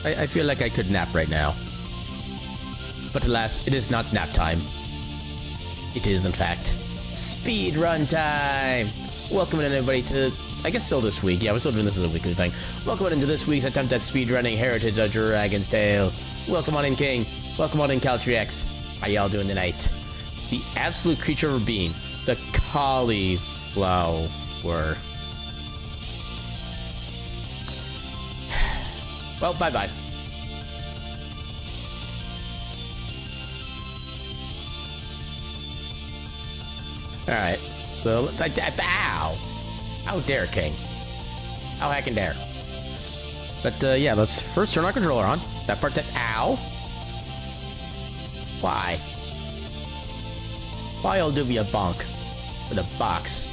I feel like I could nap right now. But alas, it is not nap time. It is, in fact, speedrun time! Welcome in, everybody, to... I guess still this week. Yeah, we're still doing this as a weekly thing. Welcome on into this week's attempt at speedrunning Heritage of Dragon's Tale. Welcome on in, King. Welcome on in, Caltrix. How y'all doing tonight? The absolute creature of being. The cauliflower. Well, bye-bye. Alright, so, ow! How dare, King. How heckin' dare. But, yeah, let's first turn our controller on. That part that, ow! Why? Why I'll do me a bonk with a box?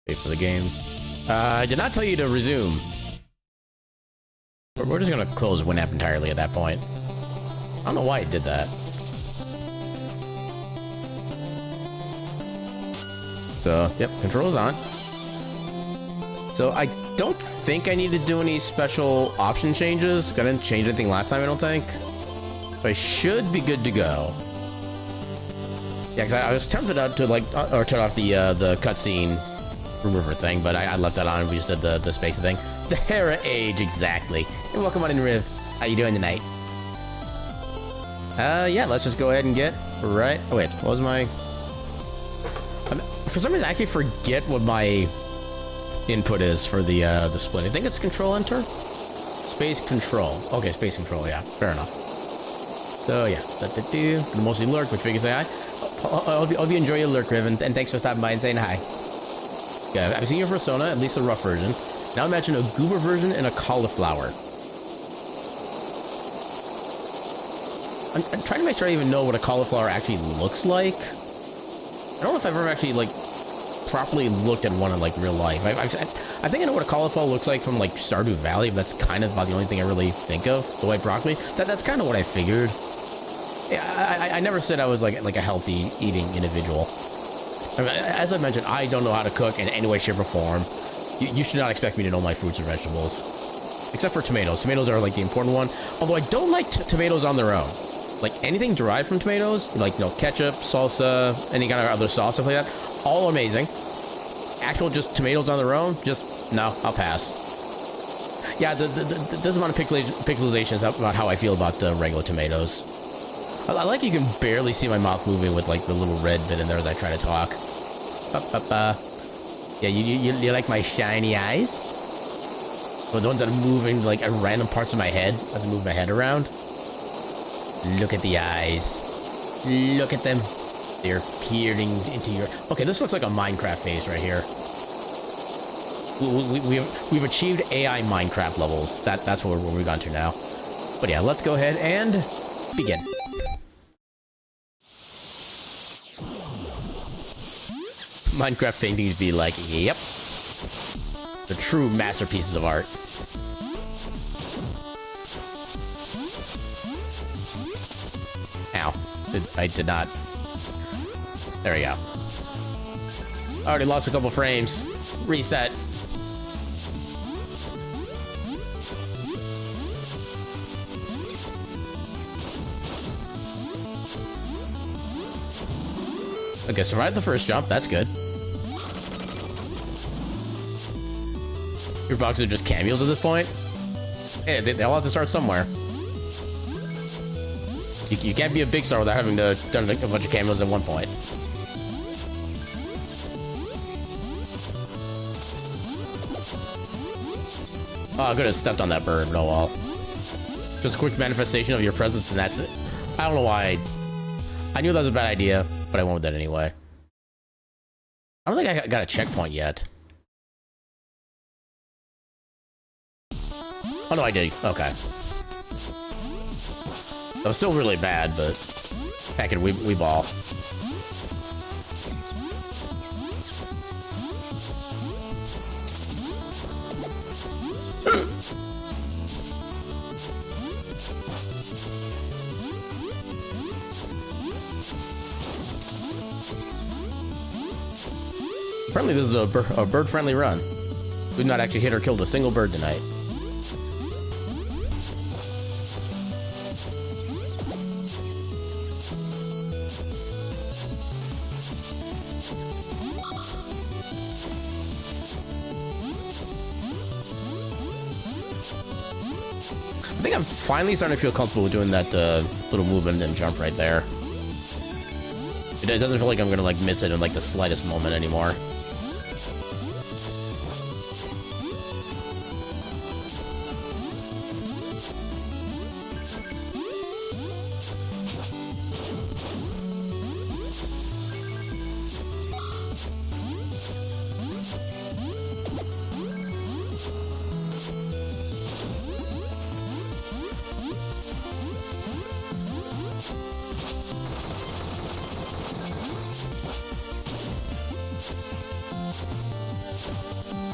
Wait for the game. I did not tell you to resume. We're just gonna close WinApp entirely at that point. I don't know why it did that. So, yep, control's on. So I don't think I need to do any special option changes. I didn't change anything last time, I don't think. So I should be good to go. Yeah, because I was tempted to like, or turn off the cutscene river thing, but I left that on and we just did the spacey thing. The Hera Age, exactly. And welcome on in, Riv. How you doing tonight? Yeah, let's just go ahead and get right... Oh, wait, what was my... for some reason, I actually forget what my input is for the split. I think it's Control-Enter? Space Control. Okay, Space Control, yeah. Fair enough. So, yeah. Gonna mostly lurk, which we can say hi. I hope you enjoy your lurk, Riv, and thanks for stopping by and saying hi. Yeah, I've seen your persona, at least a rough version. Now imagine a goober version and a cauliflower. I'm trying to make sure I even know what a cauliflower actually looks like. I don't know if I've ever actually, like, properly looked at one in, like, real life. I think I know what a cauliflower looks like from, like, Stardew Valley, but that's kind of about the only thing I really think of. The white broccoli. That's kind of what I figured. Yeah, I never said I was, like a healthy eating individual. I mean, as I mentioned, I don't know how to cook in any way, shape, or form. You should not expect me to know my fruits and vegetables. Except for tomatoes. Tomatoes are, like, the important one. Although I don't like tomatoes on their own. Like, anything derived from tomatoes, like, you know, ketchup, salsa, any kind of other sauce, stuff like that, all amazing. Actual just tomatoes on their own, just, no, I'll pass. Yeah, this amount of pixelization is about how I feel about regular tomatoes. I like you can barely see my mouth moving with, like, the little red bit in there as I try to talk. Yeah, you like my shiny eyes? Or the ones that are moving, like, at random parts of my head as I move my head around? Look at the eyes. Look at them. They're peering into your... Okay, this looks like a Minecraft phase right here. We've achieved AI Minecraft levels. That's where we've gone to now. But yeah, let's go ahead and begin. Minecraft paintings be like, yep. The true masterpieces of art. Ow. I did not. There we go. Already lost a couple frames. Reset. Okay, survived the first jump. That's good. Your boxes are just cameos at this point? Hey, they all have to start somewhere. You can't be a big star without having to done a bunch of cameos at one point. Oh, I could have stepped on that bird, but oh well. Just a quick manifestation of your presence and that's it. I don't know why I knew that was a bad idea, but I went with that anyway. I don't think I got a checkpoint yet. Oh no, I did. Okay. That was still really bad, but heck it, we ball. Apparently this is a bird-friendly run. We've not actually hit or killed a single bird tonight. I think I'm finally starting to feel comfortable with doing that little movement and jump right there. It doesn't feel like I'm gonna like miss it in like the slightest moment anymore.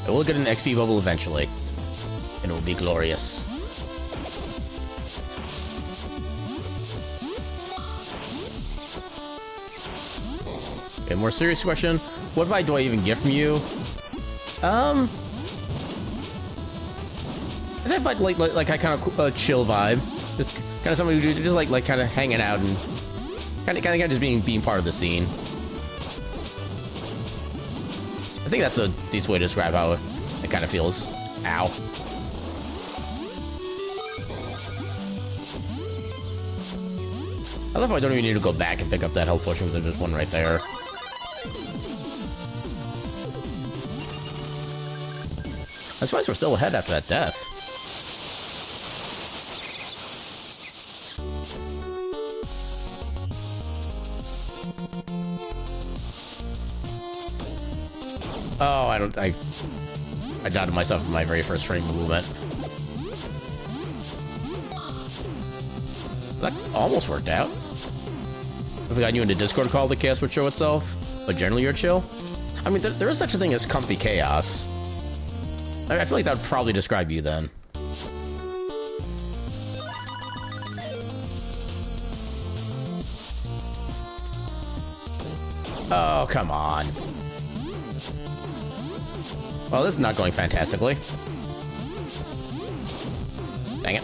We'll get an XP bubble eventually, and it will be glorious. Okay, more serious question. What vibe do I even get from you? Is that like a kind of chill vibe? Just kind of somebody who just like kind of hanging out and kind of just being part of the scene. I think that's a decent way to describe how it kind of feels. Ow. I love how I don't even need to go back and pick up that health potion because there's just one right there. I suppose we're still ahead after that death. Oh, I doubted myself in my very first frame of movement. That almost worked out. If we got you into Discord call, the chaos would show itself, but generally you're chill. I mean, there is such a thing as comfy chaos. I feel like that would probably describe you then. Oh, come on. Well, this is not going fantastically. Dang it.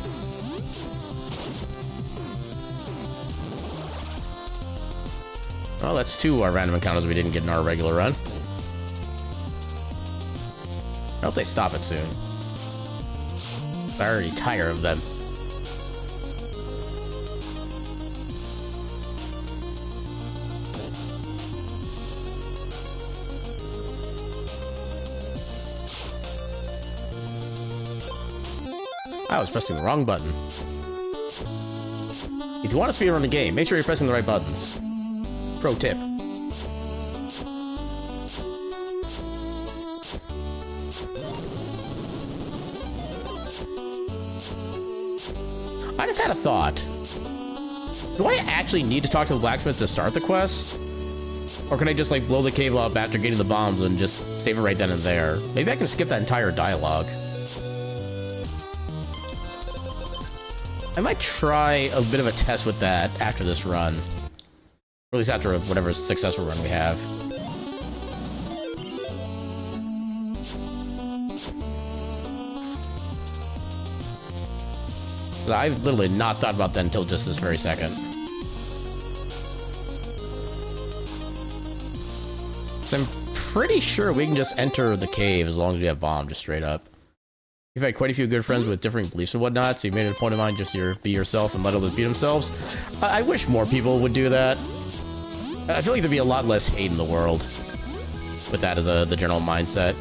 Well, that's 2 random encounters we didn't get in our regular run. I hope they stop it soon. I'm already tired of them. I was pressing the wrong button. If you want to speedrun a game, make sure you're pressing the right buttons. Pro tip. I just had a thought. Do I actually need to talk to the blacksmith to start the quest? Or can I just like blow the cave up after getting the bombs and just save it right then and there? Maybe I can skip that entire dialogue. I might try a bit of a test with that after this run. Or at least after whatever successful run we have. I've literally not thought about that until just this very second. So I'm pretty sure we can just enter the cave as long as we have bomb, just straight up. You've had quite a few good friends with differing beliefs and whatnot, so you made it a point of mine just to be yourself and let others be themselves. I wish more people would do that. I feel like there'd be a lot less hate in the world with that as the general mindset.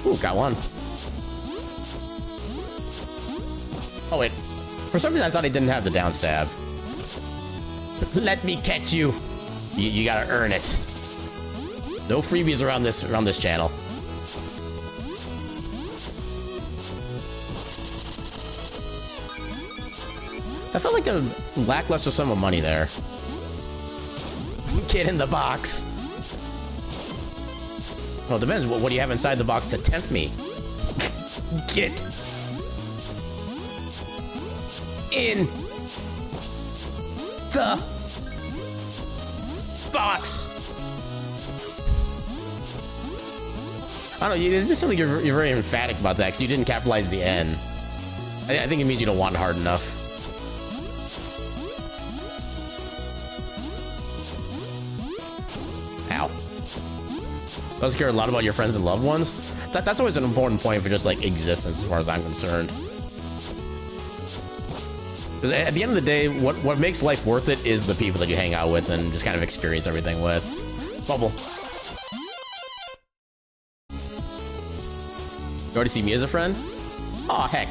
Ooh, got one. Oh, wait. For some reason, I thought he didn't have the down stab. Let me catch you. You gotta earn it. No freebies around this channel. I felt like a lackluster sum of money there. Get in the box. Well, it depends. What do you have inside the box to tempt me? Get in the box. I don't know, it doesn't seem like you're very emphatic about that because you didn't capitalize the N. I think it means you don't want it hard enough. Ow. Does care a lot about your friends and loved ones? That's always an important point for just, like, existence as far as I'm concerned. Because at the end of the day, what makes life worth it is the people that you hang out with and just kind of experience everything with. Bubble. You already see me as a friend? Aw, heck.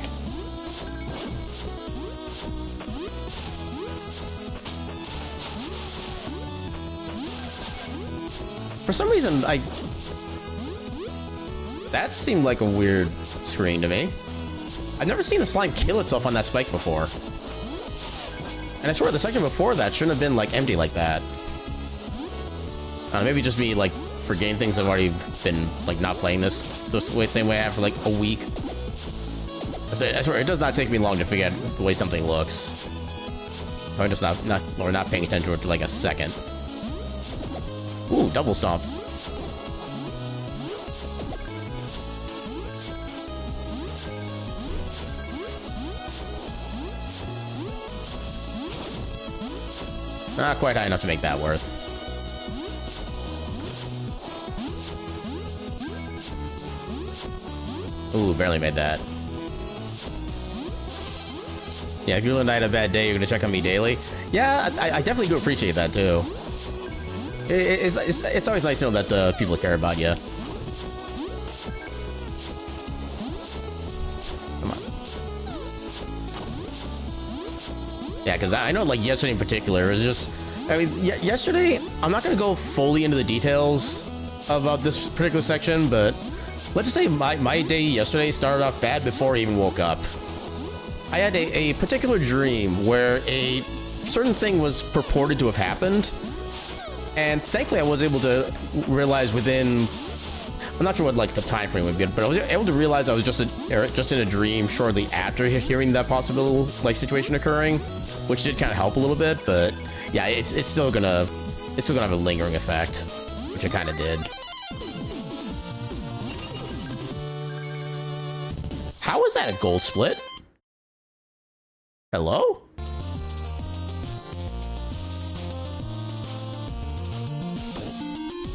For some reason, that seemed like a weird screen to me. I've never seen the slime kill itself on that spike before. And I swear the section before that shouldn't have been, like, empty like that. Maybe just me, like, forgetting things. I've already been, like, not playing this the same way I have for, like, a week. I swear, it does not take me long to forget the way something looks. I'm just not paying attention to it for, like, a second. Ooh, double stomp. Not quite high enough to make that worth. Ooh, barely made that. Yeah, if you and I had a bad day, you're gonna check on me daily. Yeah, I definitely do appreciate that too. It's always nice to know that people care about you. Come on. Yeah, because I know, like, yesterday in particular, it was just... I mean, yesterday, I'm not going to go fully into the details about this particular section, but let's just say my day yesterday started off bad before I even woke up. I had a particular dream where a certain thing was purported to have happened, and thankfully I was able to realize within... I'm not sure what, like, the time frame would be, but I was able to realize I was just in a dream shortly after hearing that possible, like, situation occurring, which did kind of help a little bit, but yeah, it's still gonna have a lingering effect, which it kind of did. How is that a gold split? Hello?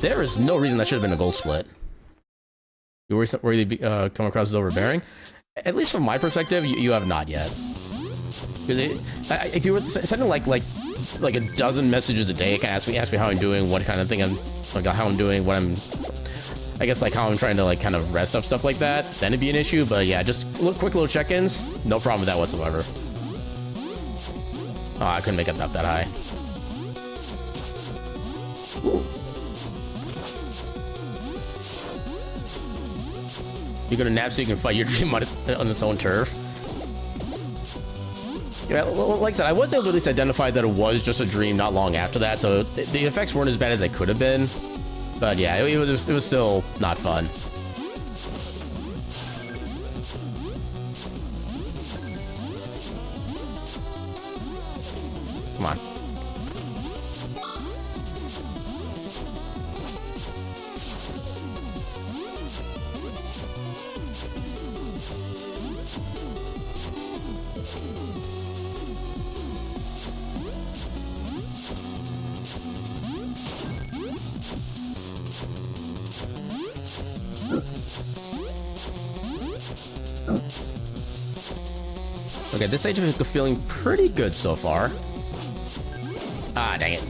There is no reason that should have been a gold split. You really come across as overbearing? At least from my perspective, you have not yet. If you were sending like a dozen messages a day, kind of ask me how I'm doing, what kind of thing how I'm doing, what I'm, I guess, like, how I'm trying to, like, kind of rest up, stuff like that, then it'd be an issue. But yeah, just quick little check-ins, no problem with that whatsoever. Oh, I couldn't make it up that high. Ooh. You're gonna nap so you can fight your dream on its own turf. Yeah, like I said, I was able to at least identify that it was just a dream not long after that, so the effects weren't as bad as they could have been. But yeah, it was still not fun. Come on. Okay, this stage is feeling pretty good so far. Ah, dang it.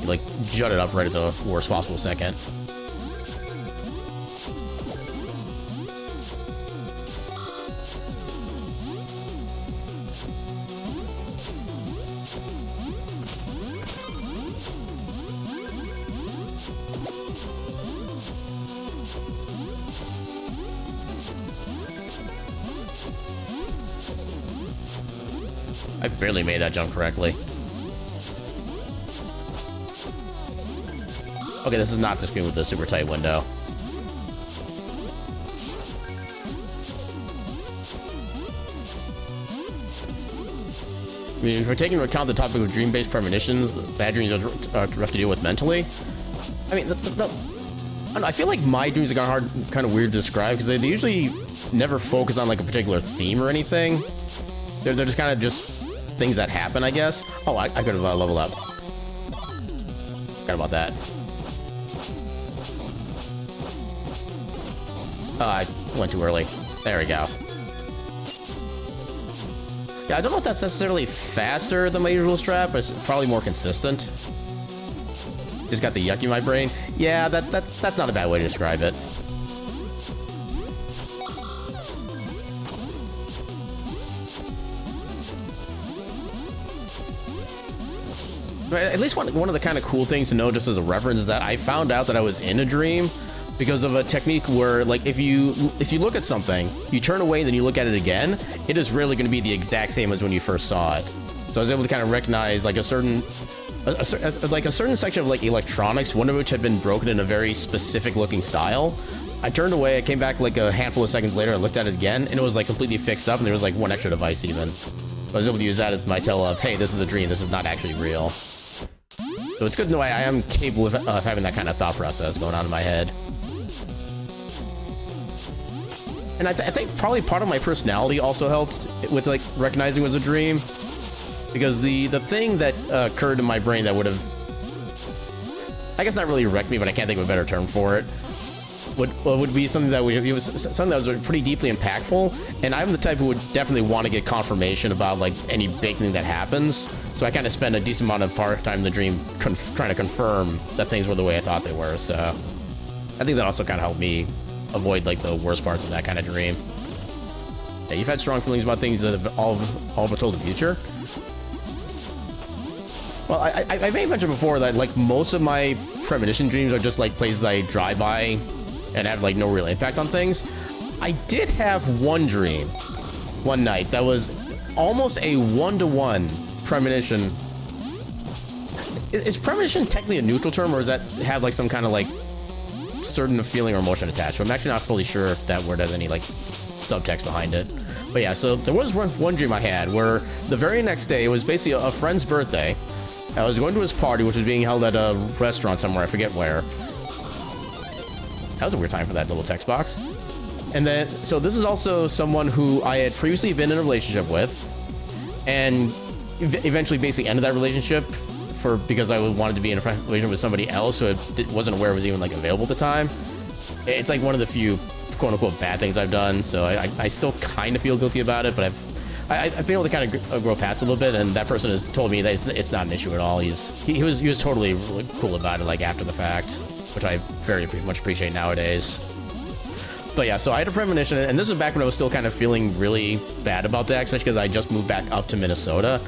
You, like, jutted up right at the worst possible second. I barely made that jump correctly. Okay, this is not the screen with the super tight window. if we're taking into account the topic of dream-based premonitions, bad dreams are rough to deal with mentally. I mean, I don't know, I feel like my dreams are kind of weird to describe because they usually never focus on like a particular theme or anything. They're just kind of just things that happen, I guess. Oh, I could have leveled up. Forgot about that. I went too early. There we go. Yeah, I don't know if that's necessarily faster than my usual strat, but it's probably more consistent. Just got the yuck in my brain. Yeah, that's not a bad way to describe it. But at least one of the kind of cool things to know just as a reference is that I found out that I was in a dream because of a technique where, like, if you look at something, you turn away, then you look at it again, it is really going to be the exact same as when you first saw it. So I was able to kind of recognize like a certain section of like electronics, one of which had been broken in a very specific looking style. I turned away, I came back like a handful of seconds later, I looked at it again, and it was like completely fixed up, and there was like one extra device even. I was able to use that as my tell of, hey, this is a dream, this is not actually real. So it's good to know I am capable of having that kind of thought process going on in my head. And I think probably part of my personality also helped with like recognizing it was a dream, because the thing that occurred in my brain that would have, I guess not really wrecked me, but I can't think of a better term for it, would be something that was pretty deeply impactful. And I'm the type who would definitely want to get confirmation about like any big thing that happens. So I kind of spend a decent amount of time in the dream trying to confirm that things were the way I thought they were. So I think that also kind of helped me avoid like the worst parts of that kind of dream. Yeah, you've had strong feelings about things that have all foretold the future. Well, I may have mentioned before that like most of my premonition dreams are just like places I drive by and have like no real impact on things. I did have one dream one night that was almost a one-to-one premonition. Is premonition technically a neutral term, or does that have like some kind of like certain feeling or emotion attached? So I'm actually not fully sure if that word has any like subtext behind it. But yeah, so there was one dream I had where the very next day, it was basically a friend's birthday. I was going to his party, which was being held at a restaurant somewhere, I forget where. That was a weird time for that little text box. And then, so this is also someone who I had previously been in a relationship with, and eventually basically ended that relationship because I wanted to be in a relationship with somebody else, so I wasn't aware it was even like available at the time. It's like one of the few quote-unquote bad things I've done, so I still kind of feel guilty about it, but I've been able to kind of grow past it a little bit, and that person has told me that it's not an issue at all. He was totally really cool about it, like after the fact, which I very much appreciate nowadays. But yeah, so I had a premonition, and this was back when I was still kind of feeling really bad about that, especially because I just moved back up to Minnesota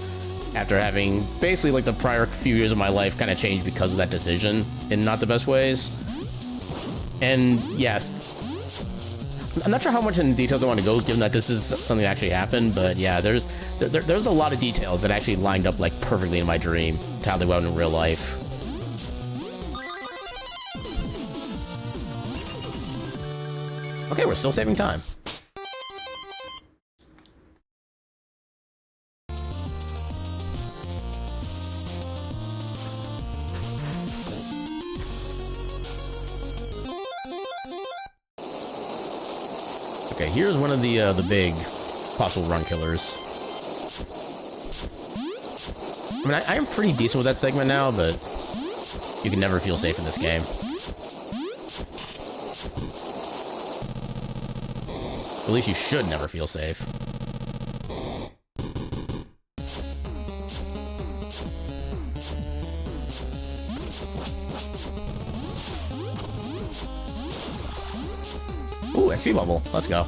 after having basically like the prior few years of my life kind of changed because of that decision in not the best ways. And yes, I'm not sure how much in details I want to go, given that this is something that actually happened, but yeah, there's a lot of details that actually lined up like perfectly in my dream to how they went in real life. Okay, we're still saving time. Okay, here's one of the big possible run killers. I mean, I am pretty decent with that segment now, but you can never feel safe in this game. At least you should never feel safe. Ooh, XP bubble. Let's go.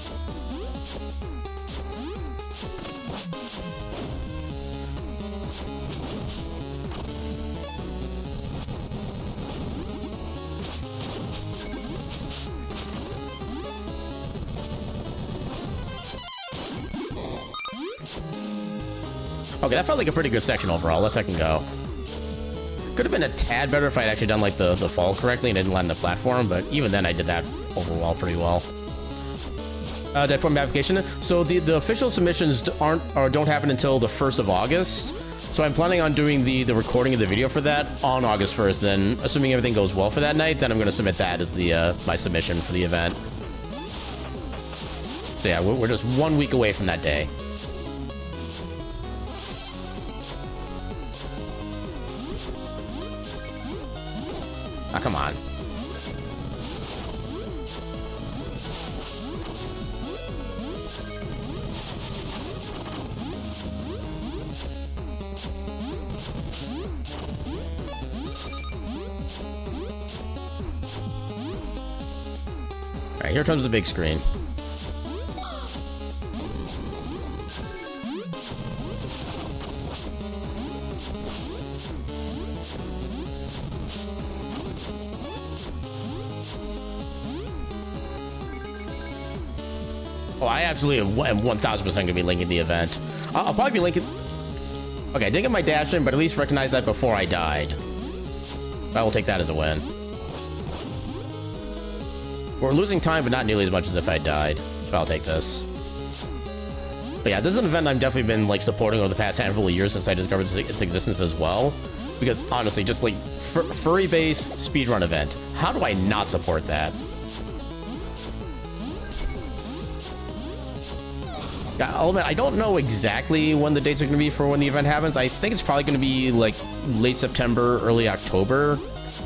Okay, that felt like a pretty good section overall. Let's second go. Could have been a tad better if I had actually done like the fall correctly and didn't land the platform, but even then I did that overall pretty well. Did I put my application in? So the official submissions don't happen until the 1st of August. So I'm planning on doing the recording of the video for that on August 1st. Then, assuming everything goes well for that night, then I'm going to submit that as the my submission for the event. So yeah, we're just 1 week away from that day. Ah, come on. All right, here comes the big screen. Oh, I absolutely am 1000% gonna be linking the event. I'll probably be linking... Okay, I did get my dash in, but at least recognize that before I died. I will take that as a win. We're losing time, but not nearly as much as if I died. So I'll take this. But yeah, this is an event I've definitely been like supporting over the past handful of years since I discovered its existence as well. Because honestly, just like furry-based speedrun event, how do I not support that? I'll admit, I don't know exactly when the dates are going to be for when the event happens. I think it's probably going to be like late September, early October,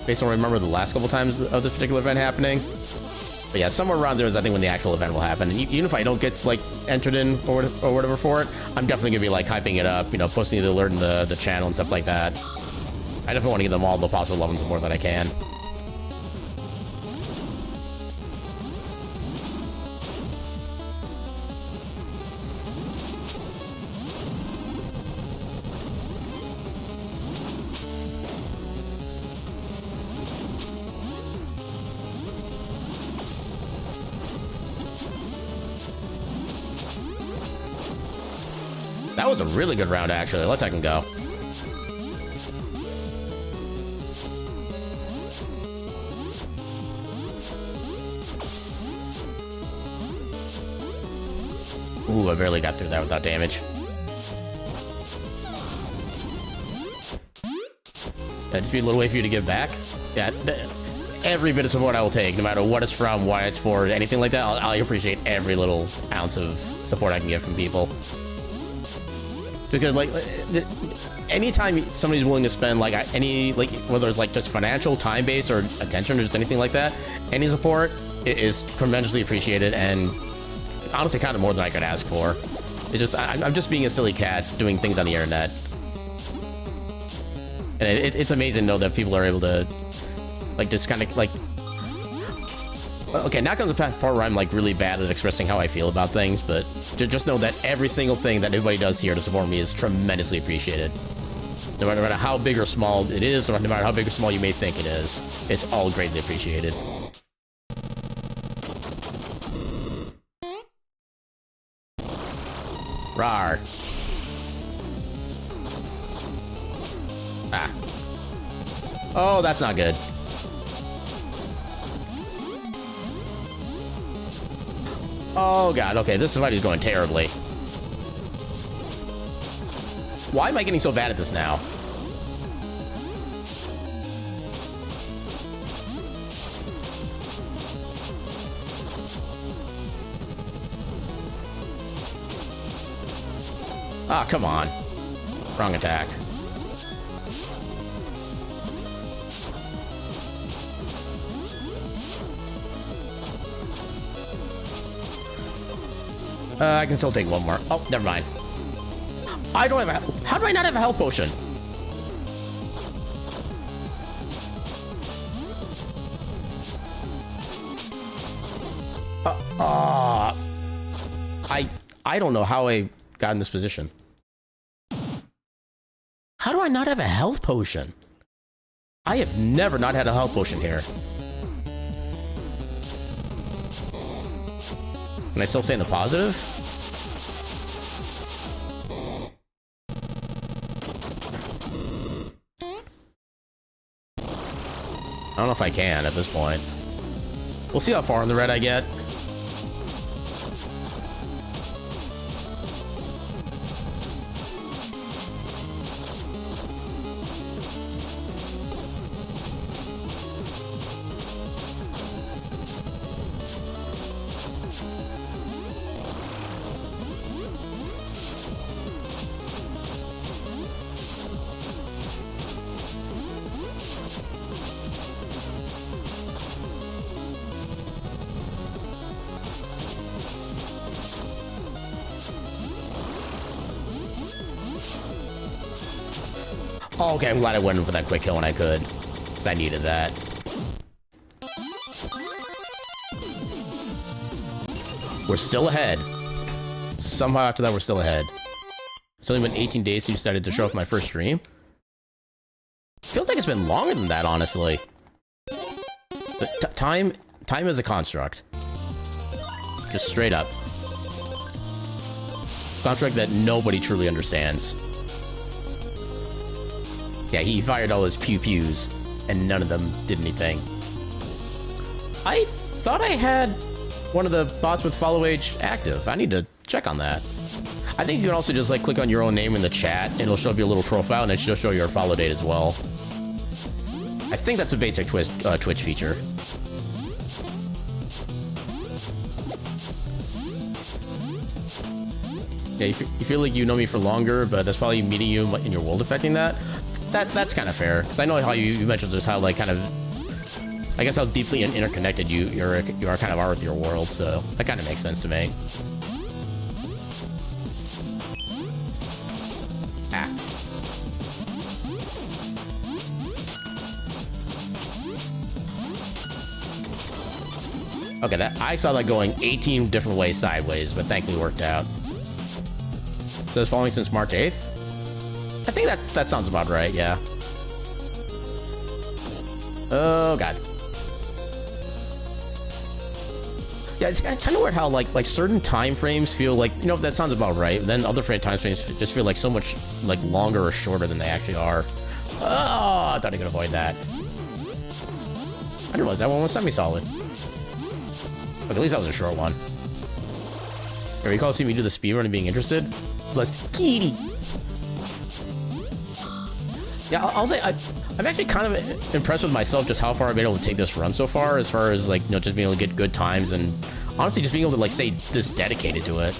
based on what I remember the last couple times of this particular event happening. But yeah, somewhere around there is I think when the actual event will happen. And even if I don't get like entered in or whatever for it, I'm definitely going to be like hyping it up, you know, posting the alert in the channel and stuff like that. I definitely want to give them all the possible love and support that I can. That was a really good round, actually. Let's I can go. Ooh, I barely got through that without damage. That'd just be a little way for you to give back. Yeah, every bit of support I will take, no matter what it's from, why it's for, anything like that. I'll appreciate every little ounce of support I can get from people. Because like anytime somebody's willing to spend like any, like whether it's like just financial, time based, or attention, or just anything like that, any support is tremendously appreciated, and honestly kind of more than I could ask for. It's just I'm just being a silly cat doing things on the internet, and it's amazing to know that people are able to like just kind of like. Okay, now comes the part where I'm like really bad at expressing how I feel about things, but just know that every single thing that everybody does here to support me is tremendously appreciated. No matter how big or small it is, no matter how big or small you may think it is, it's all greatly appreciated. Rawr. Ah. Oh, that's not good. Oh god, okay, this fight is going terribly. Why am I getting so bad at this now? Ah, come on. Wrong attack. I can still take one more. Oh, never mind. I don't have a... How do I not have a health potion? I don't know how I got in this position. How do I not have a health potion? I have never not had a health potion here. Can I still stay in the positive? I don't know if I can at this point. We'll see how far in the red I get. Oh, okay, I'm glad I went in for that quick kill when I could. Because I needed that. We're still ahead. Somehow after that, we're still ahead. It's only been 18 days since you started to show up my first stream. Feels like it's been longer than that, honestly. But time is a construct. Just straight up. Construct that nobody truly understands. Yeah, he fired all his pew-pews, and none of them did anything. I thought I had one of the bots with follow age active. I need to check on that. I think you can also just like click on your own name in the chat, and it'll show up your little profile, and it should show your follow date as well. I think that's a basic Twitch feature. Yeah, you feel like you know me for longer, but that's probably meeting you in your world affecting that. That's kind of fair, because I know how you mentioned just how like kind of, I guess how deeply interconnected you are kind of with your world, so that kind of makes sense to me. Ah. Okay, I saw that going 18 different ways sideways, but thankfully worked out. So it's following since March 8th? I think that sounds about right, yeah. Oh, God. Yeah, it's kind of weird how, like certain time frames feel like, you know, that sounds about right. Then other time frames just feel like so much, like, longer or shorter than they actually are. Oh, I thought I could avoid that. I didn't realize that one was semi-solid. Look, at least that was a short one. Here, recall seeing me do the speedrun and being interested? Bless Kitty. Yeah, I'll say I'm actually kind of impressed with myself just how far I've been able to take this run so far, as far as like, you know, just being able to get good times and honestly just being able to like stay this dedicated to it.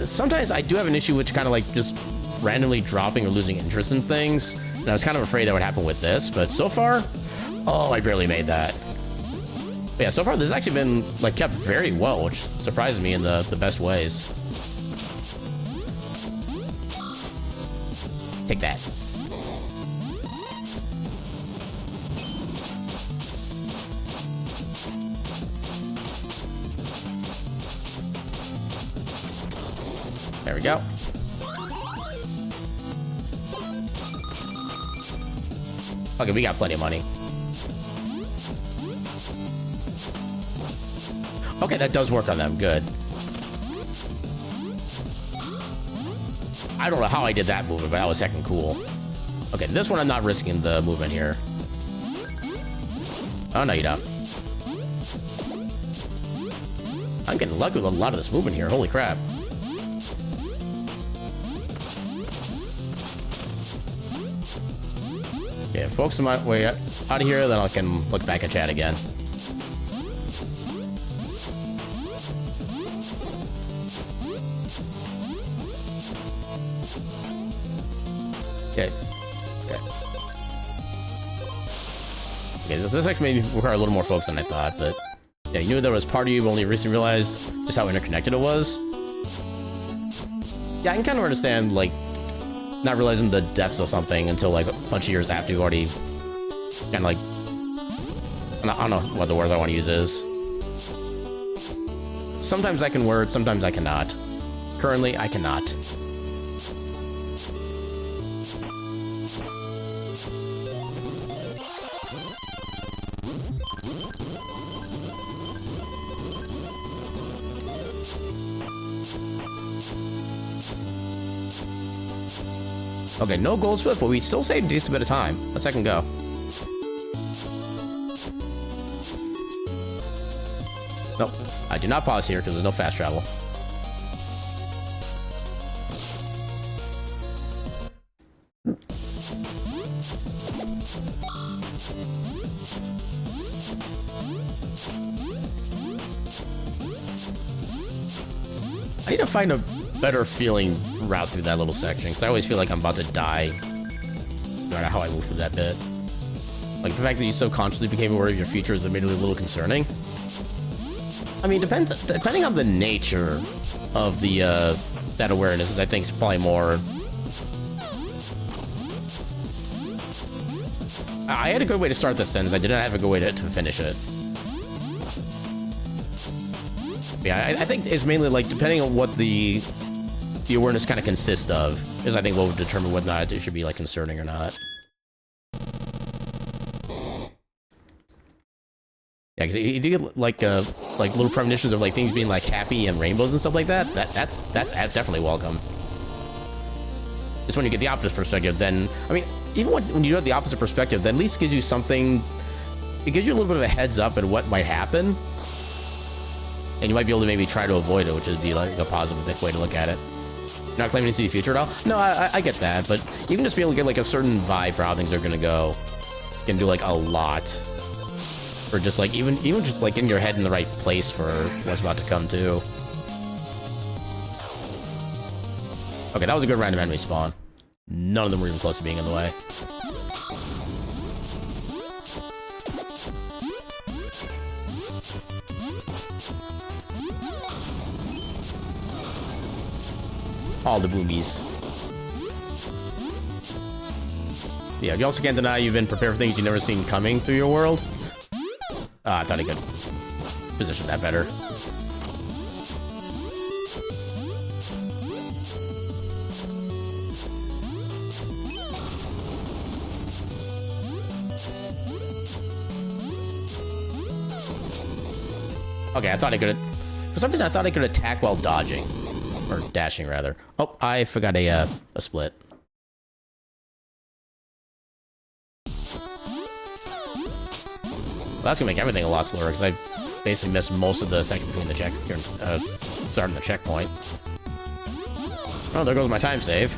Sometimes I do have an issue with kind of like just randomly dropping or losing interest in things, and I was kind of afraid that would happen with this, but so far, oh, I barely made that. But yeah, so far this has actually been like kept very well, which surprises me in the best ways. Take that. There we go. Okay, we got plenty of money. Okay, that does work on them. Good. I don't know how I did that movement, but that was heckin' cool. Okay, this one I'm not risking the movement here. Oh, no, you don't. I'm getting lucky with a lot of this movement here. Holy crap. Yeah, focus my way out of here, then I can look back at chat again. Okay. Okay. Okay, this actually made me require a little more focus than I thought, but yeah, you knew there was part of you, but only recently realized just how interconnected it was. Yeah, I can kind of understand, like, not realizing the depths of something until, like, a bunch of years after you've already kind of, like, I don't know what the words I want to use is. Sometimes I can word, sometimes I cannot. Currently, I cannot. Okay, no gold split, but we still saved a decent bit of time. Let's second go. Nope, I do not pause here because there's no fast travel. I need to find a better feeling route through that little section, because I always feel like I'm about to die no matter how I move through that bit. Like, the fact that you so consciously became aware of your future is admittedly a little concerning. I mean, depending on the nature of the that awareness, I think is probably more I had a good way to start this sentence. I did not have a good way to finish it. Yeah, I think it's mainly like depending on what the awareness kind of consists of is I think what would determine whether or not it should be like concerning or not. Yeah, because if you get like little premonitions of like things being like happy and rainbows and stuff like that, that's definitely welcome. It's when you get the opposite perspective, then I mean, even when you have the opposite perspective, that at least gives you something. It gives you a little bit of a heads up at what might happen, and you might be able to maybe try to avoid it, which would be like a positive way to look at it. You're not claiming to see the future at all. No, I get that, but even just being able to get like a certain vibe for how things are gonna go can do like a lot. Or just like even just like getting your head in the right place for what's about to come too. Okay, that was a good random enemy spawn. None of them were even close to being in the way. All the boomies. Yeah, you also can't deny you've been prepared for things you've never seen coming through your world. I thought I could position that better. Okay, I thought I could... For some reason, I thought I could attack while dodging. Or dashing, rather. Oh, I forgot a split. Well, that's gonna make everything a lot slower, because I basically missed most of the second between the starting the checkpoint. Oh, there goes my time save.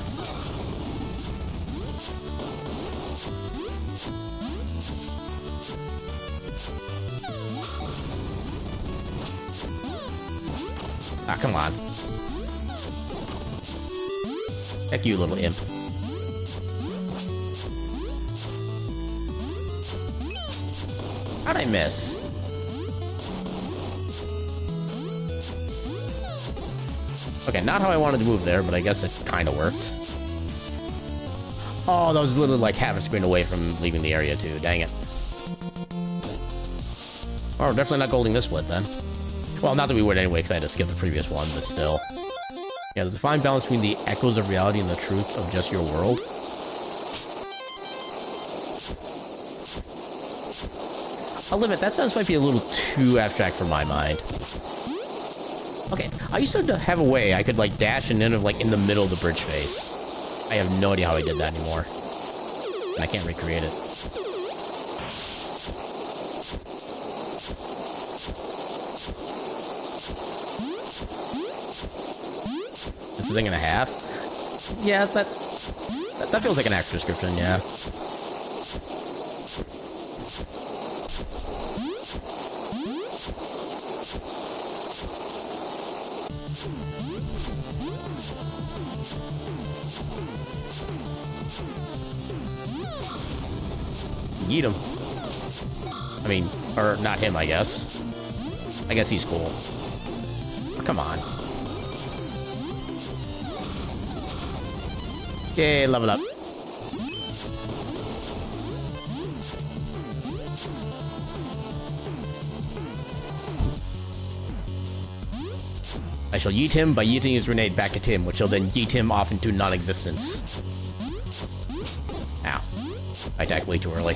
Ah, come on. Heck you, little imp. How'd I miss? Okay, not how I wanted to move there, but I guess it kind of worked. Oh, that was literally like half a screen away from leaving the area too. Dang it. Oh, we're definitely not golding this split then. Well, not that we would anyway, because I had to skip the previous one, but still. Yeah, there's a fine balance between the echoes of reality and the truth of just your world. I'll admit, that sounds might be a little too abstract for my mind. Okay, I used to have a way I could like dash and end up like in the middle of the bridge face. I have no idea how I did that anymore. And I can't recreate it. It's a thing and a half? Yeah, that feels like an accurate description, yeah. Yeet him. I mean, or not him, I guess. I guess he's cool. Oh, come on. Yay, level up. I shall yeet him by yeeting his grenade back at him, which will then yeet him off into non-existence. Ow. I attacked way too early.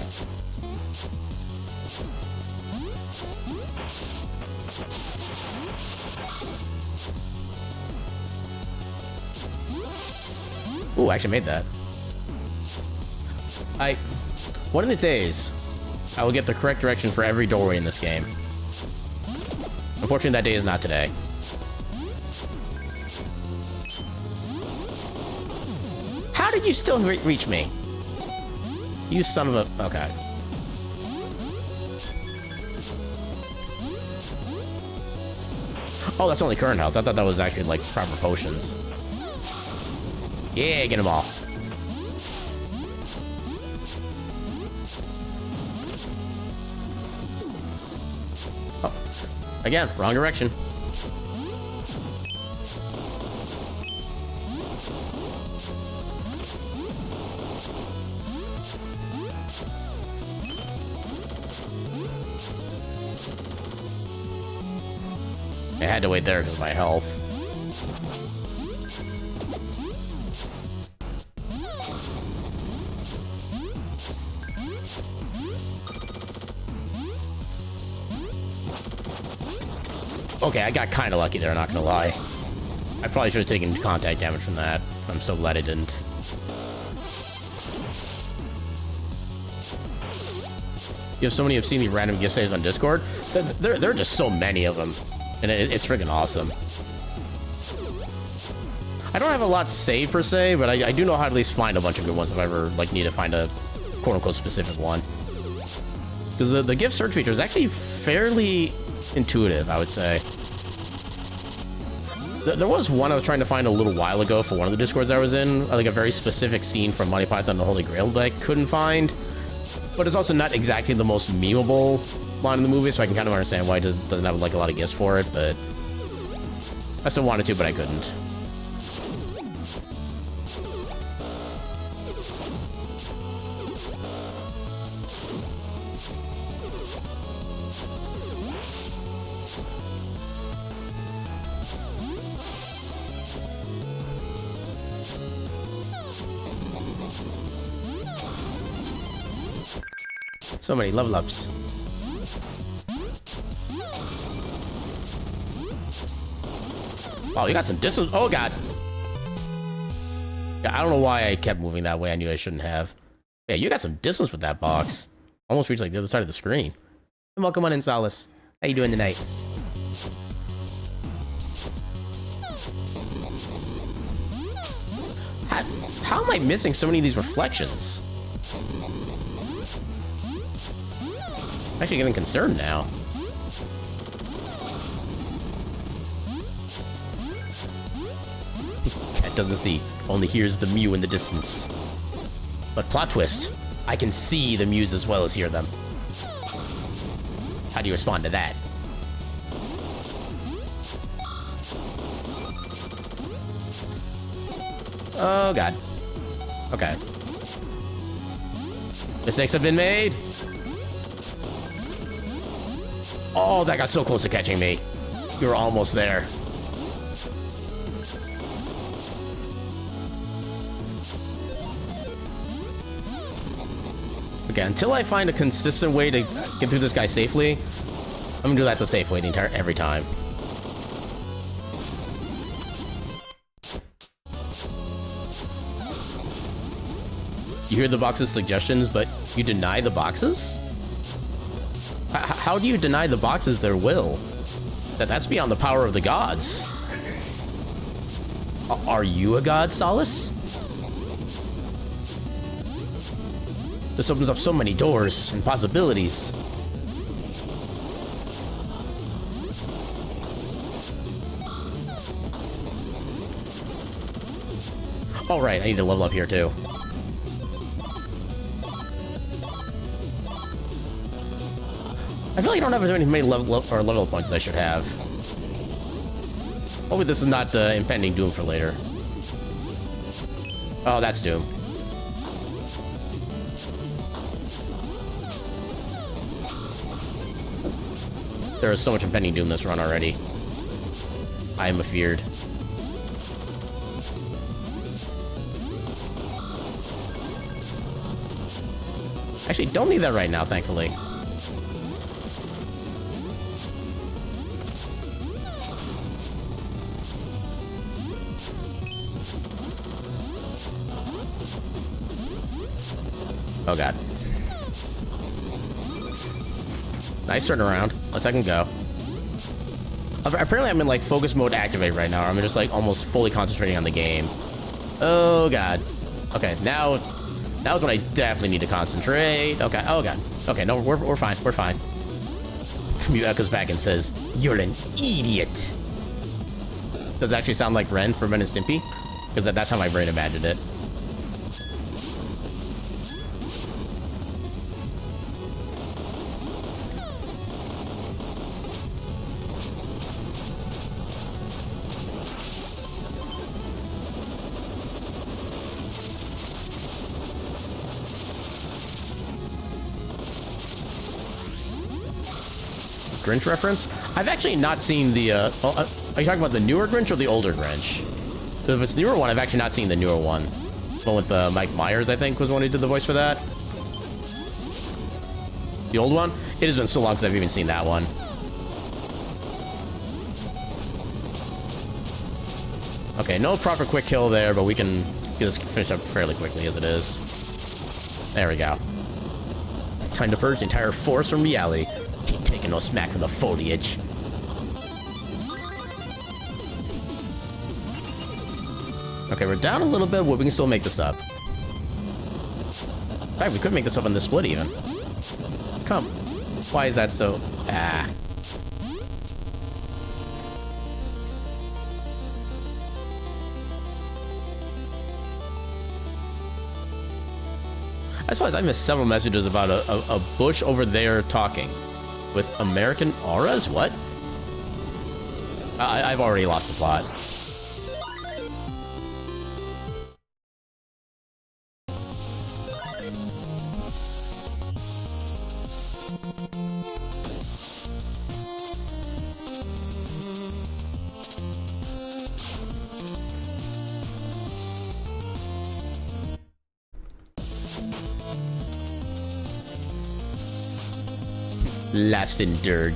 Ooh, I actually made that. One of the days, I will get the correct direction for every doorway in this game. Unfortunately, that day is not today. How did you still reach me? You son of a... Okay. Oh, that's only current health. I thought that was actually, like, proper potions. Yeah, get them all. Oh. Again, wrong direction. I had to wait there because of my health. Okay, I got kind of lucky there, not gonna lie. I probably should have taken contact damage from that. I'm so glad I didn't. You have so many obscenely random gift saves on Discord. There are just so many of them, and it's freaking awesome. I don't have a lot saved per se, but I do know how to at least find a bunch of good ones if I ever like need to find a quote-unquote specific one. Because the gift search feature is actually fairly intuitive, I would say. There was one I was trying to find a little while ago for one of the Discords I was in, like a very specific scene from Monty Python and the Holy Grail that I couldn't find. But it's also not exactly the most memeable line in the movie, so I can kind of understand why it doesn't have like a lot of gifts for it, but I still wanted to, but I couldn't. So many level ups. Wow, you got some distance. Oh, God. Yeah, I don't know why I kept moving that way. I knew I shouldn't have. Yeah, you got some distance with that box. Almost reached like the other side of the screen. And welcome on in, Solace. How you doing tonight? How am I missing so many of these reflections? I'm actually getting concerned now. Cat doesn't see, only hears the mew in the distance. But plot twist, I can see the mews as well as hear them. How do you respond to that? Oh, God. Okay. Mistakes have been made. Oh, that got so close to catching me. You were almost there. Okay, until I find a consistent way to get through this guy safely, I'm gonna do that the safe way every time. You hear the box's suggestions, but you deny the boxes? How do you deny the boxes their will? That's beyond the power of the gods. Are you a god, Solace? This opens up so many doors and possibilities. All right, I need to level up here too. I feel like I don't have as many level up points as I should have. Hopefully this is not impending doom for later. Oh, that's doom. There is so much impending doom this run already. I am afeared. Actually, don't need that right now, thankfully. Oh, God. Nice turnaround. Let's I can go. Apparently I'm in like focus mode activate right now. I'm just like almost fully concentrating on the game. Oh, God. Okay, now is when I definitely need to concentrate. Okay, oh, God. Okay, no, we're fine. We're fine. Mew echoes back and says, "You're an idiot." Does it actually sound like Ren from Ren and Stimpy? Because that's how my brain imagined it. Grinch reference. I've actually not seen the, are you talking about the newer Grinch or the older Grinch? So if it's the newer one, I've actually not seen the newer one. The one with Mike Myers, I think, was the one who did the voice for that. The old one? It has been so long since I've even seen that one. Okay, no proper quick kill there, but we can get this finished up fairly quickly as it is. There we go. Time to purge the entire forest from reality. Keep taking no smack from the foliage. Okay, we're down a little bit, but we can still make this up. In fact, we could make this up in this split even. Come. Why is that so... Ah. I suppose I missed several messages about a bush over there talking. With American auras? What? I've already lost the plot. Lafsenderg.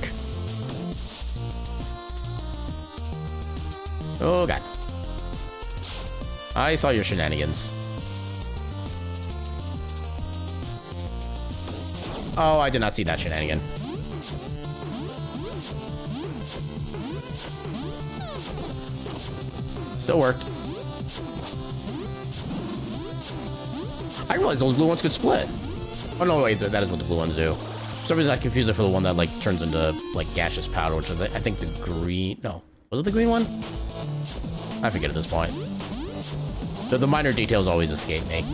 Oh god. I saw your shenanigans. Oh, I did not see that shenanigan. Still worked. I realized those blue ones could split. Oh no, wait, that is what the blue ones do. For some reason, I confused it for the one that, like, turns into, like, gaseous powder, which is, I think, the green... No. Was it the green one? I forget at this point. The minor details always escape me.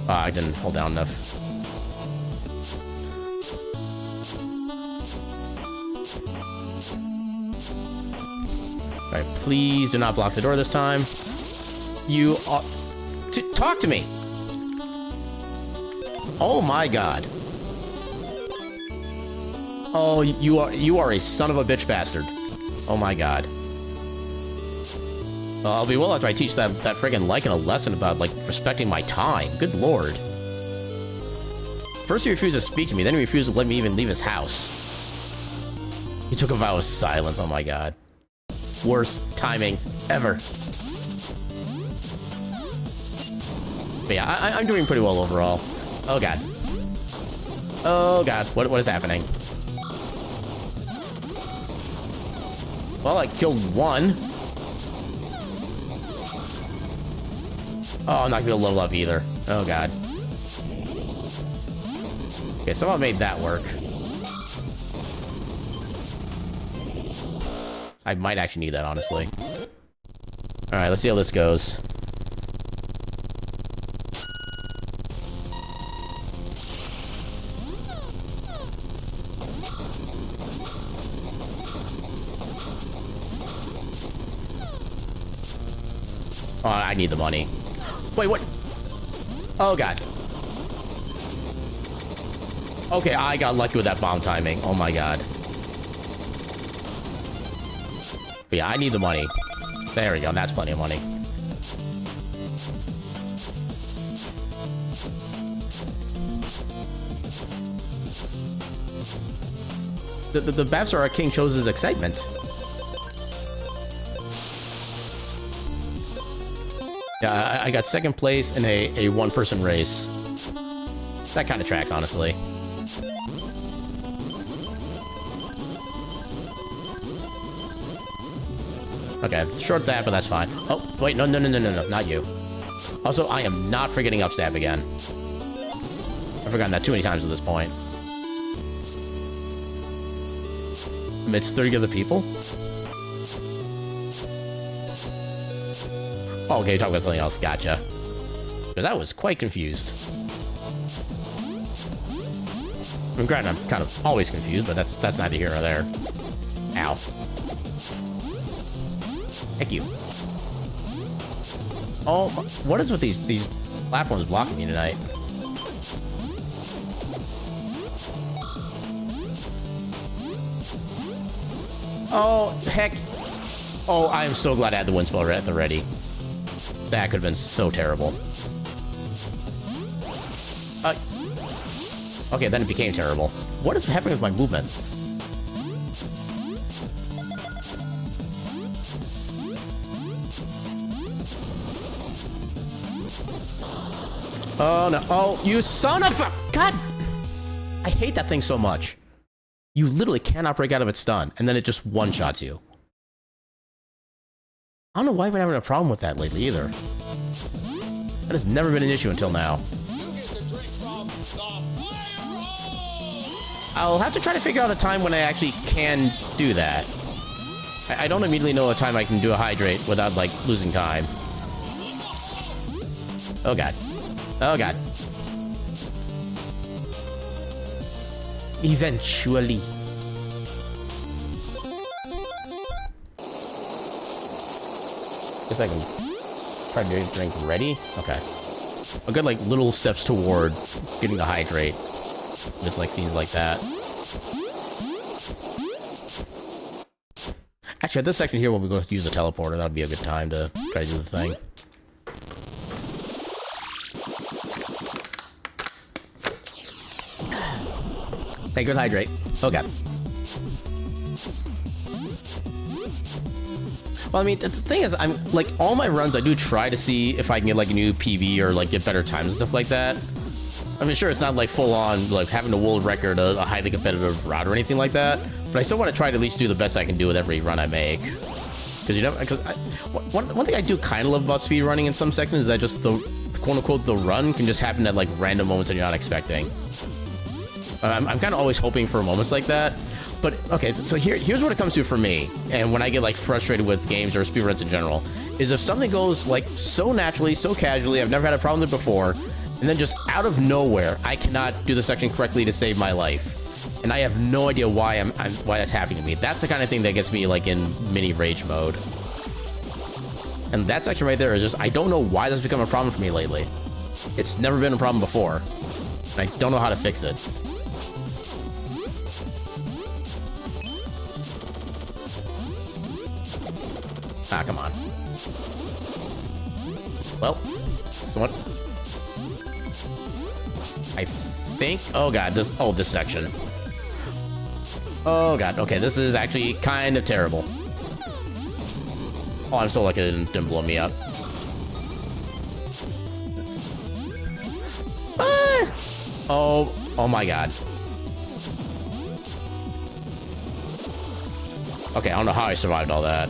Ah, I didn't hold down enough. Alright, please do not block the door this time. You are... Talk to me! Oh my god. Oh, you are a son of a bitch bastard. Oh my god. Well, I'll be well after I teach that friggin' Lycan a lesson about, like, respecting my time. Good lord. First he refused to speak to me, then he refused to let me even leave his house. He took a vow of silence, oh my god. Worst timing ever. But yeah, I'm doing pretty well overall. Oh god. Oh god, what is happening? Well, I killed one. Oh, I'm not gonna level up either. Oh god. Okay, somehow made that work. I might actually need that, honestly. Alright, let's see how this goes. Oh, I need the money. Wait, what? Oh, god. Okay, I got lucky with that bomb timing. Oh my god. But yeah, I need the money. There we go, that's plenty of money. The Bapsar our king shows his excitement. Yeah, I got second place in a one-person race. That kind of tracks, honestly. Okay, short that, but that's fine. Oh, wait, no, not you. Also, I am not forgetting upstab again. I've forgotten that too many times at this point. Amidst 30 other people? Oh, okay, you're talking about something else. Gotcha. Because I was quite confused. I mean, granted, I'm kind of always confused, but that's neither here nor there. Ow. Thank you. Oh, what is with these platforms blocking me tonight? Oh, heck. Oh, I am so glad I had the wind spell at the ready. That could have been so terrible. Okay, then it became terrible. What is happening with my movement? Oh, no. Oh, you son of a... God! I hate that thing so much. You literally cannot break out of its stun, and then it just one-shots you. I don't know why I've been having a problem with that lately, either. That has never been an issue until now. I'll have to try to figure out a time when I actually can do that. I don't immediately know a time I can do a hydrate without, like, losing time. Oh, God. Oh, God. Eventually. Guess I can try to drink ready. Okay. A good, like, little steps toward getting the hydrate. Just, like, scenes like that. Actually, at this section here, when we go to use the teleporter, that'll be a good time to try to do the thing. Take good hydrate. Oh, God. Well, I mean, the thing is, I'm, like, all my runs, I do try to see if I can get, like, a new PB or, like, get better times and stuff like that. I mean, sure, it's not, like, full-on, like, having a world record, a highly competitive route or anything like that, but I still want to try to at least do the best I can do with every run I make. Because, you know, one thing I do kind of love about speedrunning in some sections is that just the, quote-unquote, the run can just happen at, like, random moments that you're not expecting. I'm kind of always hoping for moments like that. But, okay, so here's what it comes to for me, and when I get, like, frustrated with games or speedruns in general, is if something goes, like, so naturally, so casually, I've never had a problem with it before, and then just out of nowhere, I cannot do the section correctly to save my life. And I have no idea why why that's happening to me. That's the kind of thing that gets me, like, in mini rage mode. And that section right there is just, I don't know why that's become a problem for me lately. It's never been a problem before. And I don't know how to fix it. Ah, come on. Well, somewhat. I think... Oh, God. This section. Oh, God. Okay, this is actually kind of terrible. Oh, I'm so lucky it didn't blow me up. Ah! Oh my God. Okay, I don't know how I survived all that.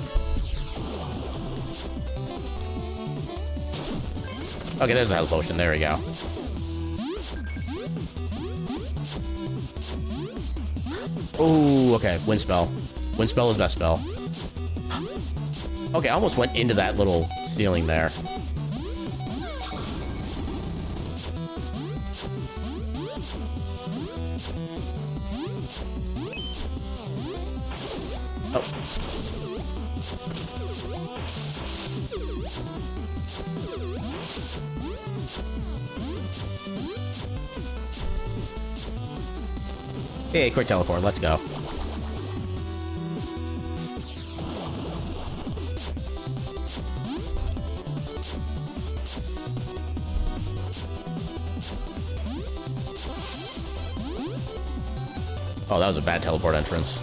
Okay, there's a health potion. There we go. Oh, okay. Wind spell. Wind spell is best spell. Okay, I almost went into that little ceiling there. Oh. Hey, quick teleport, let's go. Oh, that was a bad teleport entrance.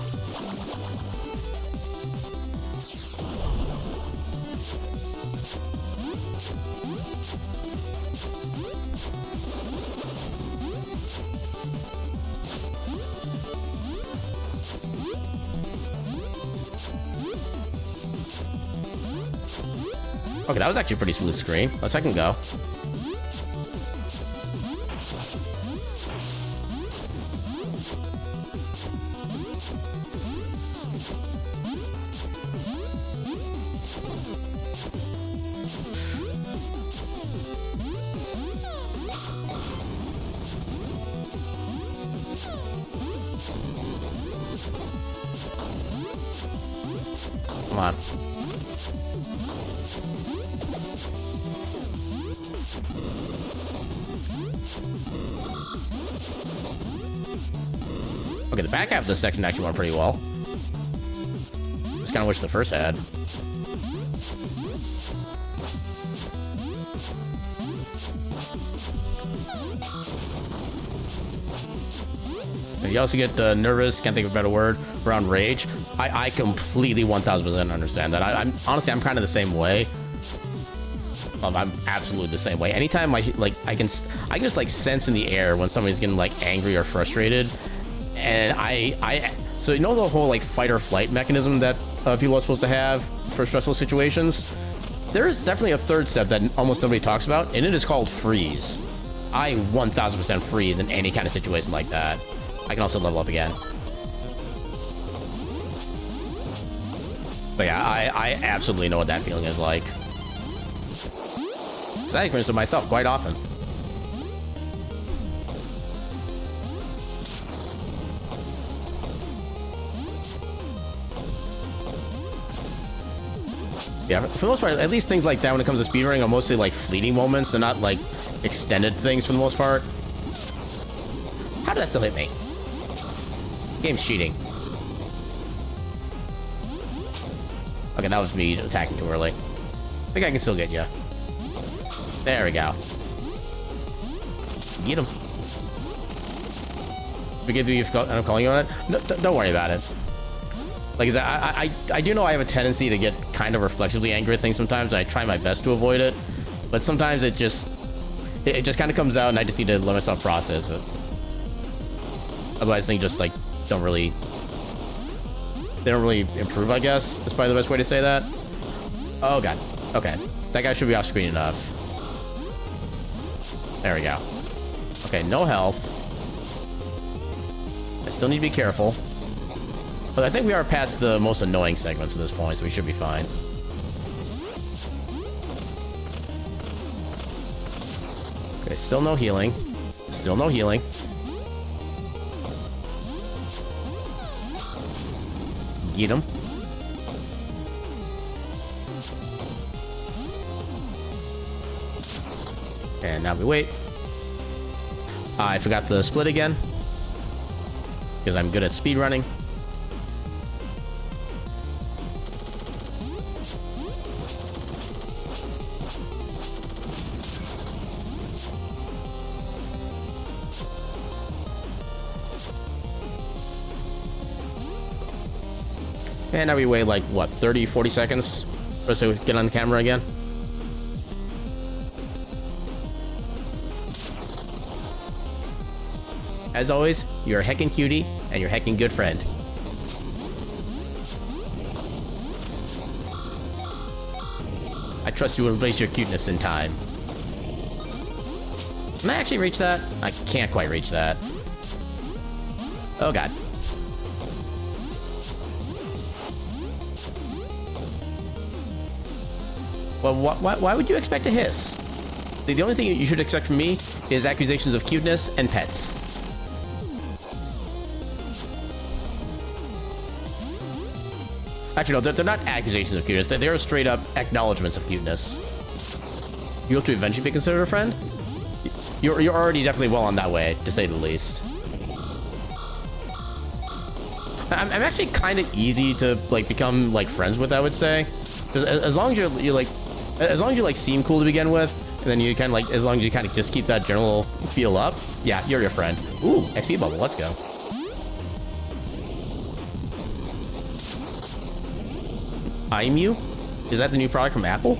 Okay, that was actually a pretty smooth screen. Let's second go. Come on. Okay, the back half of this section actually went pretty well. Just kind of wish the first had. You also get nervous, can't think of a better word, around rage. I completely 1000% understand that. I'm honestly, I'm kind of the same way. I'm absolutely the same way. Anytime I can just like sense in the air when somebody's getting like angry or frustrated, and so you know the whole like fight or flight mechanism that people are supposed to have for stressful situations. There is definitely a third step that almost nobody talks about, and it is called freeze. I 1000% freeze in any kind of situation like that. I can also level up again. But yeah, I absolutely know what that feeling is like. I experience it myself quite often. Yeah, for the most part, at least things like that when it comes to speedrunning are mostly like fleeting moments. They're not like extended things for the most part. How did that still hit me? Game's cheating. Okay, that was me attacking too early. I think I can still get you. There we go. Get him. Forgive me if I'm calling you on it. No, don't worry about it. Like I said, I do know I have a tendency to get kind of reflexively angry at things sometimes, and I try my best to avoid it. But sometimes it just kind of comes out, and I just need to let myself process it. Otherwise, things just like they don't really improve, I guess. That's probably the best way to say that. Oh god. Okay. That guy should be off screen enough. There we go. Okay, no health. I still need to be careful. But I think we are past the most annoying segments at this point, so we should be fine. Okay, still no healing. Still no healing. Get him. And now we wait. I forgot the split again. Because I'm good at speedrunning. And now we wait like, what, 30, 40 seconds for us to get on the camera again? As always, you're a heckin' cutie, and you're a heckin' good friend. I trust you will embrace your cuteness in time. Can I actually reach that? I can't quite reach that. Oh god. Well, why would you expect a hiss? The only thing you should expect from me is accusations of cuteness and pets. Actually, no, they're not accusations of cuteness. They're straight up acknowledgments of cuteness. You hope to eventually be considered a friend? You're already definitely well on that way, to say the least. I'm actually kind of easy to like become like friends with, I would say. Because as long as you seem cool to begin with, and then you kind of like, as long as you kind of just keep that general feel up, yeah, you're your friend. Ooh, XP bubble, let's go. iMu? Is that the new product from Apple?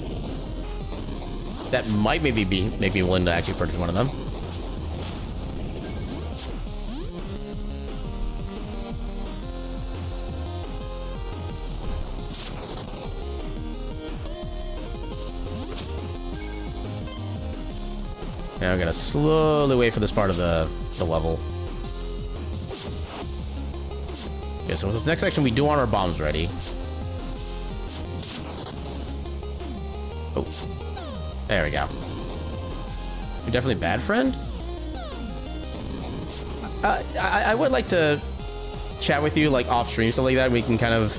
That might make me willing to actually purchase one of them. Now I'm gonna slowly wait for this part of the level. Okay, so with this next section, we do want our bombs ready. Oh, there we go. You're definitely bad friend. I would like to chat with you like off stream, stuff like that. We can kind of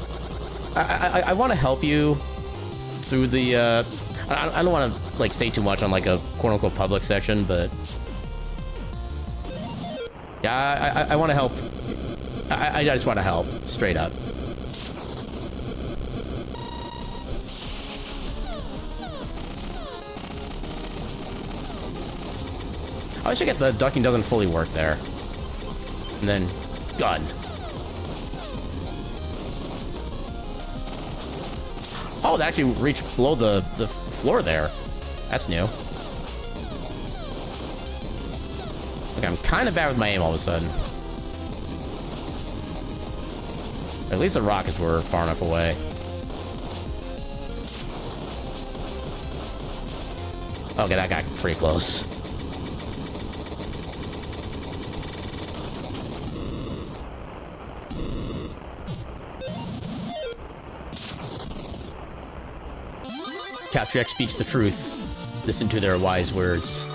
I want to help you through the, I don't want to, like, say too much on, like, a quote-unquote public section, but... Yeah, I want to help. I just want to help, straight up. I always forget the ducking doesn't fully work there. And then, gun. Oh, that actually reached below the floor there. That's new. Okay, I'm kind of bad with my aim all of a sudden. At least the rockets were far enough away. Okay, that got pretty close. Capture X speaks the truth. Listen to their wise words.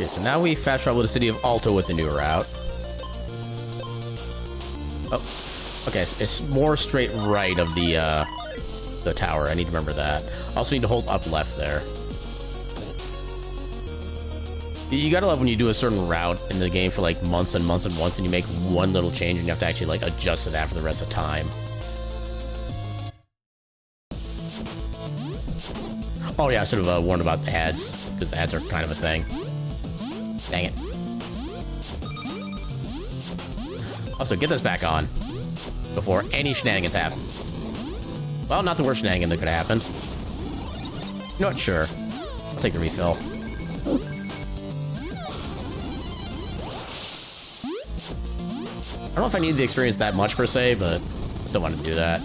Okay, so now we fast travel to the city of Alto with the new route. Oh, okay, so it's more straight right of the tower. I need to remember that. Also need to hold up left there. You gotta love when you do a certain route in the game for like months and months and months, and you make one little change and you have to actually like adjust to that for the rest of the time. Oh yeah, I should have warned about the ads, because the ads are kind of a thing. Dang it. Also, get this back on before any shenanigans happen. Well, not the worst shenanigan that could happen. You know what? Sure. I'll take the refill. I don't know if I need the experience that much per se, but I still want to do that.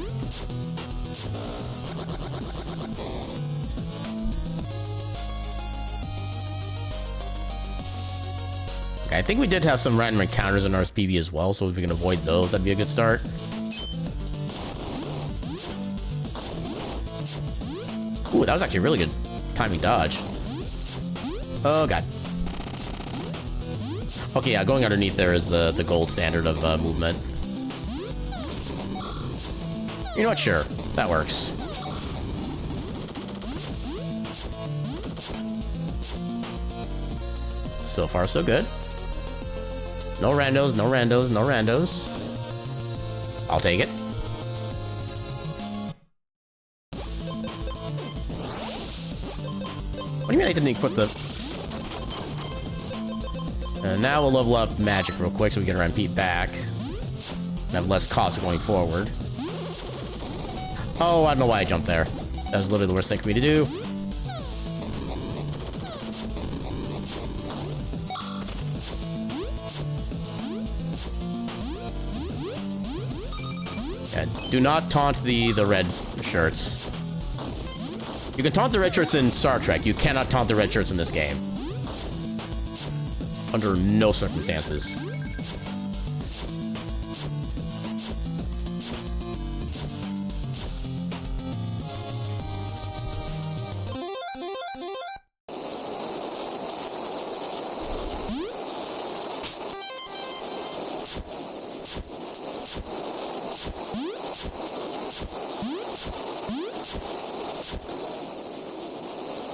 I think we did have some random encounters in RSPB as well, so if we can avoid those, that'd be a good start. Ooh, that was actually a really good timing dodge. Oh, God. Okay, yeah, going underneath there is the gold standard of movement. You know what? Sure. That works. So far, so good. No randos, no randos, no randos. I'll take it. What do you mean I didn't equip the... And now we'll level up magic real quick so we can run Pete back. And have less cost going forward. Oh, I don't know why I jumped there. That was literally the worst thing for me to do. Yeah, do not taunt the red shirts. You can taunt the red shirts in Star Trek. You cannot taunt the red shirts in this game. Under no circumstances.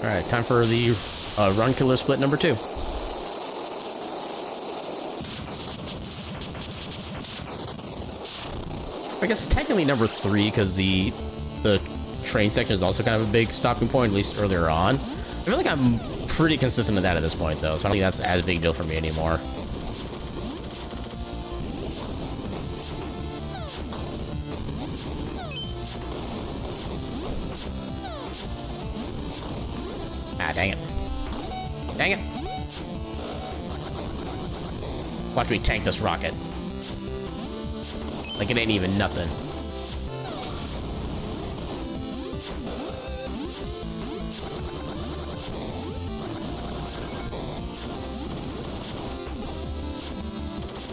Alright, time for the Run Killer Split number 2. I guess technically number 3, because the train section is also kind of a big stopping point, at least earlier on. I feel like I'm pretty consistent with that at this point, though, so I don't think that's as big a deal for me anymore. Ah, dang it. Dang it. Watch me tank this rocket. Like it ain't even nothing.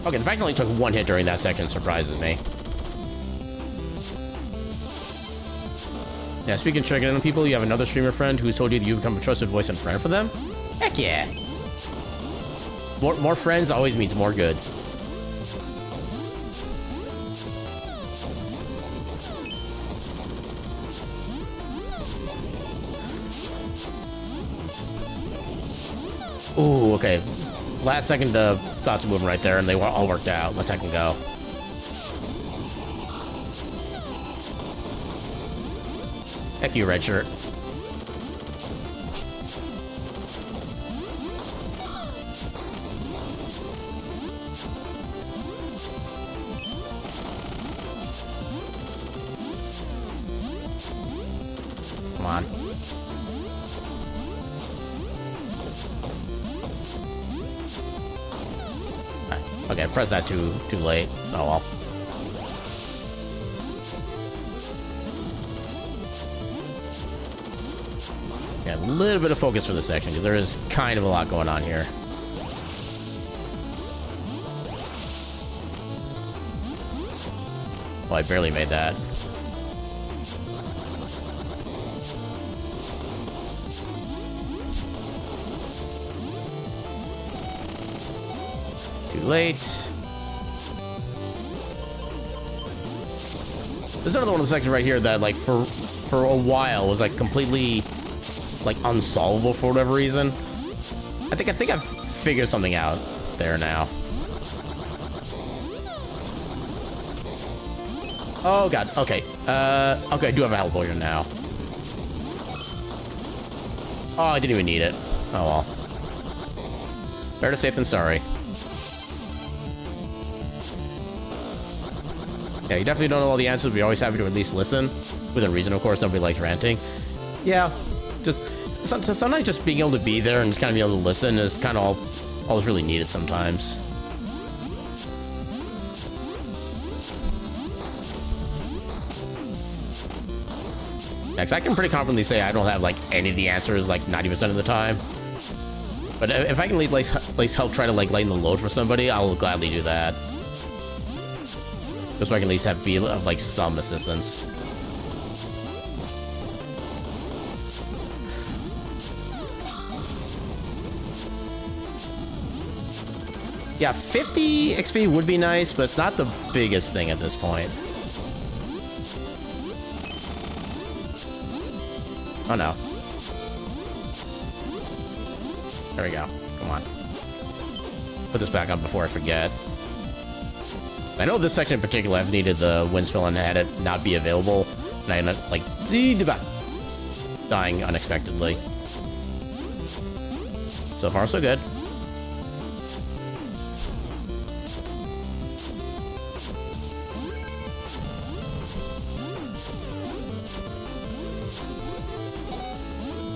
Okay, the fact it only took one hit during that section surprises me. Yeah, speaking of checking in on people, you have another streamer friend who's told you that you become a trusted voice and friend for them? Heck yeah! More friends always means more good. Ooh, okay. Last second, thoughts were moving right there, and they all worked out. Let's second go. Heck you, red shirt. Come on. Okay, press that too late. Oh well. Yeah, a little bit of focus for this section, because there is kind of a lot going on here. Well, I barely made that. Too late. There's another one of the sections right here that, like, for a while was, like, completely, like, unsolvable for whatever reason. I think I've figured something out there now. Oh, God. Okay. Okay, I do have a health potion now. Oh, I didn't even need it. Oh, well. Better safe than sorry. Yeah, you definitely don't know all the answers, but you're always happy to at least listen. Within reason, of course. Nobody likes ranting. Yeah, just sometimes just being able to be there and just kind of be able to listen is kind of all that's really needed sometimes. Yeah, 'cause I can pretty confidently say I don't have, like, any of the answers, like, 90% of the time. But if I can at least help try to, like, lighten the load for somebody, I will gladly do that. Just so I can at least be of, like, some assistance. Yeah, 50 XP would be nice, but it's not the biggest thing at this point. Oh no. There we go. Come on. Put this back on before I forget. I know this section in particular, I've needed the windspill and had it not be available, and I ended up, like, dying unexpectedly. So far, so good.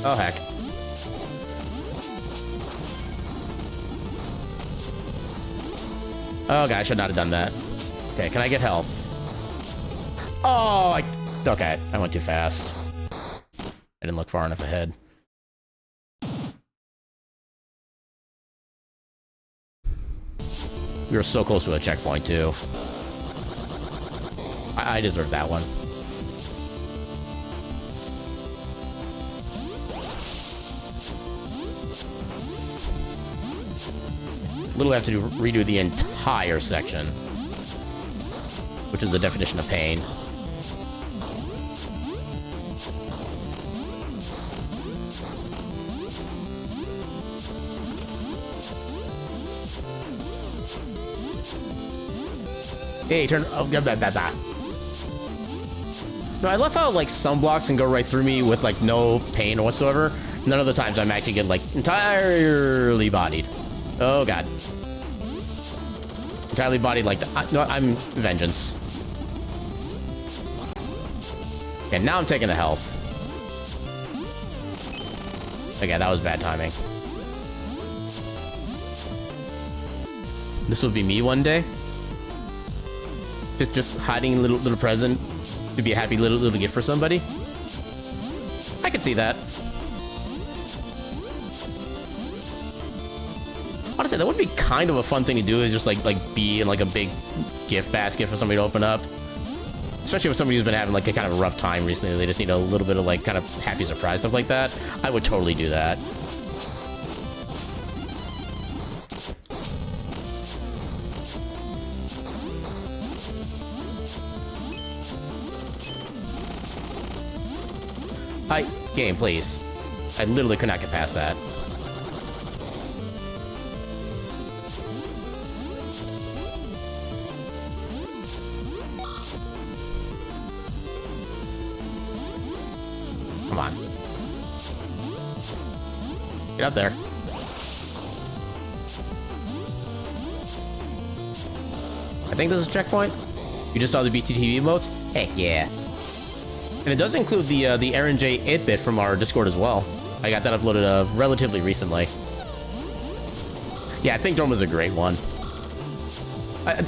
Oh, heck. Oh, God, I should not have done that. Okay, can I get health? Oh, okay, I went too fast. I didn't look far enough ahead. We were so close to a checkpoint, too. I deserve that one. Literally have to redo the entire section, which is the definition of pain. Hey, turn. Oh, blah. No, I love how, like, some blocks can go right through me with, like, no pain whatsoever. None of the times I'm actually getting, like, entirely bodied. Oh, God. Entirely bodied like... no, I'm vengeance. Okay, now I'm taking the health. Okay, that was bad timing. This will be me one day. Just hiding a little present to be a happy little gift for somebody. I could see that. Honestly, that would be kind of a fun thing to do, is just like be in like a big gift basket for somebody to open up. Especially with somebody who's been having like a kind of a rough time recently. They just need a little bit of like kind of happy surprise stuff like that. I would totally do that. Hi, game, please. I literally could not get past that. Come on. Get up there. I think this is a checkpoint. You just saw the BTTV emotes? Heck yeah. And it does include the Aaron J 8-bit from our Discord as well. I got that uploaded relatively recently. Yeah, I think Dorm was a great one.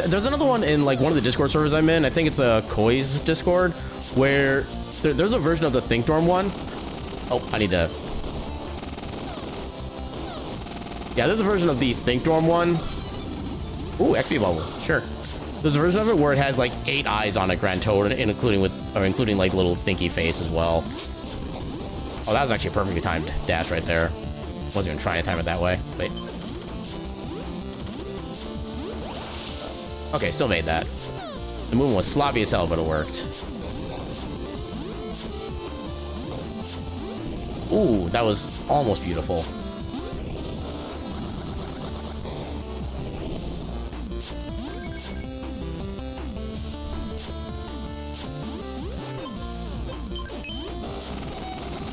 There's another one in like one of the Discord servers I'm in. I think it's a Koi's Discord, where there's a version of the Think Dorm one. Oh, I need to... Yeah, there's a version of the Think Dorm one. Ooh, XP bubble, sure. There's a version of it where it has like 8 eyes on it, grand total, including like little thinky face as well. Oh, that was actually a perfectly timed dash right there. Wasn't even trying to time it that way. Wait. Okay, still made that. The movement was sloppy as hell, but it worked. Ooh, that was almost beautiful.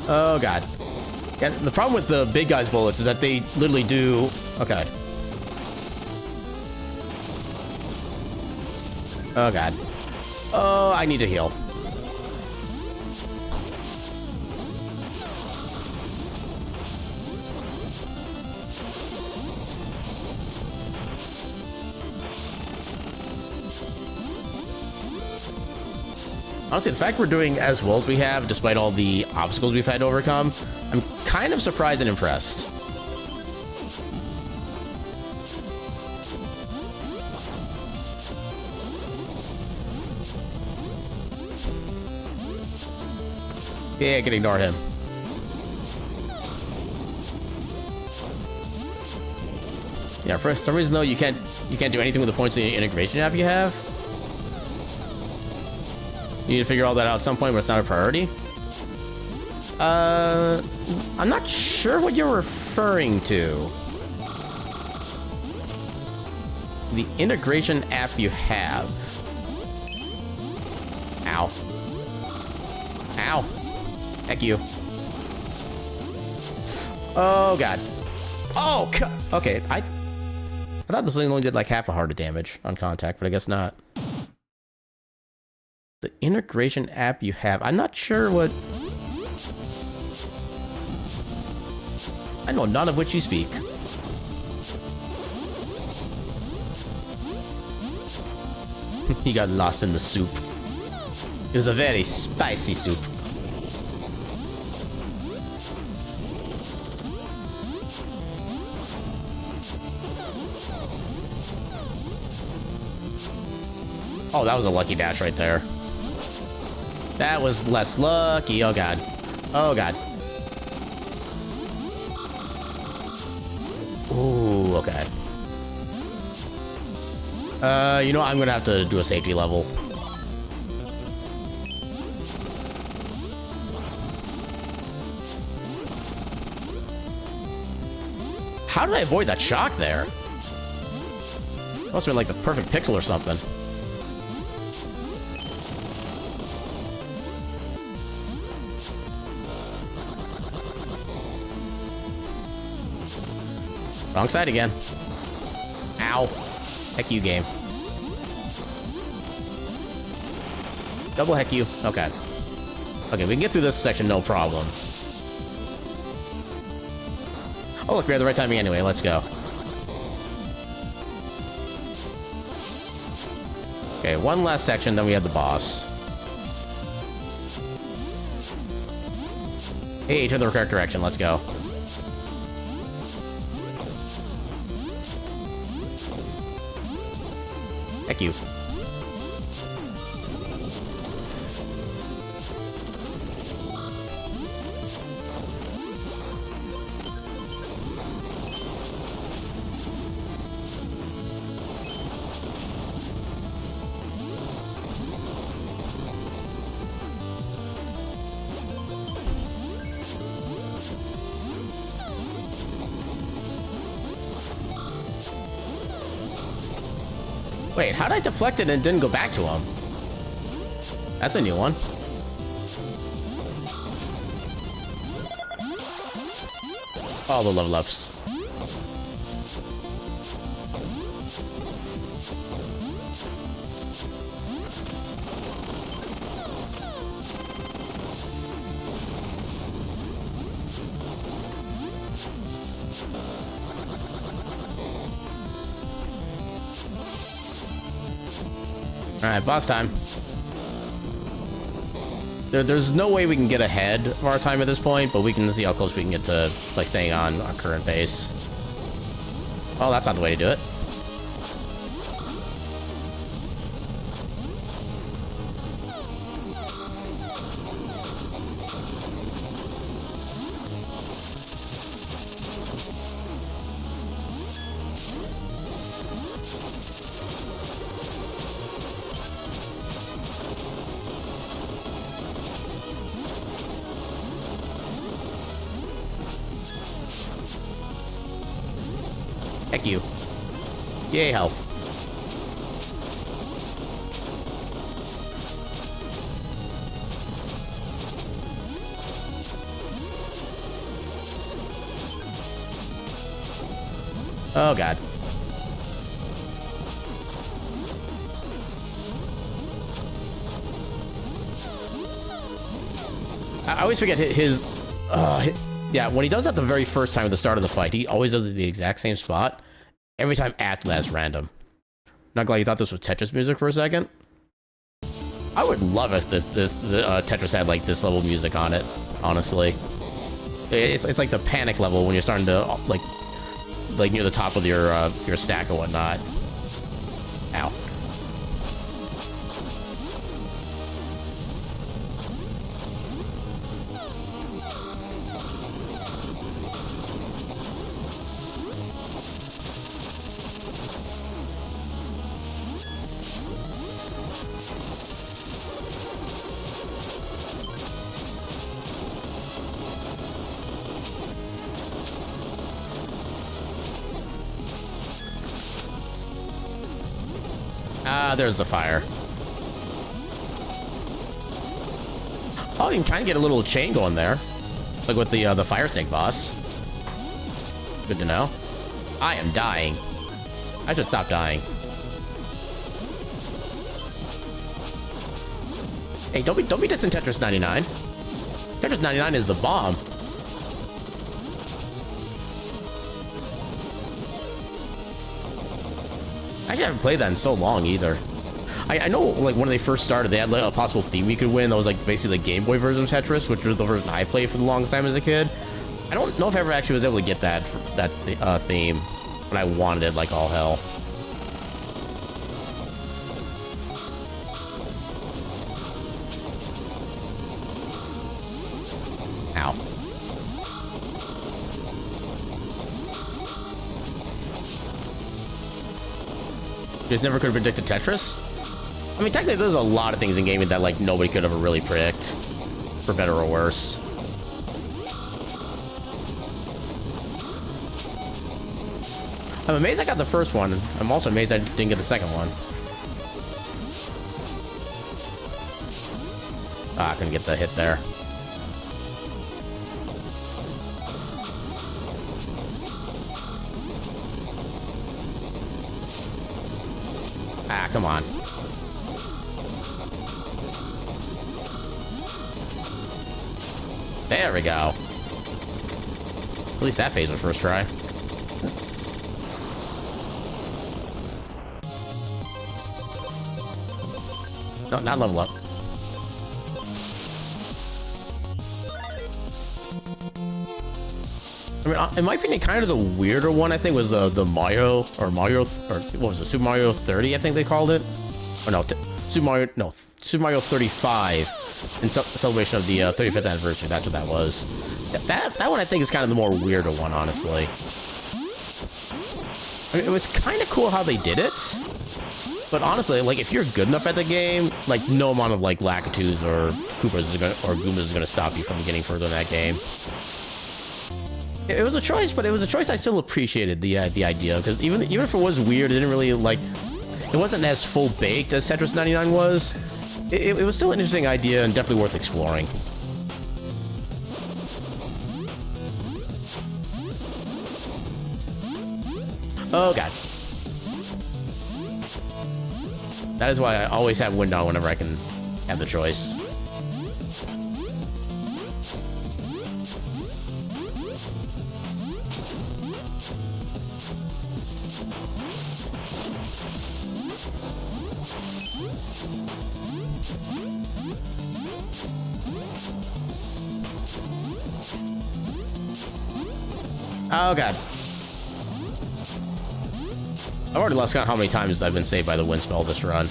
Oh, God. Yeah, the problem with the big guy's bullets is that they literally do... Okay. Oh, God. Oh, I need to heal. Honestly, the fact we're doing as well as we have, despite all the obstacles we've had to overcome, I'm kind of surprised and impressed. Yeah, I can ignore him. Yeah, for some reason though, you can't do anything with the points in the integration app you have. You need to figure all that out at some point, but it's not a priority. I'm not sure what you're referring to. The integration app you have. Ow. Ow. Heck you. Oh, God. Oh, okay. I thought this thing only did like half a heart of damage on contact, but I guess not. The integration app you have. I'm not sure what... I know none of which you speak. He got lost in the soup. It was a very spicy soup. Oh, that was a lucky dash right there. That was less lucky. Oh, God. Oh, God. Ooh, okay. You know, I'm gonna have to do a safety level. How did I avoid that shock there? Must have been like the perfect pixel or something. Wrong side again. Ow. Heck you, game. Double heck you. Okay. Okay, we can get through this section, no problem. Oh, look, we had the right timing anyway. Let's go. Okay, one last section, then we have the boss. Hey, turn the correct direction. Let's go. Heck you. Wait, how did I deflect it and didn't go back to him? That's a new one. Oh, the level ups. Alright, boss time. There's no way we can get ahead of our time at this point, but we can see how close we can get to, like, staying on our current pace. Oh, that's not the way to do it. Heck you. Yay, health. Oh, God. I always forget his yeah, when he does that the very first time at the start of the fight, he always does it in the exact same spot. Every time after that's random. Not glad you thought this was Tetris music for a second. I would love if the Tetris had like this level music on it, honestly. It's like the panic level when you're starting to like near the top of your stack or whatnot. Ow. Ah, there's the fire. Oh, you can kind of get a little chain going there. Like with the fire snake boss. Good to know. I am dying. I should stop dying. Hey, don't be dissing Tetris 99. Tetris 99 is the bomb. I haven't played that in so long either. I know, like, when they first started, they had like a possible theme you could win that was like basically the Game Boy version of Tetris, which was the version I played for the longest time as a kid. I don't know if I ever actually was able to get that theme when I wanted it like all hell. Ow. You guys never could have predicted Tetris? I mean, technically, there's a lot of things in gaming that, like, nobody could ever really predict. For better or worse. I'm amazed I got the first one. I'm also amazed I didn't get the second one. Ah, I couldn't get the hit there. Ah, come on. There we go. least that phase was first try. No, not level up. I mean, in my opinion, kind of the weirder one, I think, was the Mario, or what was it, Super Mario 30, I think they called it? Oh, no, Super Mario 35, in celebration of the 35th anniversary, that's what that was. That one, I think, is kind of the more weirder one, honestly. I mean, it was kind of cool how they did it, but honestly, like, if you're good enough at the game, like, no amount of, like, Lakitus or Koopas or Goombas is gonna stop you from getting further in that game. It was a choice, but it was a choice I still appreciated, the idea, because even if it was weird, it didn't really, like, it wasn't as full-baked as Tetris 99 was. It was still an interesting idea and definitely worth exploring. Oh, God. That is why I always have wind on whenever I can have the choice. Oh, God. I've already lost count how many times I've been saved by the wind spell this run.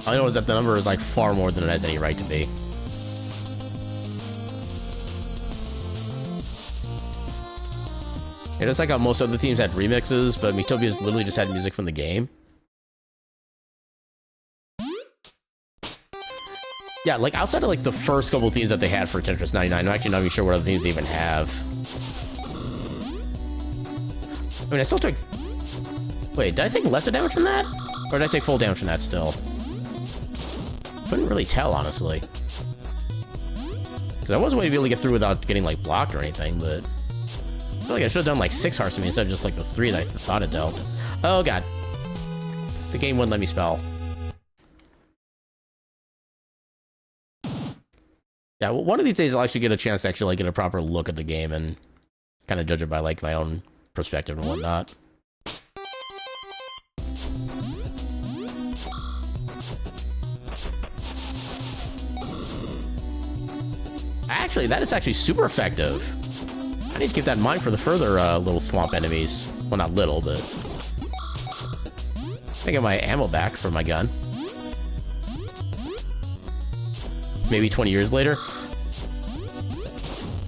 All I know is that the number is, like, far more than it has any right to be. It is like how most other teams had remixes, but Mitopia's literally just had music from the game. Yeah, like, outside of, like, the first couple themes that they had for Tetris 99, I'm actually not even sure what other themes they even have. I mean, I still took... Wait, did I take lesser damage from that? Or did I take full damage from that still? Couldn't really tell, honestly. Because I was waiting to be able to get through without getting, like, blocked or anything, but... I feel like I should have done, like, 6 hearts to me instead of just, like, the 3 that I thought it dealt. Oh, God. The game wouldn't let me spell. Yeah, well, one of these days I'll actually get a chance to actually, like, get a proper look at the game and kind of judge it by, like, my own perspective and whatnot. Actually, that is actually super effective. I need to keep that in mind for the further little thwomp enemies. Well, not little, but... I get my ammo back for my gun. Maybe 20 years later.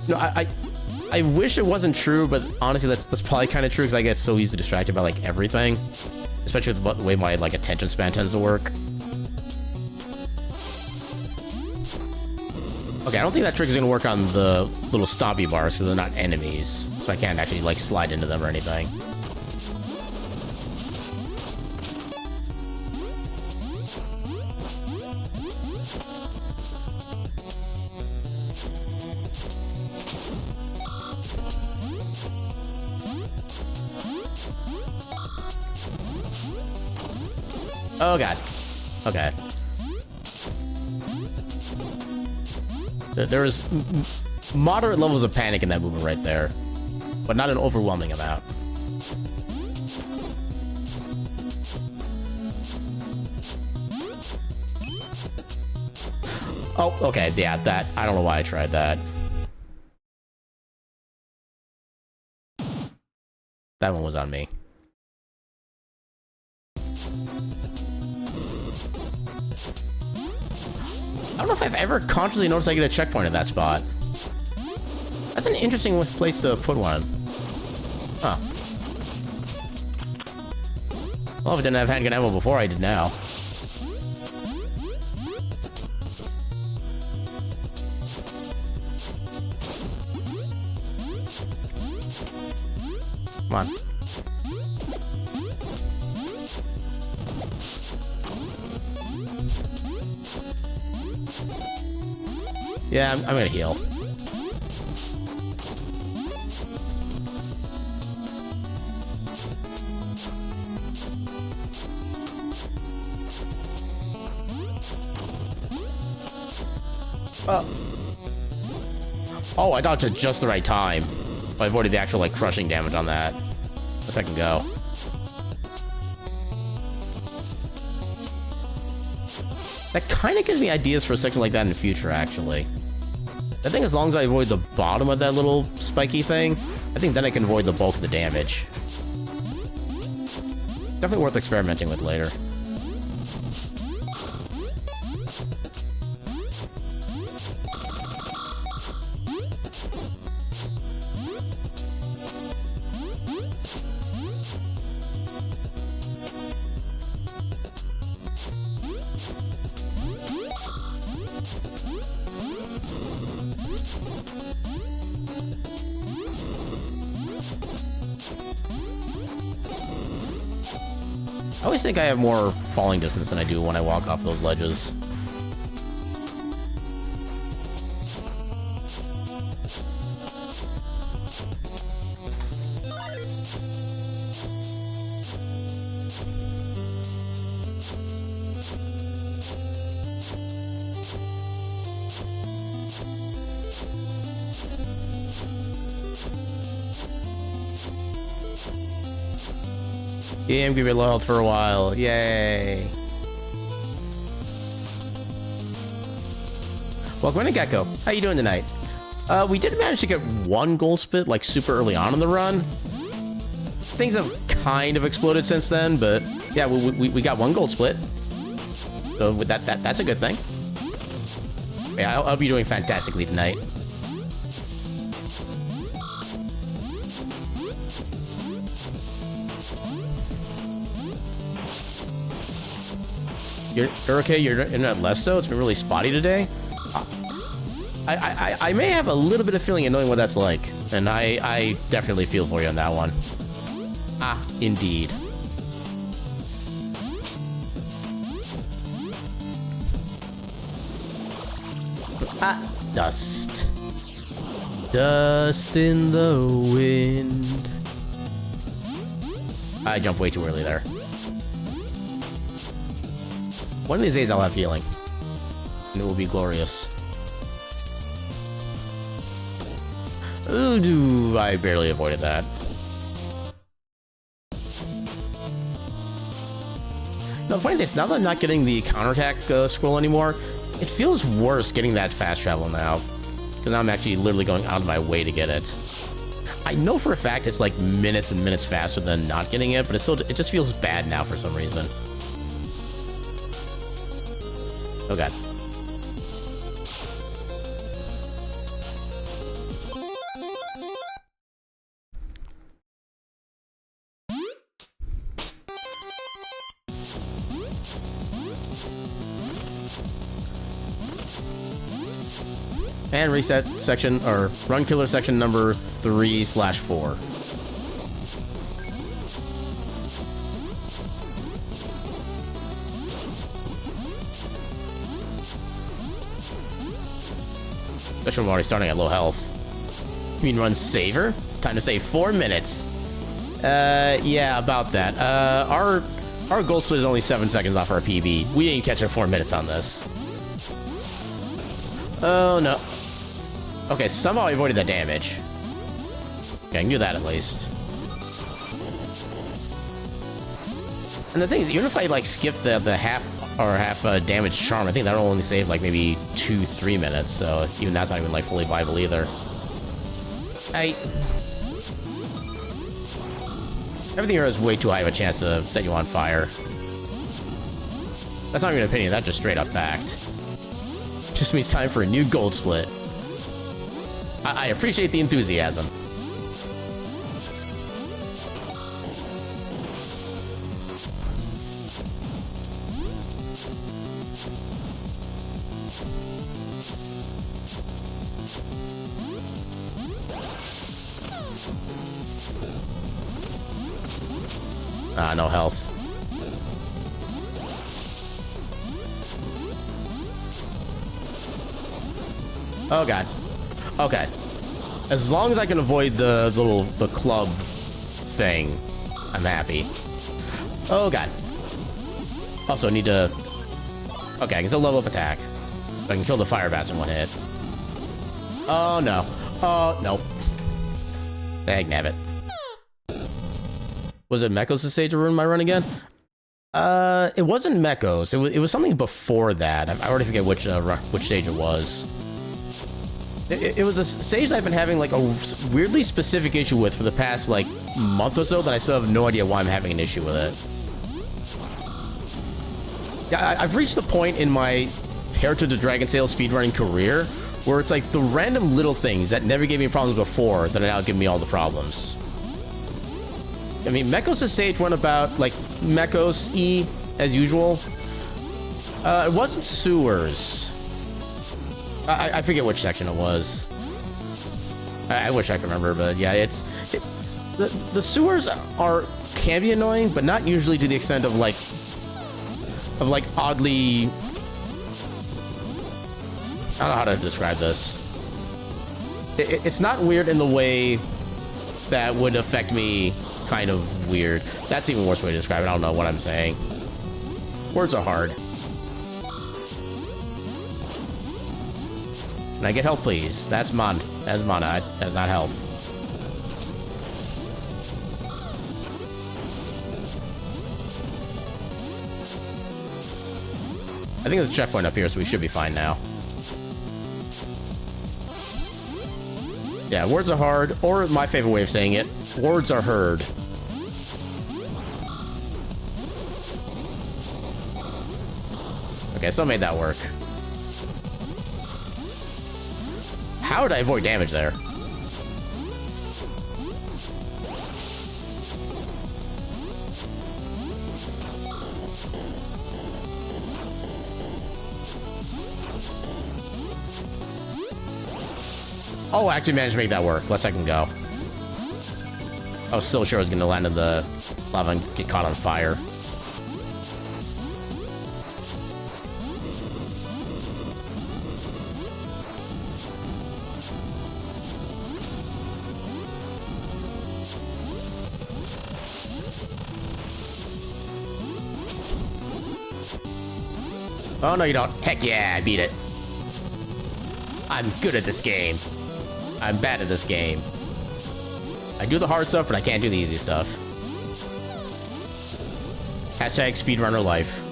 No, I wish it wasn't true, but honestly, that's probably kind of true because I get so easily distracted by, like, everything. Especially with the way my, like, attention span tends to work. Okay, I don't think that trick is going to work on the little stompy bars, so they're not enemies. So I can't actually, like, slide into them or anything. Oh, God. Okay. There was moderate levels of panic in that movement right there, but not an overwhelming amount. Oh, okay, yeah, that, I don't know why I tried that. That one was on me. I don't know if I've ever consciously noticed I get a checkpoint at that spot. That's an interesting place to put one. Huh. Well, if I didn't have handgun ammo before, I did now. Come on. Yeah, I'm gonna heal. Oh, I dodged at just the right time. I avoided the actual, like, crushing damage on that. A second go. That kind of gives me ideas for a section like that in the future, actually. I think as long as I avoid the bottom of that little spiky thing, I think then I can avoid the bulk of the damage. Definitely worth experimenting with later. I always think I have more falling distance than I do when I walk off those ledges. Yeah, I'm gonna be low health for a while. Yay. Welcome to Gecko. How you doing tonight? We did manage to get one gold split, like, super early on in the run. Things have kind of exploded since then, but yeah, we got one gold split. So with that's a good thing. Yeah, I'll be doing fantastically tonight. You're okay? You're not less so? It's been really spotty today? I may have a little bit of feeling in knowing what that's like, and I definitely feel for you on that one. Ah, indeed. Ah, dust. Dust in the wind. I jumped way too early there. One of these days I'll have healing, and it will be glorious. Ooh, I barely avoided that. Now, the funny thing is, now that I'm not getting the counterattack scroll anymore, it feels worse getting that fast travel now, because now I'm actually literally going out of my way to get it. I know for a fact it's like minutes and minutes faster than not getting it, but it just feels bad now for some reason. Oh god. And reset section, or run killer section number 3/4. Especially when I'm already starting at low health. You mean run saver? Time to save 4 minutes. Yeah, about that. Our gold split is only 7 seconds off our PB. We ain't catching 4 minutes on this. Oh, no. Okay, somehow I avoided the damage. Okay, I can do that at least. And the thing is, even if I, like, skip the half damage charm, I think that'll only save, like, maybe 2-3 minutes, so even that's not even, like, fully viable either. Everything here has way too high of a chance to set you on fire. That's not even an opinion, that's just straight up fact. Just means time for a new gold split. I appreciate the enthusiasm. Ah, no health. Oh god. Okay. As long as I can avoid the club thing, I'm happy. Oh god. Also, I need to... Okay, I can still level up attack. I can kill the fire bats in one hit. Oh no. Nope. Dang nabbit. Was it Mechos to say to ruin my run again? It wasn't Mechos. It was something before that. I already forget which stage it was. It was a stage that I've been having like a weirdly specific issue with for the past like month or so that I still have no idea why I'm having an issue with it. Yeah, I've reached the point in my Heritage of Dragon Sail speedrunning career where it's like the random little things that never gave me problems before that are now giving me all the problems. I mean, Mechos' stage went about like Mechos-y as usual. It wasn't sewers. I forget which section it was. I wish I could remember, but yeah, the sewers can be annoying, but not usually to the extent of like oddly. I don't know how to describe this. It's not weird in the way that would affect me kind of weird. That's even worse way to describe it. I don't know what I'm saying. Words are hard. Can I get health, please? That's mana. That's mana. That's not health. I think there's a checkpoint up here, so we should be fine now. Yeah, words are hard, or my favorite way of saying it, words are heard. Okay, I still made that work. How did I avoid damage there? Oh, I actually managed to make that work. Let's second go. I was still sure I was going to land in the lava and get caught on fire. Oh, no, you don't. Heck yeah, I beat it. I'm good at this game. I'm bad at this game. I do the hard stuff, but I can't do the easy stuff. Hashtag speedrunner life.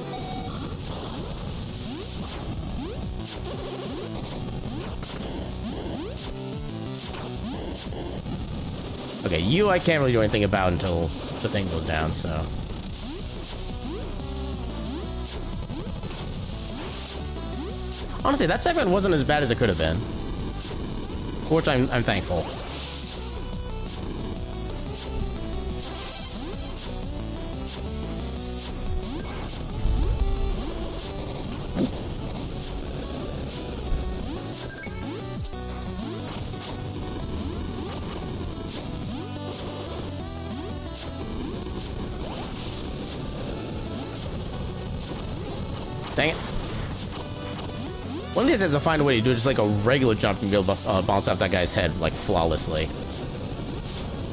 Okay, you I can't really do anything about until the thing goes down, so... Honestly, that segment wasn't as bad as it could have been. For which I'm thankful. Dang it. One of these is to find a way to do just like a regular jump and be able to bounce off that guy's head like flawlessly.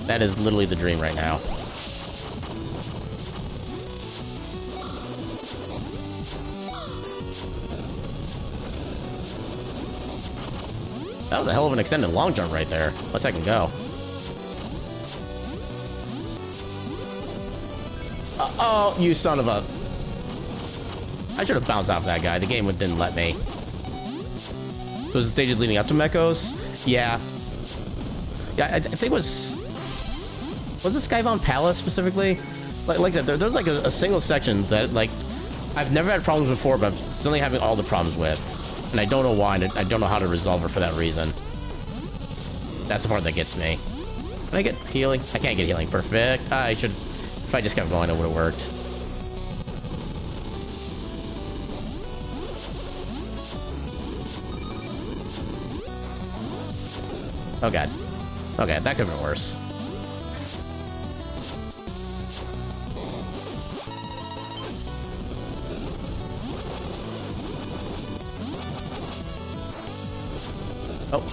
That is literally the dream right now. That was a hell of an extended long jump right there. Let's second go. Oh, you son of a... I should have bounced off that guy. The game didn't let me. So was the stages leading up to Mechos? Yeah. Yeah, I think it was... Was it Skybound Palace specifically? Like I said, there's like a single section that like I've never had problems before, but I'm suddenly having all the problems with. And I don't know why, and I don't know how to resolve it for that reason. That's the part that gets me. Can I get healing? I can't get healing. Perfect. I should... If I just kept going, it would have worked. Oh god. Okay, that could have been worse. Oh.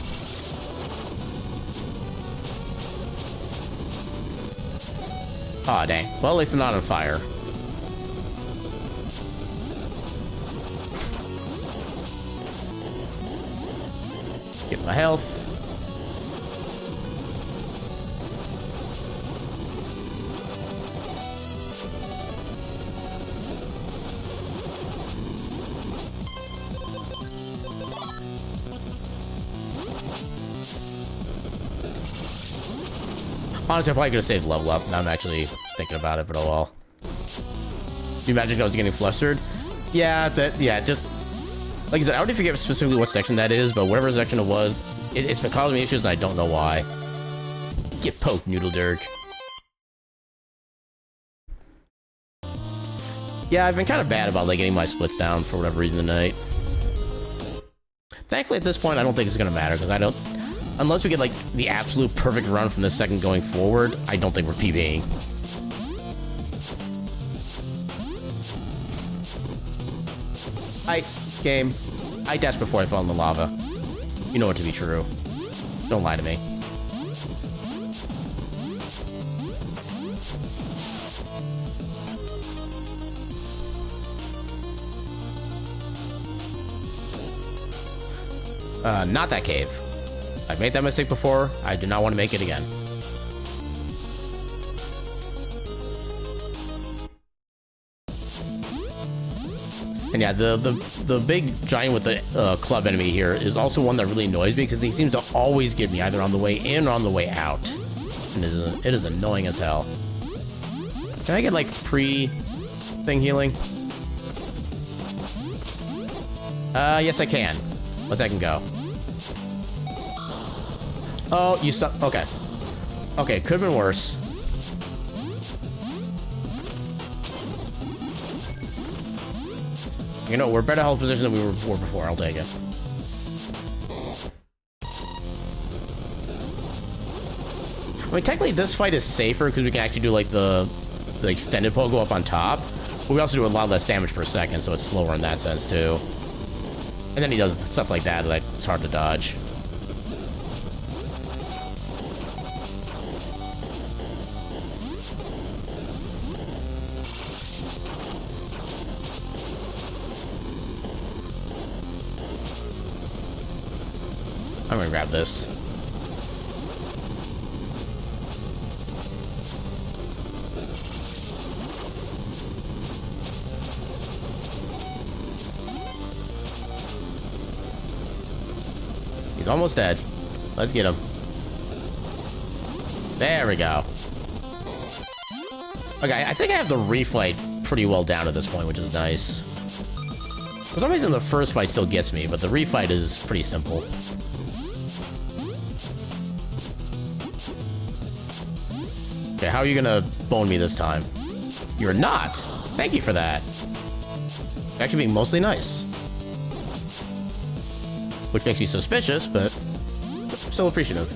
Aw, dang. Well, at least I'm not on fire. Get my health. Honestly, I probably could have saved level up. Now I'm actually thinking about it, but oh well. You imagine if I was getting flustered? Yeah, just... Like I said, I already forget specifically what section that is, but whatever section it was, it's been causing me issues and I don't know why. Get poked, Noodle Dirk. Yeah, I've been kind of bad about like getting my splits down for whatever reason tonight. Thankfully, at this point, I don't think it's gonna matter because I don't. Unless we get like the absolute perfect run from this second going forward, I don't think we're PBing. Game. I dashed before I fell in the lava. You know it to be true. Don't lie to me. Not that cave. I've made that mistake before. I do not want to make it again. And yeah, the big giant with the club enemy here is also one that really annoys me because he seems to always get me either on the way in or on the way out. And it is annoying as hell. Can I get like pre-thing healing? Yes I can. Let's second go. Oh, you suck. Okay. Okay, could have been worse. You know, we're better health position than we were before. I'll take it. I mean, technically, this fight is safer because we can actually do like the extended pogo up on top. But we also do a lot less damage per second, so it's slower in that sense too. And then he does stuff like that that it's hard to dodge. I'm gonna grab this. He's almost dead. Let's get him. There we go. Okay, I think I have the refight pretty well down at this point, which is nice. For some reason, the first fight still gets me, but the refight is pretty simple. Okay, how are you gonna bone me this time? You're not! Thank you for that. You're actually being mostly nice. Which makes me suspicious, but I'm still appreciative.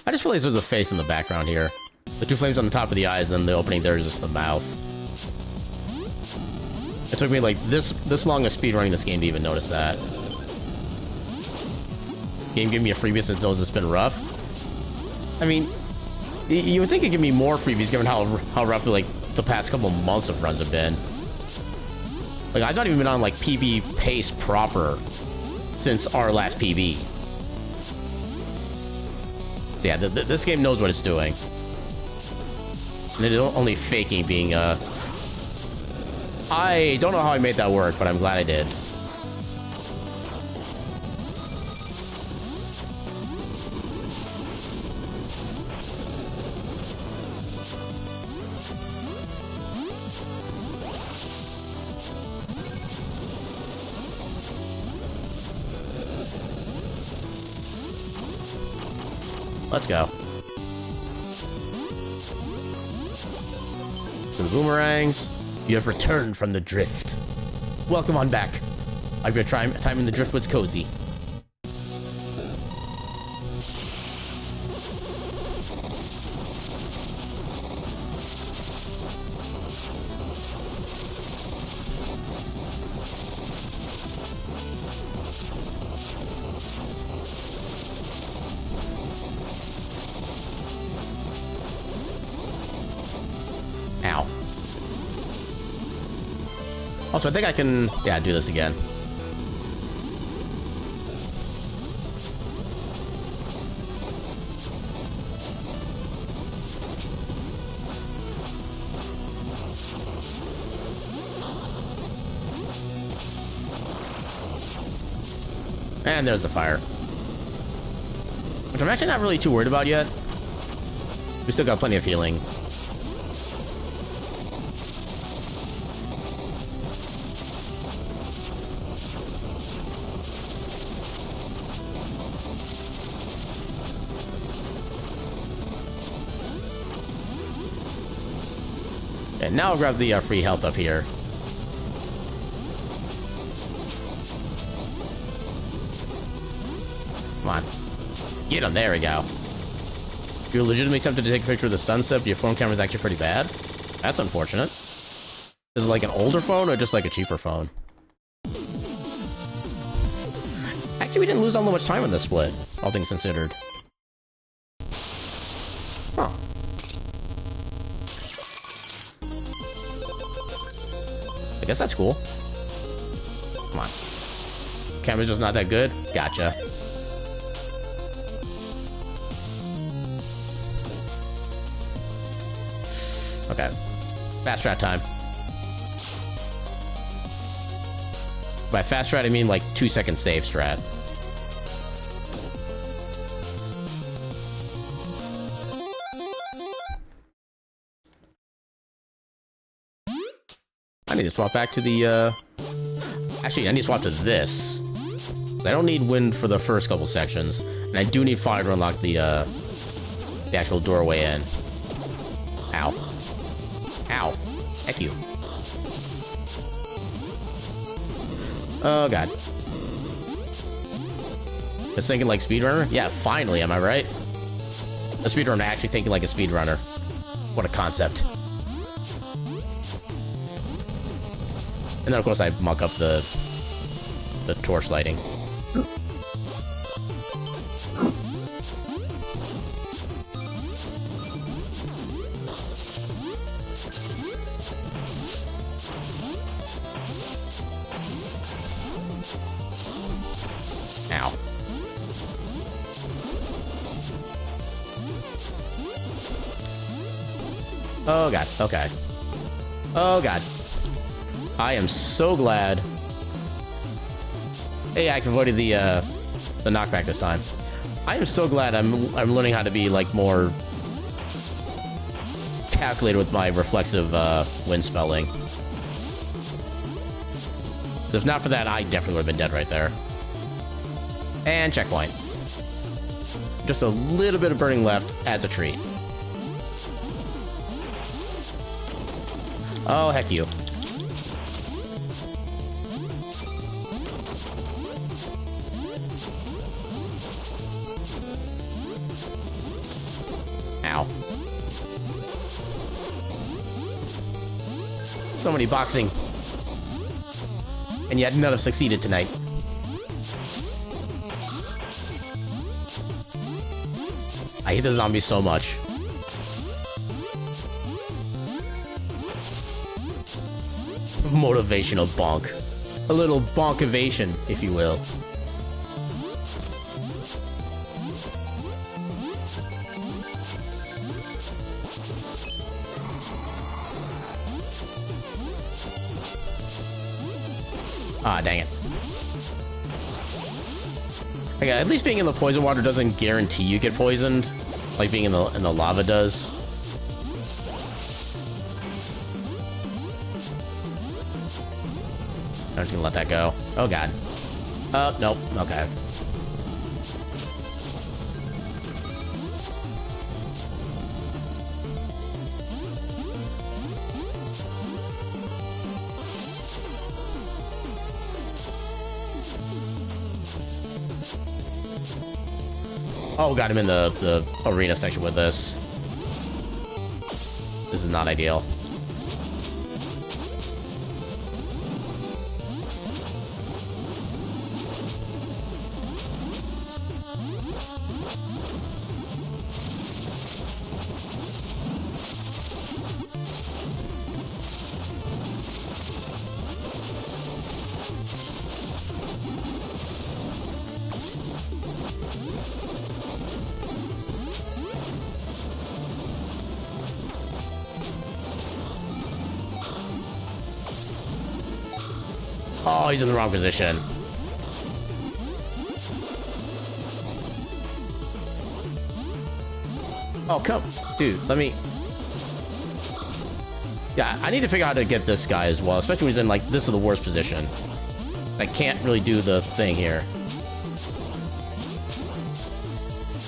I just realized there's a face in the background here. The two flames on the top of the eyes, and then the opening there is just the mouth. It took me like this long of speedrunning this game to even notice that. Game gave me a freebie since it knows it's been rough. I mean, you would think it'd give me more freebies given how rough like the past couple months of runs have been. Like I've not even been on like PB pace proper since our last PB. So yeah, this game knows what it's doing. And it is only faking being, I don't know how I made that work, but I'm glad I did. Let's go. The boomerangs. You have returned from the drift. Welcome on back. I've got time in the drift was cozy. Ow. Also, I think I can, yeah, do this again. And there's the fire. Which I'm actually not really too worried about yet. We still got plenty of healing. And now I'll grab the free health up here. Come on. Get him. There we go. If you're legitimately tempted to take a picture of the sunset, but your phone camera is actually pretty bad. That's unfortunate. Is it like an older phone or just like a cheaper phone? Actually, we didn't lose all that much time on this split, all things considered. Huh. I guess that's cool. Come on. Camera's just not that good? Gotcha. Okay. Fast strat time. By fast strat, I mean like 2-second save strat. I need to swap back to the, Actually, I need to swap to this. I don't need wind for the first couple sections, and I do need fire to unlock the actual doorway in. Ow. Ow. Heck you. Oh, God. Just thinking like speedrunner? Yeah, finally, am I right? A speedrunner actually thinking like a speedrunner. What a concept. And then, of course, I muck up the torch lighting. Ow. Oh, God. Okay. Oh, God. I am so glad. Hey, I avoided the knockback this time. I am so glad I'm learning how to be like more calculated with my reflexive wind spelling. So if not for that, I definitely would have been dead right there. And checkpoint. Just a little bit of burning left as a treat. Oh, heck you. Ow. So many boxing. And yet none have succeeded tonight. I hate the zombies so much. Motivational bonk. A little bonkivation, if you will. Ah, dang it. Okay, at least being in the poison water doesn't guarantee you get poisoned, like being in the lava does. I'm just gonna let that go. Oh, God. Nope. Okay. Oh, God, I'm in the arena section with this. This is not ideal. Oh, he's in the wrong position. Oh, come. Dude, let me... Yeah, I need to figure out how to get this guy as well, especially when he's in, like, this is the worst position. I can't really do the thing here.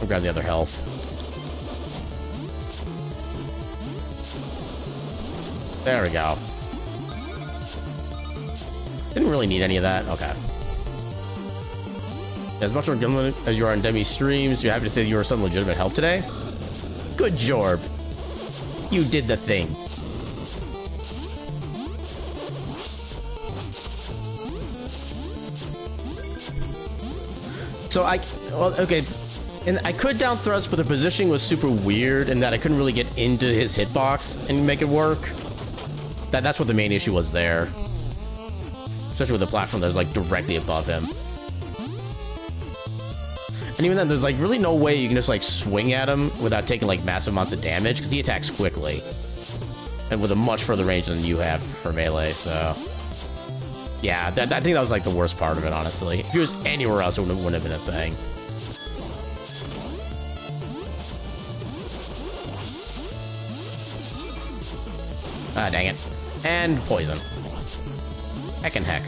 I'll grab the other health. There we go. Didn't really need any of that. Okay. As much more as you are on Demi streams, you're happy to say that you were some legitimate help today? Good Jorb. You did the thing. So well, okay, and I could down thrust, but the positioning was super weird in that I couldn't really get into his hitbox and make it work. That's what the main issue was there. Especially with the platform that was like directly above him. And even then, there's like really no way you can just like swing at him without taking like massive amounts of damage, because he attacks quickly. And with a much further range than you have for melee, so... Yeah, I think that was like the worst part of it, honestly. If he was anywhere else, it wouldn't have been a thing. Ah, dang it. And poison. Heck and heck.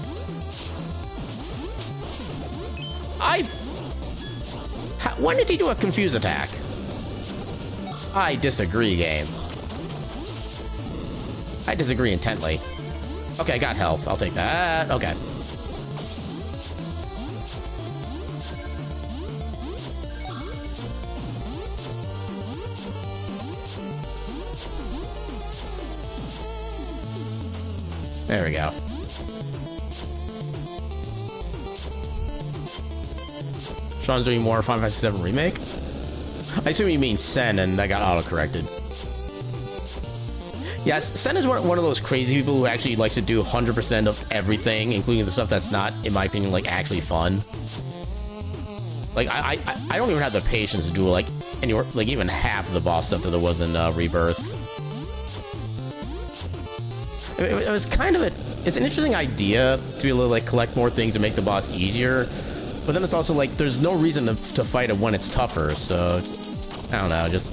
When did he do a confuse attack? I disagree, game. I disagree intently. Okay, I got health. I'll take that. Okay. There we go. Sean's doing more Final Fantasy VII Remake? I assume you mean Sen, and that got auto-corrected. Yes, Sen is one of those crazy people who actually likes to do 100% of everything, including the stuff that's not, in my opinion, like, actually fun. Like, I don't even have the patience to do, like, anywhere, like, even half of the boss stuff that there was in Rebirth. It was kind of it's an interesting idea to be able to, like, collect more things and make the boss easier. But then it's also like, there's no reason to fight it when it's tougher, so... I don't know, just...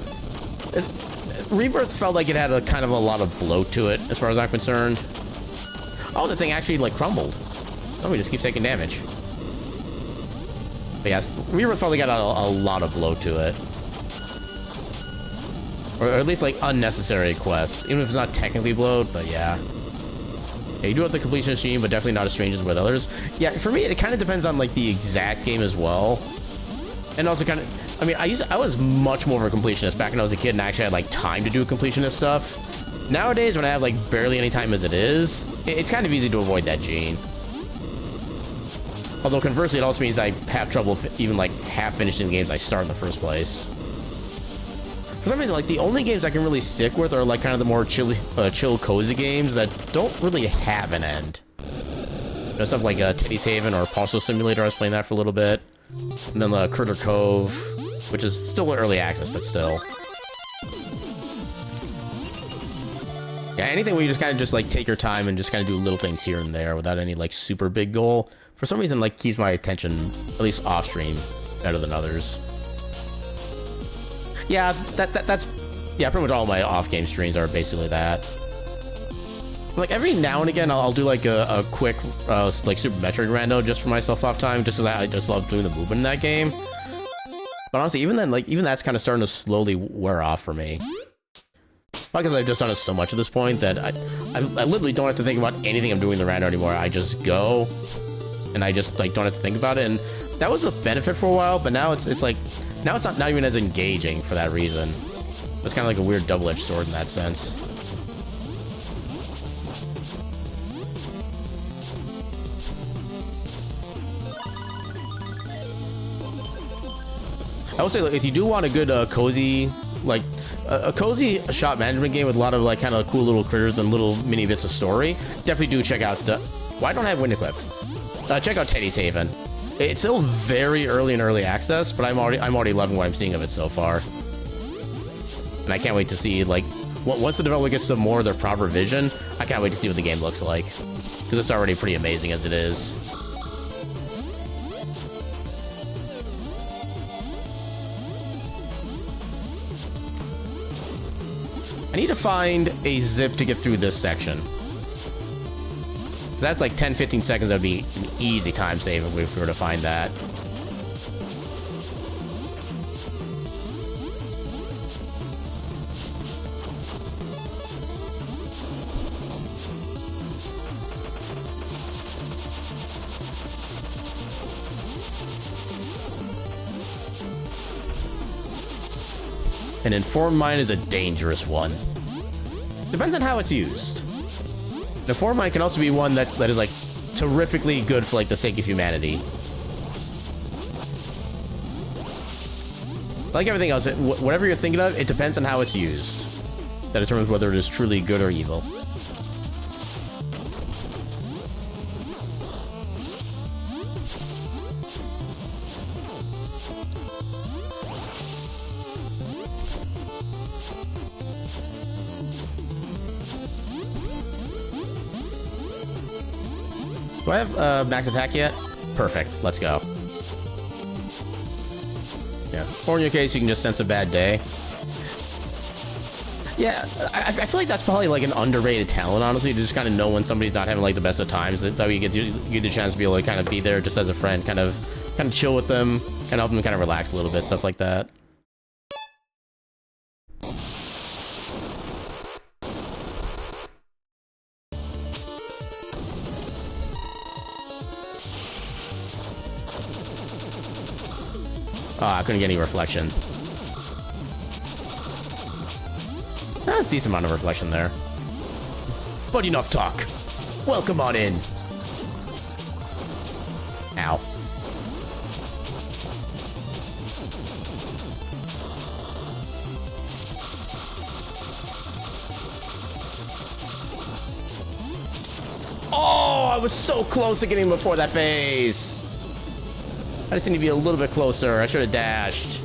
Rebirth felt like it had a kind of a lot of bloat to it, as far as I'm concerned. Oh, the thing actually, like, crumbled. Oh, we just keep taking damage. But yes, Rebirth felt like it had a lot of bloat to it. Or at least, like, unnecessary quests. Even if it's not technically bloat, but yeah. Yeah, you do have the completion machine, but definitely not as strange as with others. Yeah, for me, it kind of depends on, like, the exact game as well. And also kind of... I mean, I was much more of a completionist back when I was a kid and I actually had, like, time to do completionist stuff. Nowadays, when I have, like, barely any time as it is, it's kind of easy to avoid that gene. Although, conversely, it also means I have trouble even, like, half finishing the games I start in the first place. For some reason, like, the only games I can really stick with are, like, kind of the more chill, cozy games that don't really have an end. You know, stuff like Teddy's Haven or Parcel Simulator, I was playing that for a little bit. And then Critter Cove, which is still early access, but still. Yeah, anything where you just kind of just, like, take your time and just kind of do little things here and there without any, like, super big goal, for some reason, like, keeps my attention, at least off-stream, better than others. Yeah, that's... Yeah, pretty much all my off-game streams are basically that. Like, every now and again, I'll do, like, a quick, like, Super Metroid rando just for myself off time, just so that I just love doing the movement in that game. But honestly, even then, like, even that's kind of starting to slowly wear off for me. Because I've just done it so much at this point that I literally don't have to think about anything I'm doing in the rando anymore. I just go, and I just, like, don't have to think about it. And that was a benefit for a while, but now it's like... Now it's not even as engaging for that reason. It's kind of like a weird double-edged sword in that sense. I would say, like, if you do want a good, cozy, like, a cozy shop management game with a lot of, like, kind of cool little critters and little mini bits of story, definitely do check out, why don't I have wind equipped? Check out Teddy's Haven. It's still very early in early access, but I'm already loving what I'm seeing of it so far. And I can't wait to see, like, once the developer gets to more of their proper vision, I can't wait to see what the game looks like. Because it's already pretty amazing as it is. I need to find a zip to get through this section. So that's like 10-15 seconds. That would be an easy time save if we were to find that. An informed mind is a dangerous one. Depends on how it's used. An informed mind can also be one that is like terrifically good for like the sake of humanity. Like everything else, whatever you're thinking of, it depends on how it's used. That determines whether it is truly good or evil. Do I have max attack yet? Perfect. Let's go. Yeah. Or in your case, you can just sense a bad day. Yeah, I feel like that's probably like an underrated talent, honestly, to just kind of know when somebody's not having like the best of times. That way you get the chance to be able to kind of be there just as a friend, kind of chill with them, kind of help them kind of relax a little bit, stuff like that. Oh, I couldn't get any reflection. That's a decent amount of reflection there. But enough talk. Welcome on in. Ow. Oh, I was so close to getting him before that phase. I just need to be a little bit closer. I should have dashed.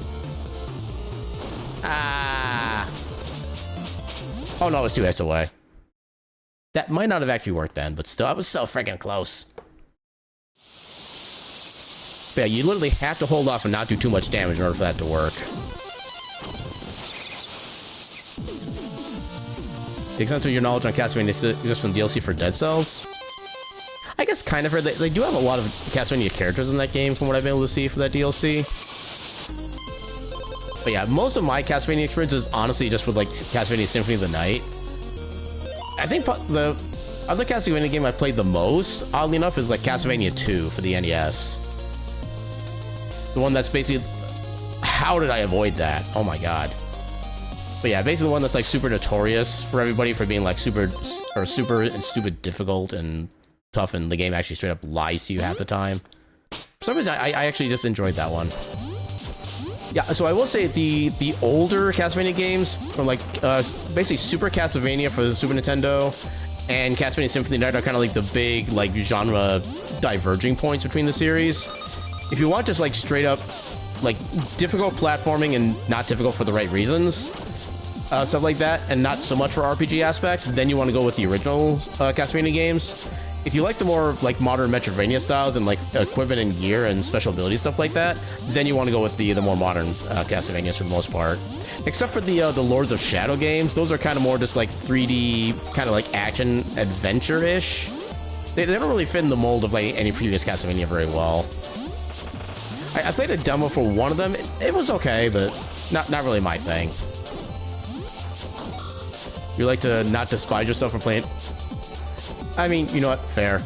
Ah. Oh no, it was 2x away. That might not have actually worked then, but still, I was so freaking close. But yeah, you literally have to hold off and not do too much damage in order for that to work. The extent of your knowledge on Castlevania exists from DLC for Dead Cells? I guess kind of. They do have a lot of Castlevania characters in that game, from what I've been able to see for that DLC. But yeah, most of my Castlevania experience is honestly just with like Castlevania Symphony of the Night. I think the other Castlevania game I played the most, oddly enough, is like Castlevania 2 for the NES. The one that's basically... How did I avoid that? Oh my god. But yeah, basically the one that's like super notorious for everybody for being like super and stupid difficult and tough, and the game actually straight up lies to you half the time. For some reason, I actually just enjoyed that one. Yeah, so I will say the older Castlevania games from like basically Super Castlevania for the Super Nintendo and Castlevania Symphony of the Night are kind of like the big like genre diverging points between the series. If you want just like straight up like difficult platforming and not difficult for the right reasons, stuff like that, and not so much for RPG aspect, then you want to go with the original Castlevania games. If you like the more like modern Metroidvania styles and like equipment and gear and special ability stuff like that, then you want to go with the more modern Castlevanias for the most part. Except for the Lords of Shadow games, those are kind of more just like 3D kind of like action adventure-ish. They don't really fit in the mold of like any previous Castlevania very well. I played a demo for one of them. It was okay, but not really my thing. You like to not despise yourself for playing. I mean, you know what? Fair.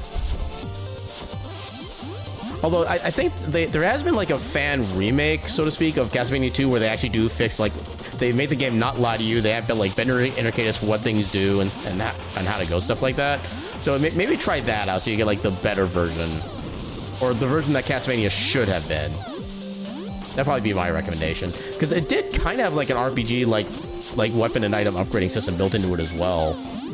Although, I think there has been like a fan remake, so to speak, of Castlevania 2 where they actually do fix, like, they made the game not lie to you. They have been, like, better indicators for what things do and how to go, stuff like that. So maybe try that out so you get, like, the better version. Or the version that Castlevania should have been. That'd probably be my recommendation. Because it did kind of have, like, an RPG, like weapon and item upgrading system built into it as well.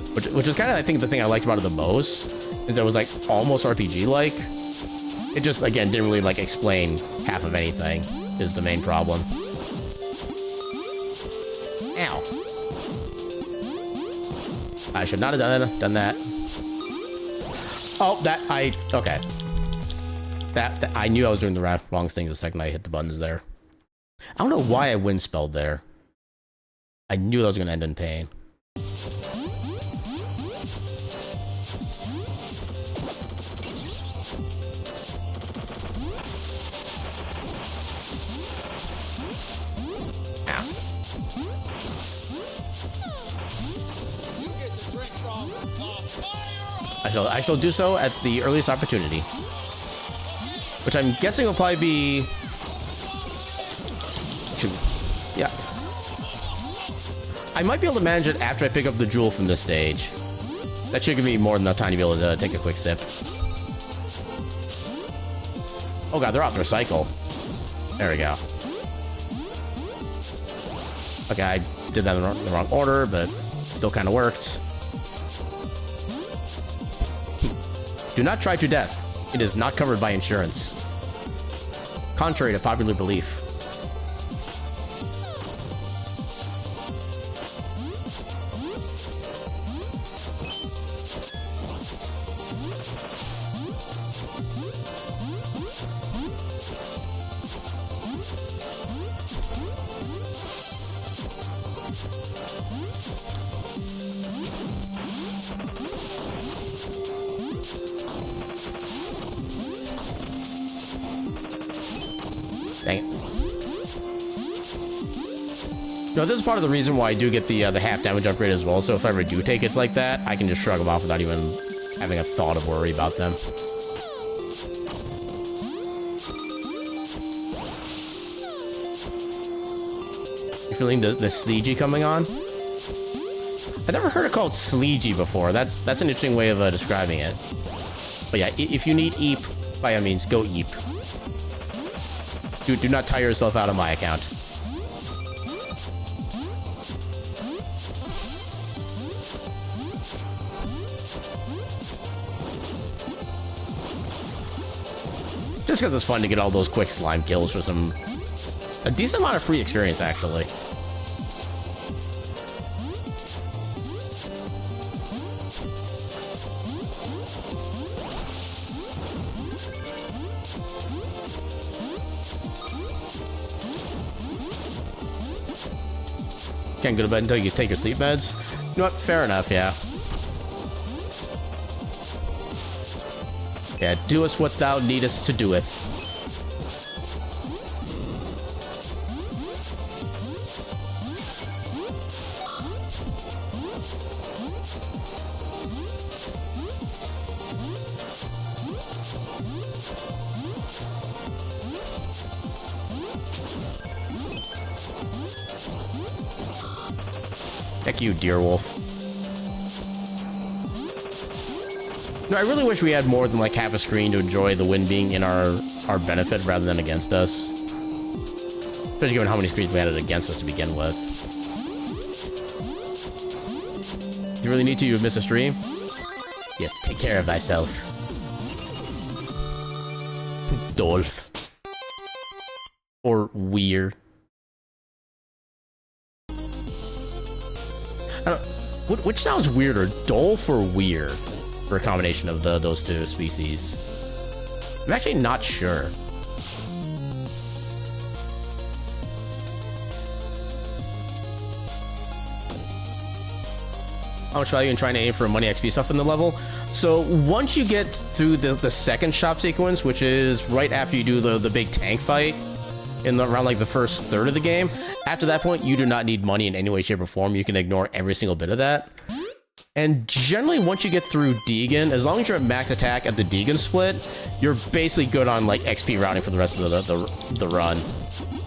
Which is kind of, I think, the thing I liked about it the most, is that it was, like, almost RPG-like. It just, again, didn't really, like, explain half of anything, is the main problem. Ow. I should not have done that. Oh, okay. That I knew I was doing the wrong things the second I hit the buttons there. I don't know why I wind spelled there. I knew that was going to end in pain. I shall do so at the earliest opportunity. Which I'm guessing will probably be... Yeah. I might be able to manage it after I pick up the jewel from this stage. That should give me more than enough time to be able to take a quick sip. Oh god, they're off their cycle. There we go. Okay, I did that in the wrong order, but still kind of worked. Do not try to death. It is not covered by insurance. Contrary to popular belief. Dang it. No, this is part of the reason why I do get the half damage upgrade as well, so if I ever do take hits like that, I can just shrug them off without even having a thought of worry about them. You feeling the sleegey coming on? I've never heard it called sleegey before. That's an interesting way of describing it. But yeah, if you need eep, by all means, go eep. Do not tire yourself out on my account. Just because it's fun to get all those quick slime kills for a decent amount of free experience, actually. Can't go to bed until you take your sleep meds. You know what? Fair enough, yeah. Yeah, do us what thou needest to do it. Heck you, Deerwolf. No, I really wish we had more than like half a screen to enjoy the wind being in our benefit rather than against us. Especially given how many screens we had it against us to begin with. Do you really need to? You miss a stream? Yes, take care of thyself. Dolph. Or Weir. I don't, which sounds weirder, Dolph or Weir? For a combination of those two species. I'm actually not sure. How much value in trying to aim for money XP stuff in the level? So once you get through the second shop sequence, which is right after you do the big tank fight, around like the first third of the game, after that point you do not need money in any way, shape, or form. You can ignore every single bit of that. And generally, once you get through Deegan, as long as you're at max attack at the Deegan split, you're basically good on like XP routing for the rest of the run.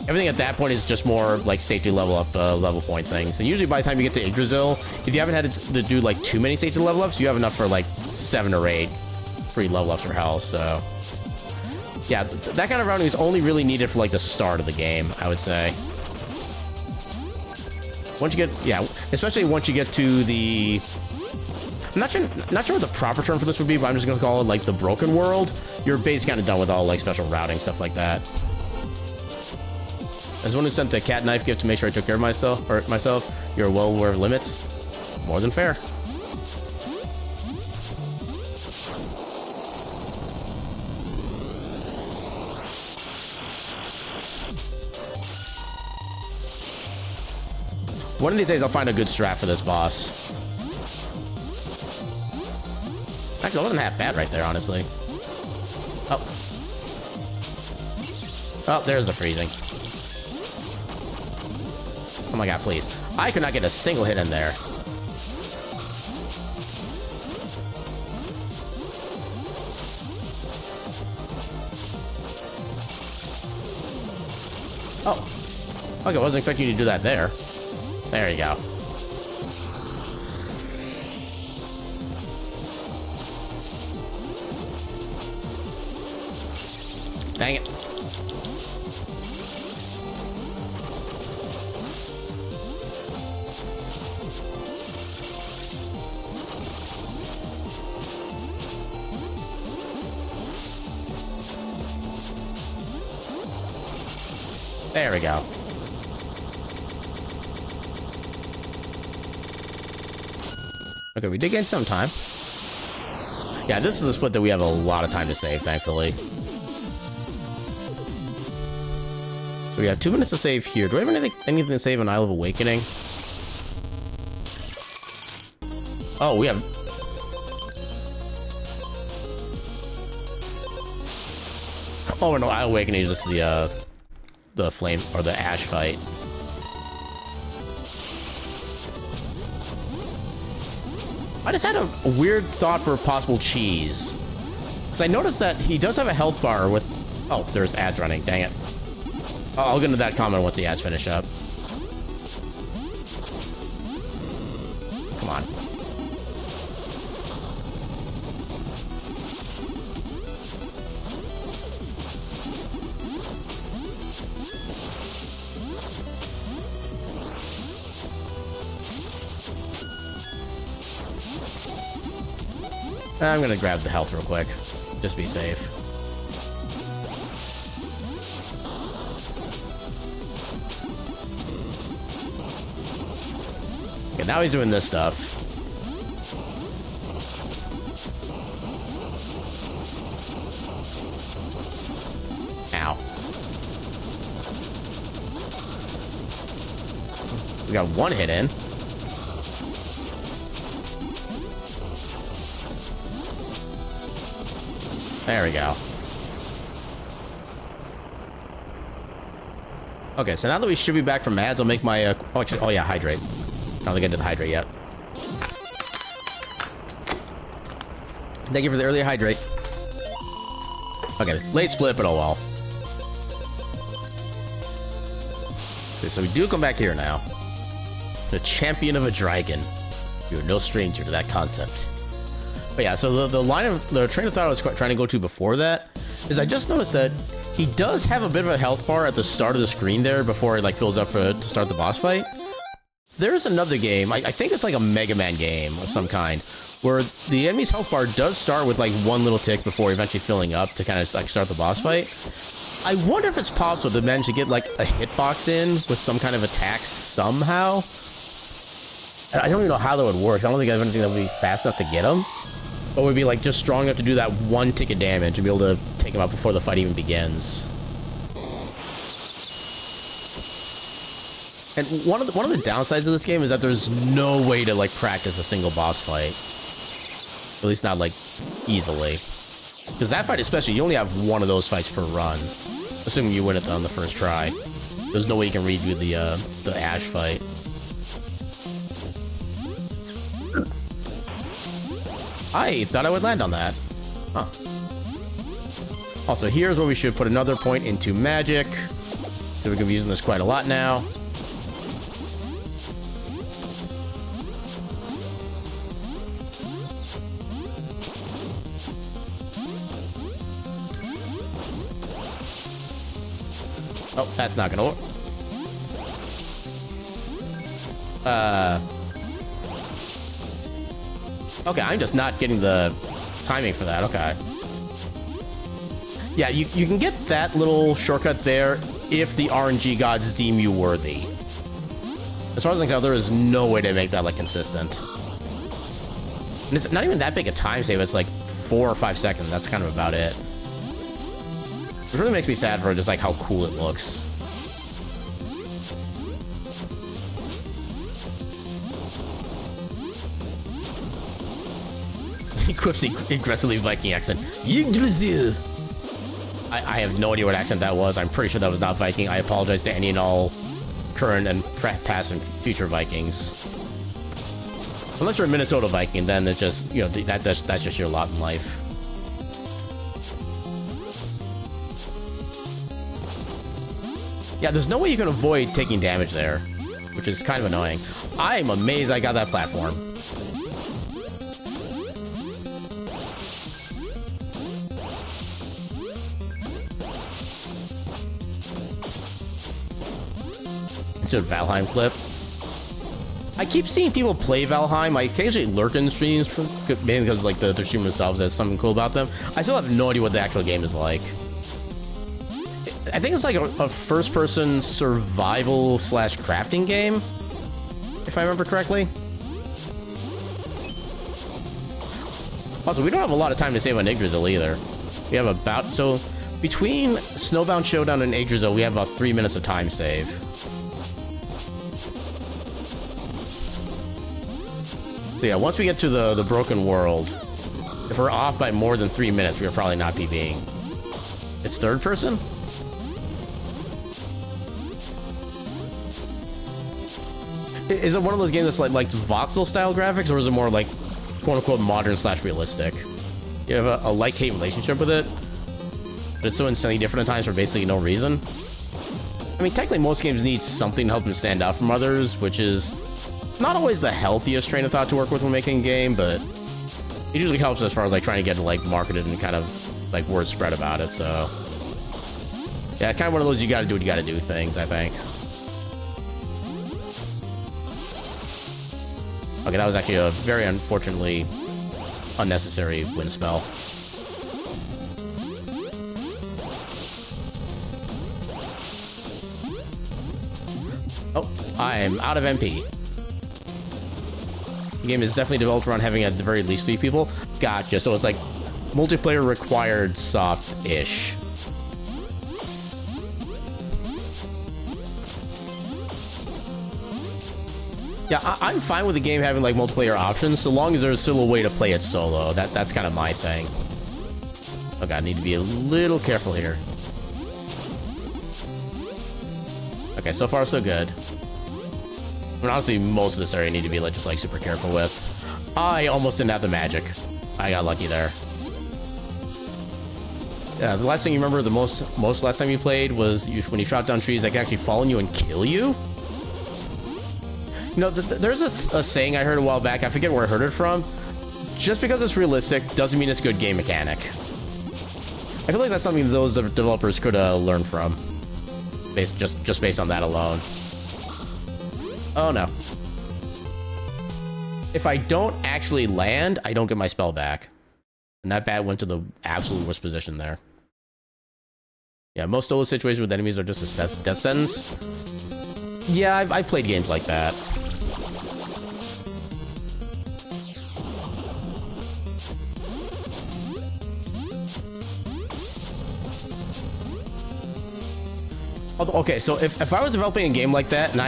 Everything at that point is just more like safety level up, level point things. And usually by the time you get to Yggdrasil, if you haven't had to do like too many safety level ups, you have enough for like 7 or 8 free level ups for health. So yeah, that kind of routing is only really needed for like the start of the game, I would say. Once you get, yeah, especially once you get to the, I'm not sure what the proper term for this would be, but I'm just gonna call it like the broken world. You're basically kind of done with all like special routing, stuff like that. As one who sent the cat knife gift to make sure I took care of myself, you're well aware of limits. More than fair. One of these days I'll find a good strat for this boss. Actually, it wasn't half bad right there, honestly. Oh. Oh, there's the freezing. Oh my god, please. I could not get a single hit in there. Oh. Okay, I wasn't expecting you to do that there. There you go. Dang it. There we go. Okay, we did gain some time. Yeah, this is a split that we have a lot of time to save, thankfully. So we have 2 minutes to save here. Do we have anything to save on Isle of Awakening? Oh, we have... Oh, no, Isle of Awakening is just the flame, or the ash fight. I just had a weird thought for a possible cheese. Because I noticed that he does have a health bar with... Oh, there's ads running. Dang it. I'll get into that comment once the ads finish up. Come on. I'm gonna grab the health real quick. Just be safe. Okay, now he's doing this stuff. Ow. We got one hit in. There we go. Okay, so now that we should be back from ads, I'll make my... oh, actually, oh yeah, hydrate. I don't think I did the hydrate yet. Thank you for the earlier hydrate. Okay, late split, but oh well. Okay, so we do come back here now. The champion of a dragon. You're no stranger to that concept. But yeah, so the train of thought I was trying to go to before that is I just noticed that he does have a bit of a health bar at the start of the screen there before it like fills up to start the boss fight. There's another game, I think it's like a Mega Man game of some kind, where the enemy's health bar does start with like one little tick before eventually filling up to kind of like start the boss fight. I wonder if it's possible to manage to get like a hitbox in with some kind of attack somehow. I don't even know how that would work. I don't think I have anything that would be fast enough to get him. But would be like just strong enough to do that one tick of damage and be able to take him out before the fight even begins. And one of the downsides of this game is that there's no way to like practice a single boss fight. At least not like easily. Because that fight especially, you only have one of those fights per run. Assuming you win it on the first try. There's no way you can redo the Ash fight. I thought I would land on that. Huh. Also, here's where we should put another point into magic. So we're going to be using this quite a lot now. Oh, that's not gonna work. Okay, I'm just not getting the timing for that. Okay. Yeah, you can get that little shortcut there if the RNG gods deem you worthy. As far as I can tell, there is no way to make that like consistent. And it's not even that big a time save. It's like 4 or 5 seconds. That's kind of about it. Which really makes me sad for just like how cool it looks. He quips the aggressively Viking accent. I have no idea what accent that was. I'm pretty sure that was not Viking. I apologize to any and all current and past and future Vikings. Unless you're a Minnesota Viking, then it's just, you know, that's just your lot in life. Yeah, there's no way you can avoid taking damage there, which is kind of annoying. I'm amazed I got that platform. It's a Valheim clip. I keep seeing people play Valheim. I occasionally lurk in streams, maybe because like the stream themselves has something cool about them. I still have no idea what the actual game is like. I think it's like a first-person survival / crafting game, if I remember correctly. Also, we don't have a lot of time to save on Yggdrasil either. We have about... So, between Snowbound Showdown and Yggdrasil, we have about 3 minutes of time save. So yeah, once we get to the Broken World, if we're off by more than 3 minutes, we'll probably not PvPing. It's third person? Is it one of those games that's like voxel style graphics, or is it more like quote unquote modern / realistic? You have a like-hate relationship with it, but it's so insanely different at times for basically no reason. I mean, technically most games need something to help them stand out from others, which is not always the healthiest train of thought to work with when making a game, but it usually helps as far as like trying to get it like marketed and kind of like word spread about it. So yeah, kind of one of those you gotta do what you gotta do things, I think. Okay, that was actually a very unfortunately unnecessary wind spell. Oh, I'm out of MP. The game is definitely developed around having at the very least 3 people. Gotcha, so it's like multiplayer required soft-ish. Yeah, I'm fine with the game having like multiplayer options, so long as there's still a way to play it solo. That's kind of my thing. Okay, I need to be a little careful here. Okay, so far so good. I mean, honestly, most of this area I need to be like just like super careful with. I almost didn't have the magic. I got lucky there. Yeah, the last thing you remember, the most last time you played was when you shot down trees that can actually fall on you and kill you. You know, there's a saying I heard a while back. I forget where I heard it from. Just because it's realistic doesn't mean it's good game mechanic. I feel like that's something those developers could learn from, just based on that alone. Oh no! If I don't actually land, I don't get my spell back, and that bat went to the absolute worst position there. Yeah, most solo situations with enemies are just a death sentence. Yeah, I've played games like that. Okay, so if I was developing a game like that and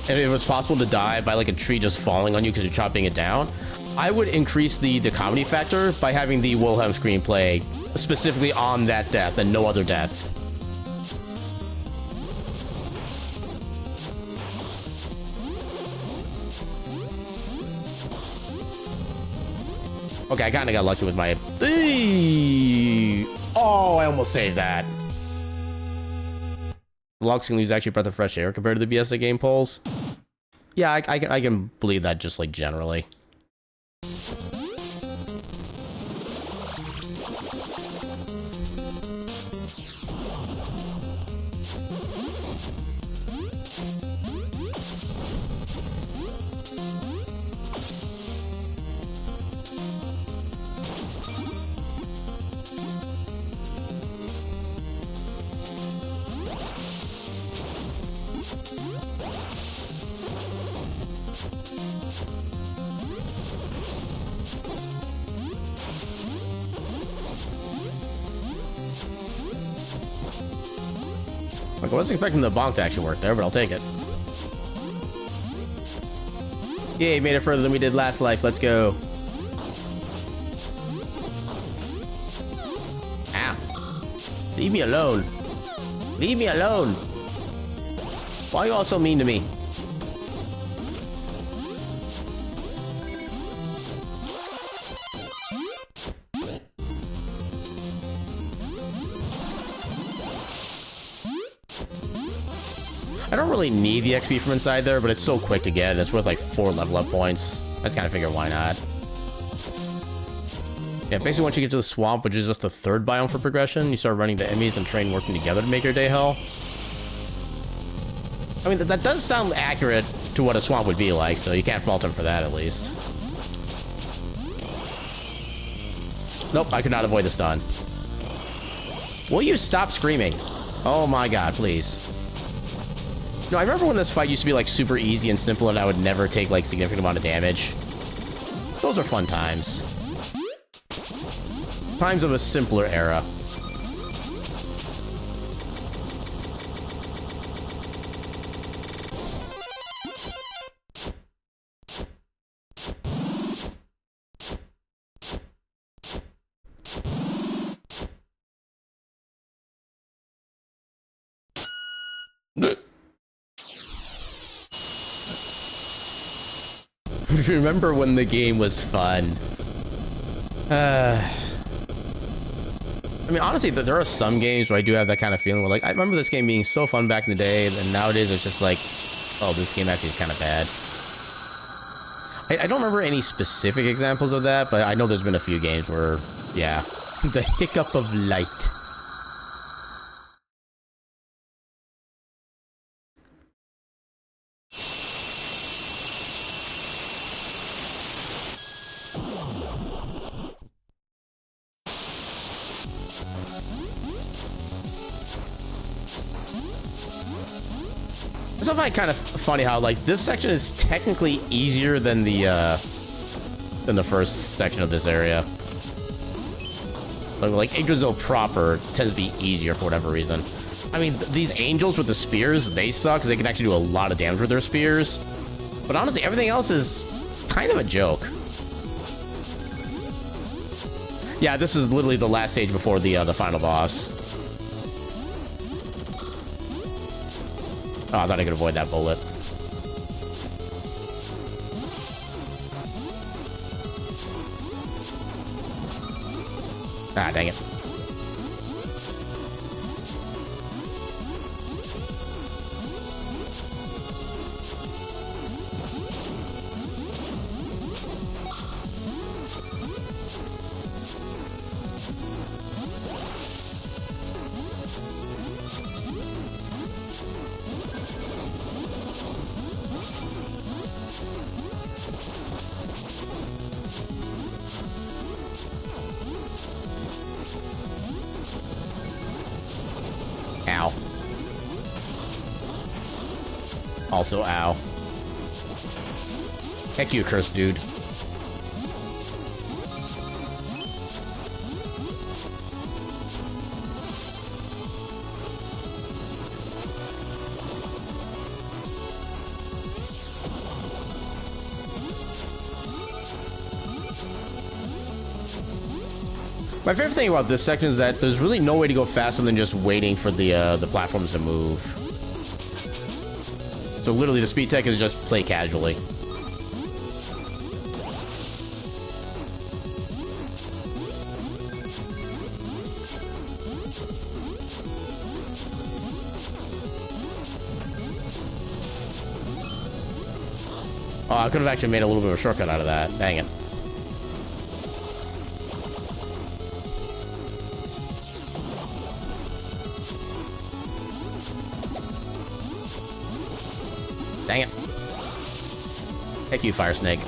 it was possible to die by like a tree just falling on you because you're chopping it down, I would increase the comedy factor by having the Wilhelm screenplay specifically on that death and no other death. Okay, I kind of got lucky with my... Oh, I almost saved that. The log ceiling is actually a breath of fresh air compared to the BSA game polls. Yeah, I can believe that just like generally. I wasn't expecting the bonk to actually work there, but I'll take it. Yay, made it further than we did last life. Let's go. Ow. Leave me alone. Leave me alone. Why are you all so mean to me? I don't really need the XP from inside there, but it's so quick to get. It's worth like 4 level up points. I just kind of figure why not. Yeah, basically once you get to the swamp, which is just the 3rd biome for progression, you start running to enemies and train working together to make your day hell. I mean, that does sound accurate to what a swamp would be like, so you can't fault him for that at least. Nope, I could not avoid the stun. Will you stop screaming? Oh my god, please. No, I remember when this fight used to be like super easy and simple and I would never take like significant amount of damage. Those are fun times. Times of a simpler era. Remember when the game was fun? I mean, honestly, there are some games where I do have that kind of feeling where, like, I remember this game being so fun back in the day, and nowadays it's just like, oh, this game actually is kind of bad. I don't remember any specific examples of that, but I know there's been a few games where, yeah, the hiccup of light. I find it kind of funny how, like, this section is technically easier than the first section of this area. Like Yggdrasil proper tends to be easier for whatever reason. I mean, these angels with the spears, they suck because they can actually do a lot of damage with their spears. But honestly, everything else is kind of a joke. Yeah, this is literally the last stage before the final boss. Oh, I thought I could avoid that bullet. Ah, dang it. Ow. Also, ow. Heck you, cursed dude. My favorite thing about this section is that there's really no way to go faster than just waiting for the platforms to move. So literally the speed tech is just play casually. Oh, I could have actually made a little bit of a shortcut out of that. Dang it. Dang it. Heck you, Fire Snake.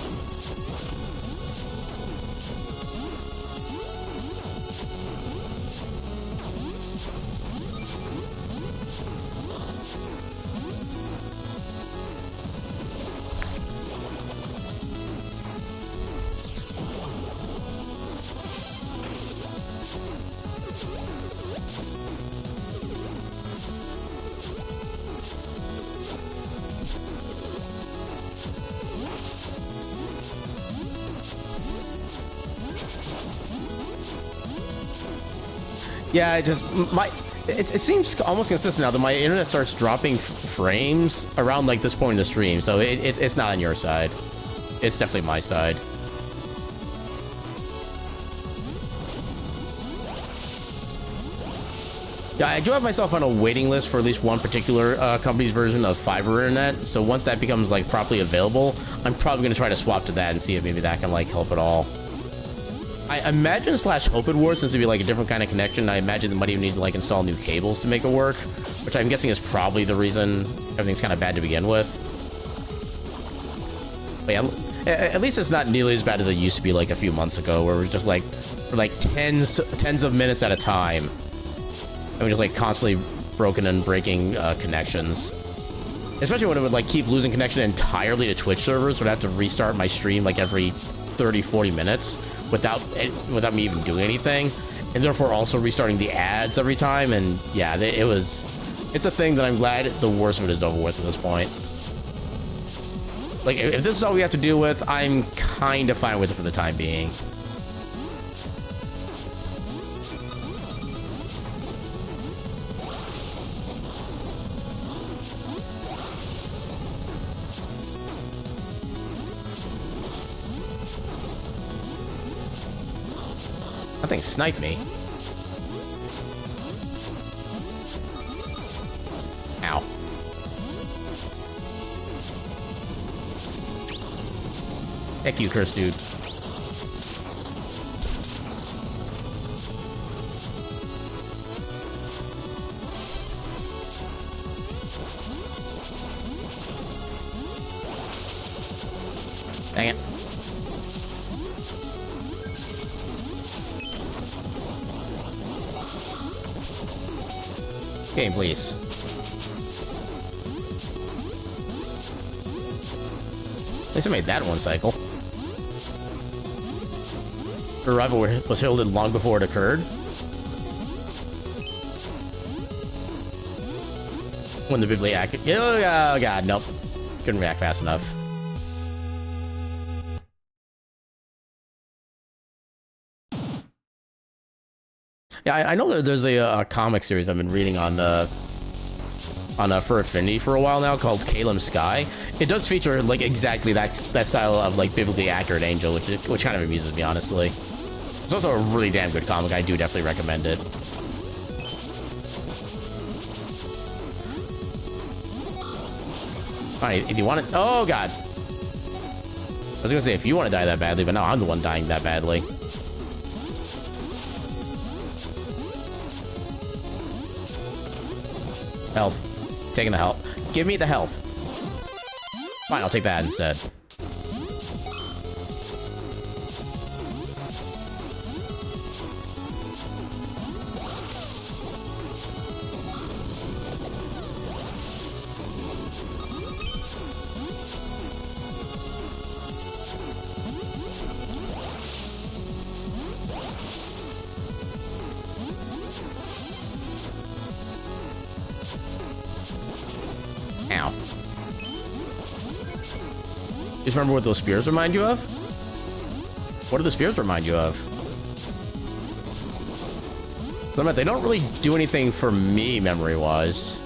Yeah, it seems almost consistent now that my internet starts dropping frames around like this point in the stream, so it's not on your side. It's definitely my side. Yeah, I do have myself on a waiting list for at least one particular company's version of fiber internet. So once that becomes like properly available, I'm probably going to try to swap to that and see if maybe that can like help at all. I imagine / hope it works, since it'd be like a different kind of connection. I imagine they might even need to like install new cables to make it work, which I'm guessing is probably the reason everything's kind of bad to begin with. But yeah, at least it's not nearly as bad as it used to be like a few months ago, where it was just like for like tens of minutes at a time. I mean, just like constantly broken and breaking connections. Especially when it would like keep losing connection entirely to Twitch servers, so I'd have to restart my stream like every 30-40 minutes without me even doing anything, and therefore also restarting the ads every time. And yeah, it's a thing that I'm glad the worst of it is over with at this point. Like, if this is all we have to deal with, I'm kind of fine with it for the time being. That thing sniped me. Ow. Heck you, cursed dude. Dang it. Game, please. At least I made that one cycle. The arrival was heralded long before it occurred. When the bibliac... Oh god, nope. Couldn't react fast enough. Yeah, I know that there's a comic series I've been reading on for Affinity for a while now called Calum Sky. It does feature like exactly that style of like biblically accurate angel, which kind of amuses me, honestly. It's also a really damn good comic. I do definitely recommend it. All right, if you want it, oh god. I was gonna say if you want to die that badly, but now I'm the one dying that badly. Health. Taking the health. Give me the health. Fine, I'll take that instead. Ow. Just remember what those spears remind you of? What do the spears remind you of? So, they don't really do anything for me memory-wise.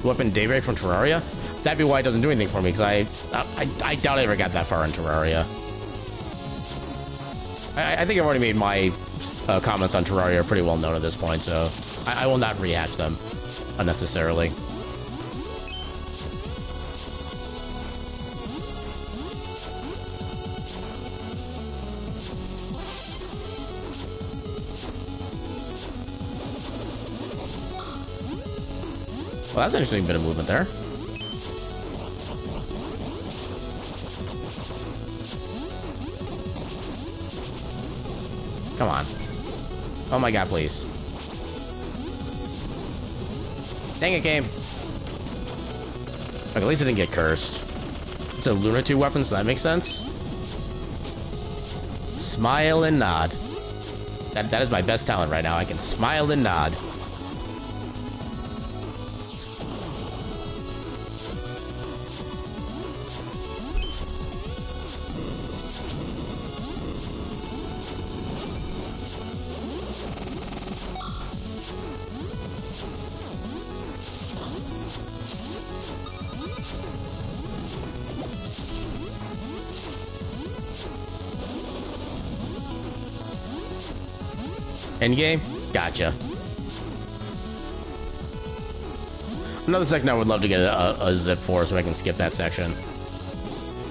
Weapon Daybreak from Terraria? That'd be why it doesn't do anything for me, because I doubt I ever got that far in Terraria. I think I've already made my comments on Terraria pretty well known at this point, so I will not rehash them unnecessarily. Well, that's an interesting bit of movement there. Come on. Oh my god, please. Dang it, game. Look, at least it didn't get cursed. It's a Luna 2 weapon, so that makes sense. Smile and nod. That is my best talent right now. I can smile and nod. Endgame? Gotcha. Another section I would love to get a zip for so I can skip that section.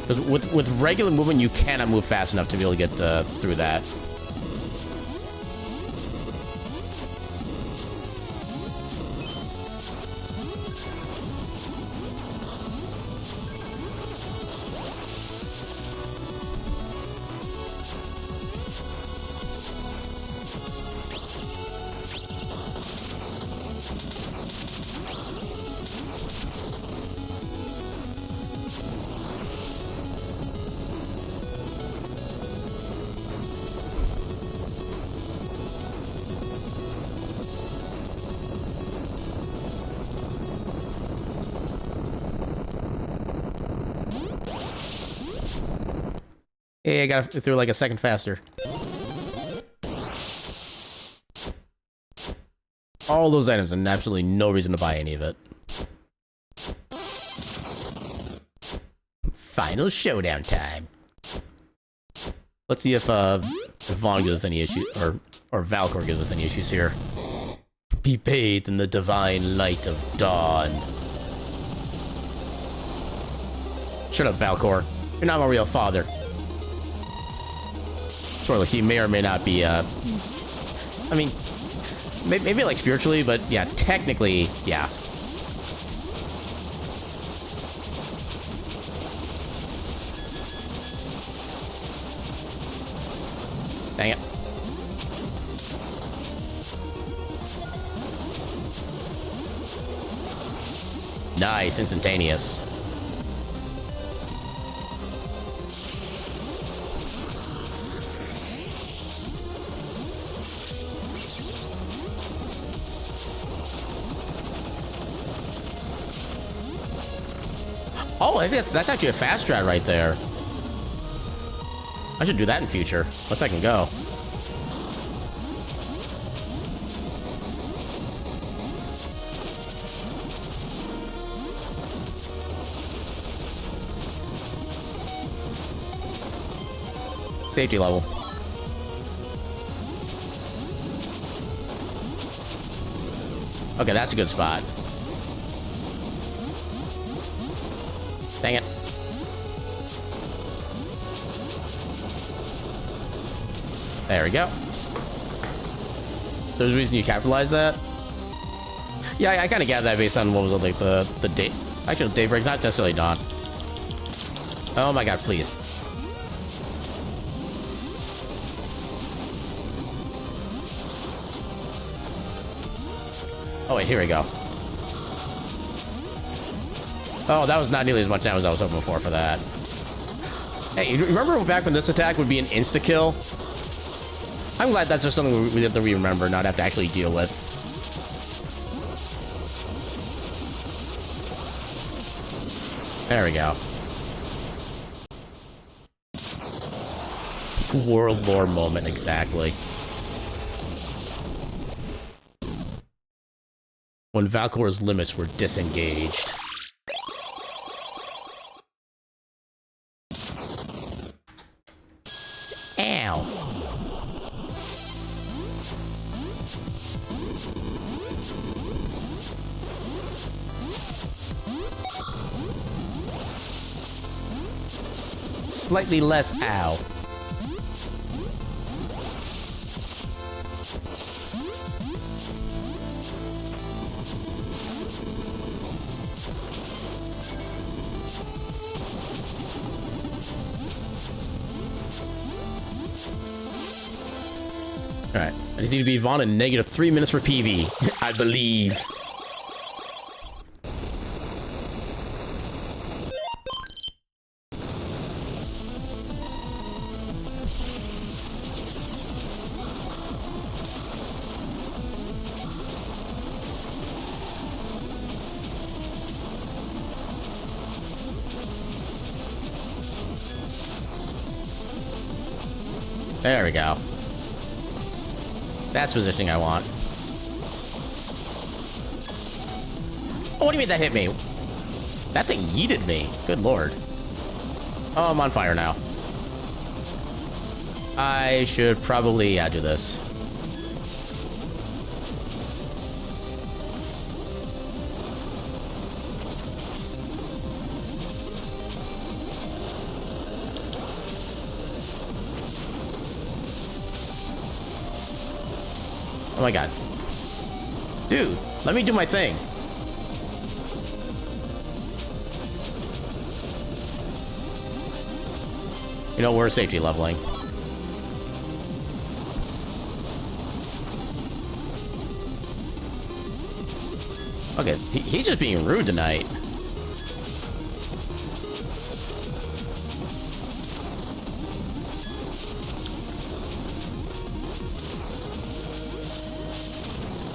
Because with regular movement, you cannot move fast enough to be able to get through that. Hey, I got it through like a second faster. All those items and absolutely no reason to buy any of it. Final showdown time. Let's see if Vaughn gives us any issues, or Valcor gives us any issues here. Be bathed in the divine light of dawn. Shut up, Valcor. You're not my real father. Sort of like he may or may not be, I mean, maybe like spiritually, but yeah, technically, yeah. Dang it. Nice, instantaneous. Oh, I think that's actually a fast strat right there. I should do that in future. Once I can go. Safety level. Okay, that's a good spot. Dang it. There we go. There's a reason you capitalize that? Yeah, I kind of gathered that based on what was it, like the day. Actually, daybreak, not necessarily dawn. Oh my god, please. Oh wait, here we go. Oh, that was not nearly as much damage as I was hoping for that. Hey, you remember back when this attack would be an insta-kill? I'm glad that's just something that we remember, not have to actually deal with. There we go. World lore moment, exactly. When Valcor's limits were disengaged. Ow. Slightly less ow. Alright, I just need to be Vaughn in negative 3 minutes for PV. I believe. There we go. That's positioning I want. Oh, what do you mean that hit me? That thing yeeted me. Good lord. Oh, I'm on fire now. I should probably do this. Oh my god. Dude, let me do my thing. You know, we're safety leveling. Okay, he's just being rude tonight.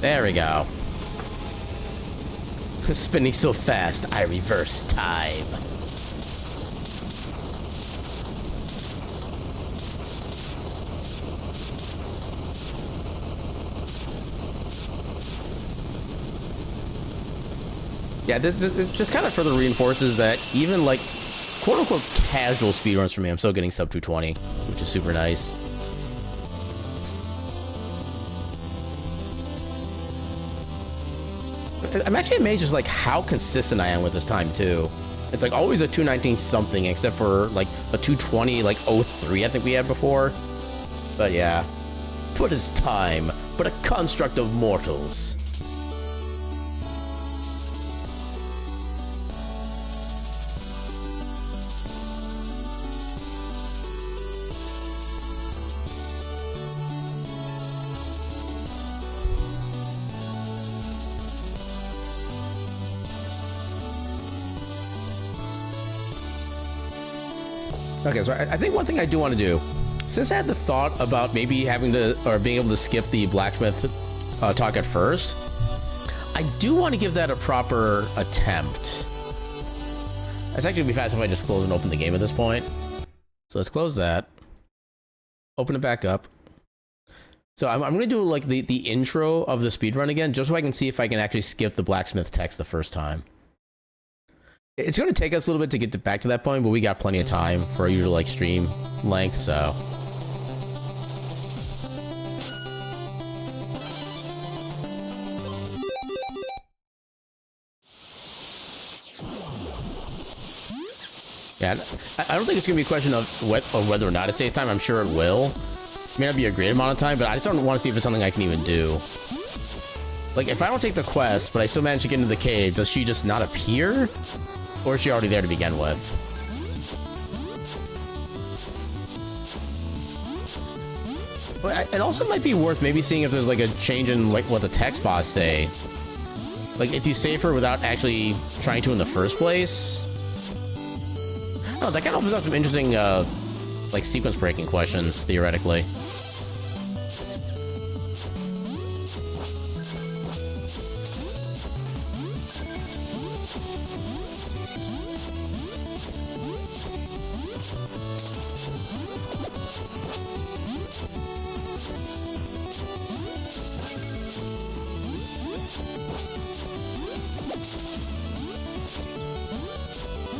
There we go. Spinning so fast, I reverse time. Yeah, this just kind of further reinforces that even like quote-unquote casual speedruns for me, I'm still getting sub 220, which is super nice. I'm actually amazed just like how consistent I am with this time too. It's like always a 219 something, except for like a 220 like 03 I think we had before. But yeah, what is time but a construct of mortals? Okay, so I think one thing I do want to do, since I had the thought about maybe having to, or being able to skip the blacksmith talk at first, I do want to give that a proper attempt. It's actually gonna be fast if I just close and open the game at this point. So let's close that. Open it back up. So I'm gonna do like the intro of the speedrun again, just so I can see if I can actually skip the blacksmith text the first time. It's going to take us a little bit to get back to that point, but we got plenty of time for our usual like stream length, so. Yeah, I don't think it's going to be a question of whether or not it saves time. I'm sure it will. It may not be a great amount of time, but I just don't want to see if it's something I can even do. Like, if I don't take the quest, but I still manage to get into the cave, does she just not appear? Or is she already there to begin with? But it also might be worth maybe seeing if there's like a change in like what the text box say. Like if you save her without actually trying to in the first place. Oh, that kind of opens up some interesting like sequence breaking questions, theoretically.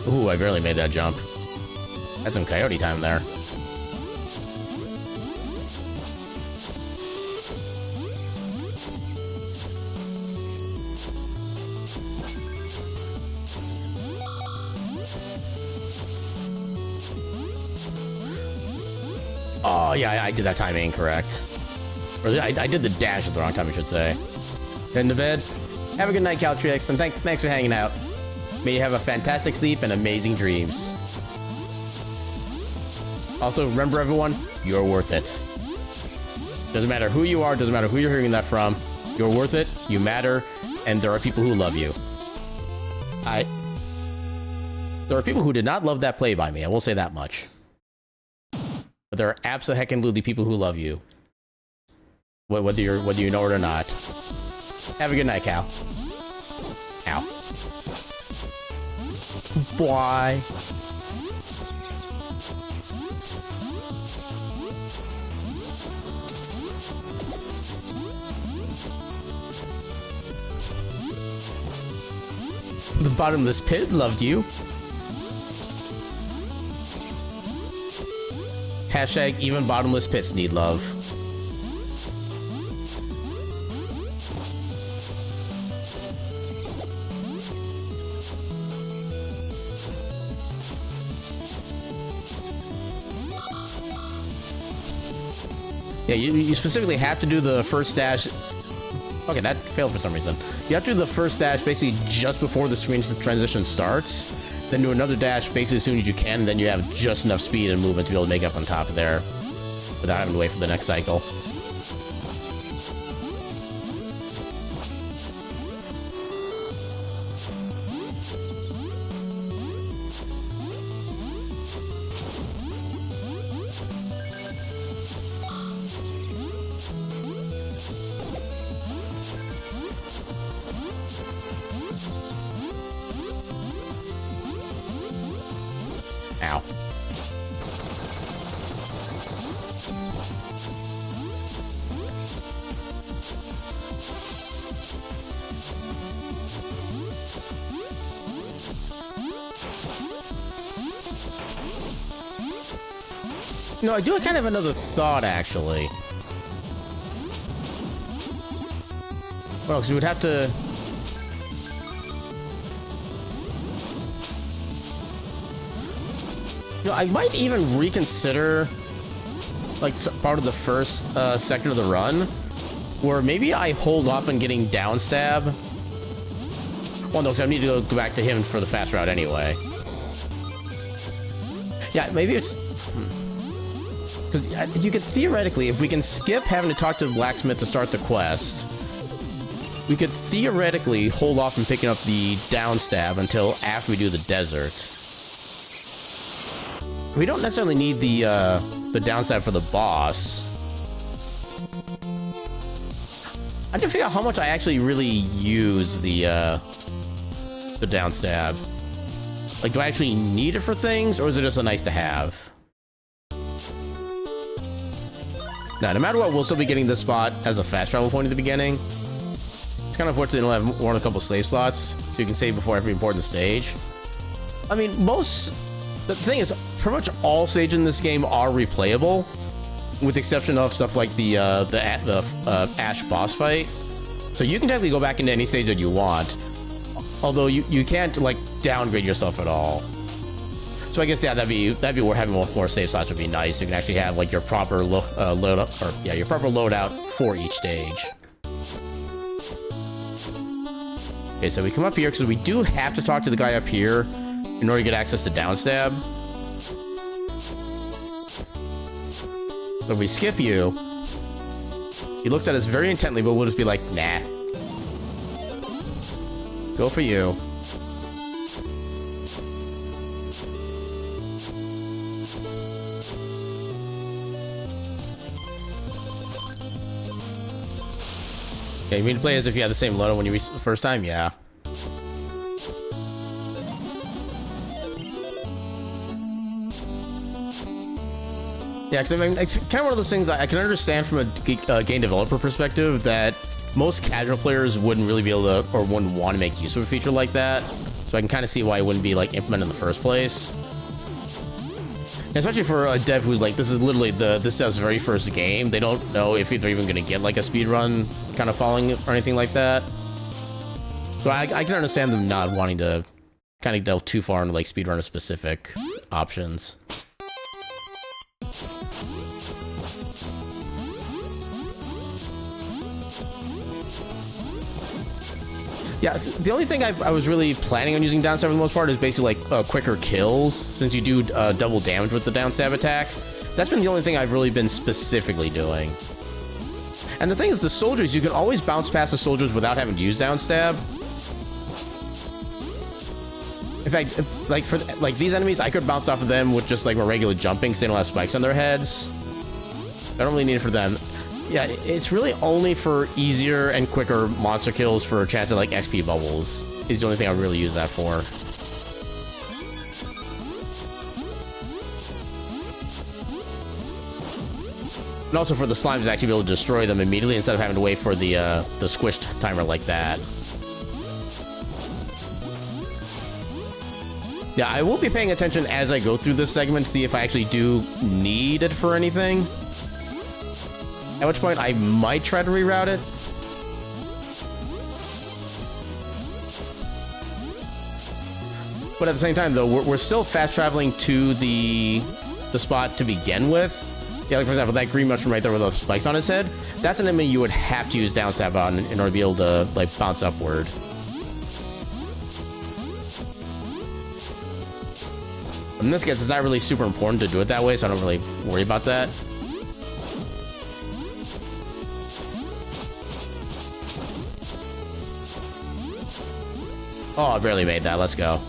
Ooh, I barely made that jump. Had some coyote time there. Oh, yeah, I did that timing incorrect. Or I did the dash at the wrong time, I should say. Heading to bed. Have a good night, Caltrix, and thanks for hanging out. May you have a fantastic sleep and amazing dreams. Also, remember everyone, you're worth it. Doesn't matter who you are, doesn't matter who you're hearing that from, you're worth it, you matter, and there are people who love you. There are people who did not love that play by me, I will say that much. But there are abso-heckin-lutely people who love you. Whether you know it or not. Have a good night, Cal. Ow. Bye. The bottomless pit loved you. Hashtag even bottomless pits need love. Yeah, you specifically have to do the first dash. Okay, that failed for some reason. You have to do the first dash basically just before the screen transition starts. Then do another dash basically as soon as you can. And then you have just enough speed and movement to be able to make up on top of there without having to wait for the next cycle. Ow. No, I do kind of another thought, actually. Well, because we would have to... You know, I might even reconsider, like, part of the first sector of the run, where maybe I hold off on getting down stab. Well, no, because I need to go back to him for the fast route anyway. Yeah, maybe it's... Because you could theoretically, if we can skip having to talk to the blacksmith to start the quest, we could theoretically hold off on picking up the down stab until after we do the desert. We don't necessarily need the down stab for the boss. I didn't figure out how much I actually really use the down stab. Like, do I actually need it for things, or is it just a nice to have? Now, no matter what, we'll still be getting this spot as a fast travel point at the beginning. It's kind of unfortunate they don't have more than a couple save slots, so you can save before every important stage. I mean, the thing is, pretty much all stages in this game are replayable, with the exception of stuff like the Ash boss fight. So you can technically go back into any stage that you want, although you can't, like, downgrade yourself at all. So I guess, yeah, that'd be where having more save slots would be nice. You can actually have, like, your proper your proper loadout for each stage. Okay, so we come up here because we do have to talk to the guy up here in order to get access to downstab. But we skip you. He looks at us very intently, but we'll just be like, nah. Go for you. Okay, you mean to play as if you had the same loadout when you reached the first time? Yeah. Yeah, because I mean, it's kind of one of those things I can understand from a game developer perspective that most casual players wouldn't really be able to, or wouldn't want to make use of a feature like that. So I can kind of see why it wouldn't be, like, implemented in the first place. And especially for a dev who's like, this is literally this dev's very first game. They don't know if they're even going to get, like, a speedrun kind of following or anything like that. So I can understand them not wanting to kind of delve too far into, like, speedrunner specific options. Yeah, the only thing I was really planning on using downstab for the most part is basically, like, quicker kills, since you do double damage with the downstab attack. That's been the only thing I've really been specifically doing. And the thing is, the soldiers, you can always bounce past the soldiers without having to use downstab. In fact, for these enemies, I could bounce off of them with just, like, more regular jumping because they don't have spikes on their heads. I don't really need it for them. Yeah, it's really only for easier and quicker monster kills for a chance at, like, XP bubbles is the only thing I really use that for. And also for the slimes to actually be able to destroy them immediately instead of having to wait for the squished timer like that. Yeah, I will be paying attention as I go through this segment to see if I actually do need it for anything. At which point I might try to reroute it. But at the same time, though, we're still fast traveling to the spot to begin with. Yeah, like for example, that green mushroom right there with those spikes on his head, that's an enemy you would have to use down stab on in order to be able to, like, bounce upward. In this case, it's not really super important to do it that way, so I don't really worry about that. Oh, I barely made that. Let's go.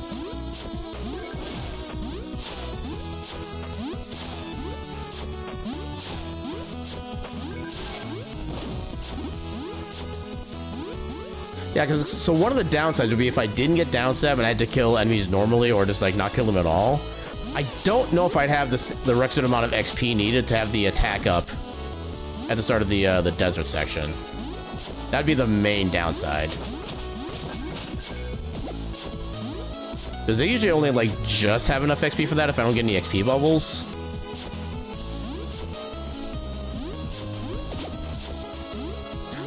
Yeah, so one of the downsides would be if I didn't get down stab and I had to kill enemies normally or just like not kill them at all. I don't know if I'd have the requisite amount of XP needed to have the attack up at the start of the desert section. That'd be the main downside. Because they usually only like just have enough XP for that if I don't get any XP bubbles.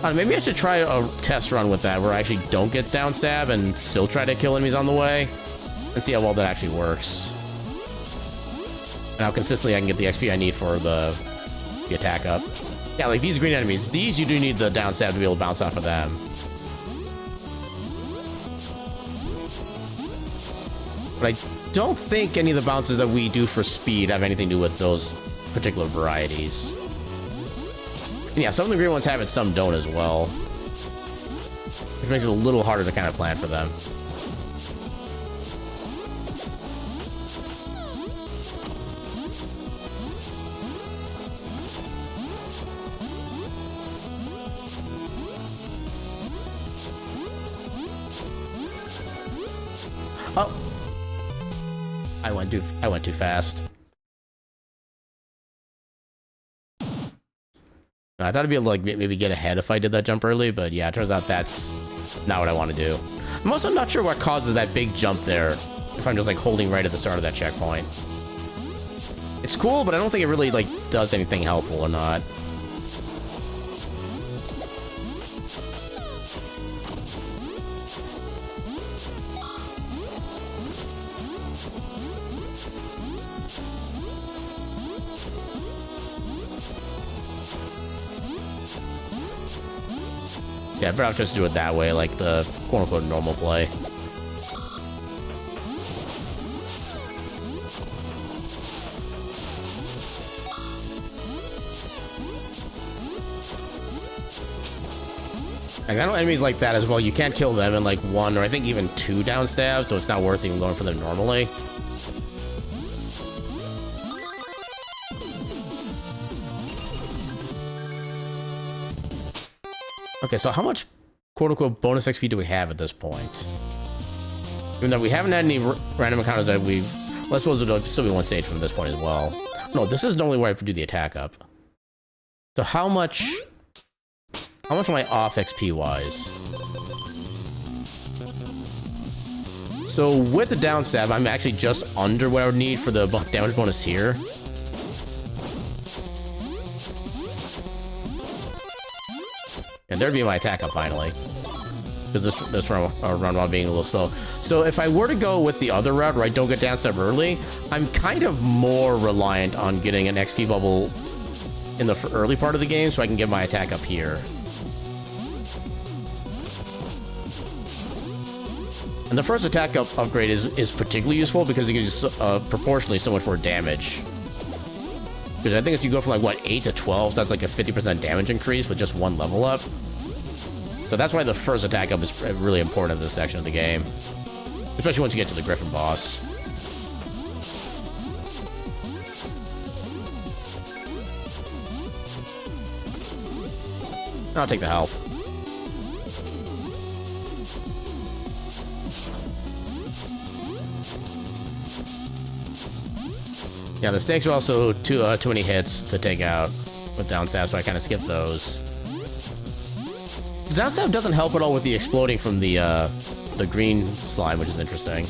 Maybe I should try a test run with that where I actually don't get down stab and still try to kill enemies on the way and see how well that actually works. And how consistently I can get the XP I need for the attack up. Yeah, like these green enemies, these you do need the down stab to be able to bounce off of them. But I don't think any of the bounces that we do for speed have anything to do with those particular varieties. And yeah, some of the green ones have it, some don't as well. Which makes it a little harder to kind of plan for them. Oh! I went too fast. I thought I'd be able to like maybe get ahead if I did that jump early, but yeah, it turns out that's not what I want to do. I'm also not sure what causes that big jump there, if I'm just like holding right at the start of that checkpoint. It's cool, but I don't think it really like does anything helpful or not. Yeah, but I'll just do it that way, like the quote-unquote normal play. Like, I know enemies like that as well. You can't kill them in like one or I think even two down stabs, so it's not worth even going for them normally. Okay, so how much quote-unquote bonus XP do we have at this point? Even though we haven't had any random encounters that we've... Well, I suppose it'll still be one stage from this point as well. No, this is normally where I do the attack up. So how much am I off XP-wise? So with the down stab, I'm actually just under what I would need for the damage bonus here. And there'd be my attack up finally. Because this run while being a little slow. So if I were to go with the other route where I don't get down step early, I'm kind of more reliant on getting an XP bubble in the early part of the game so I can get my attack up here. And the first attack up upgrade is particularly useful because it gives you proportionally so much more damage. Because I think as you go from like, what, 8 to 12, that's like a 50% damage increase with just one level up. So that's why the first attack up is really important in this section of the game. Especially once you get to the Griffin boss. I'll take the health. Yeah, the stakes are also too many hits to take out with down stab, so I kind of skip those. The down stab doesn't help at all with the exploding from the green slime, which is interesting.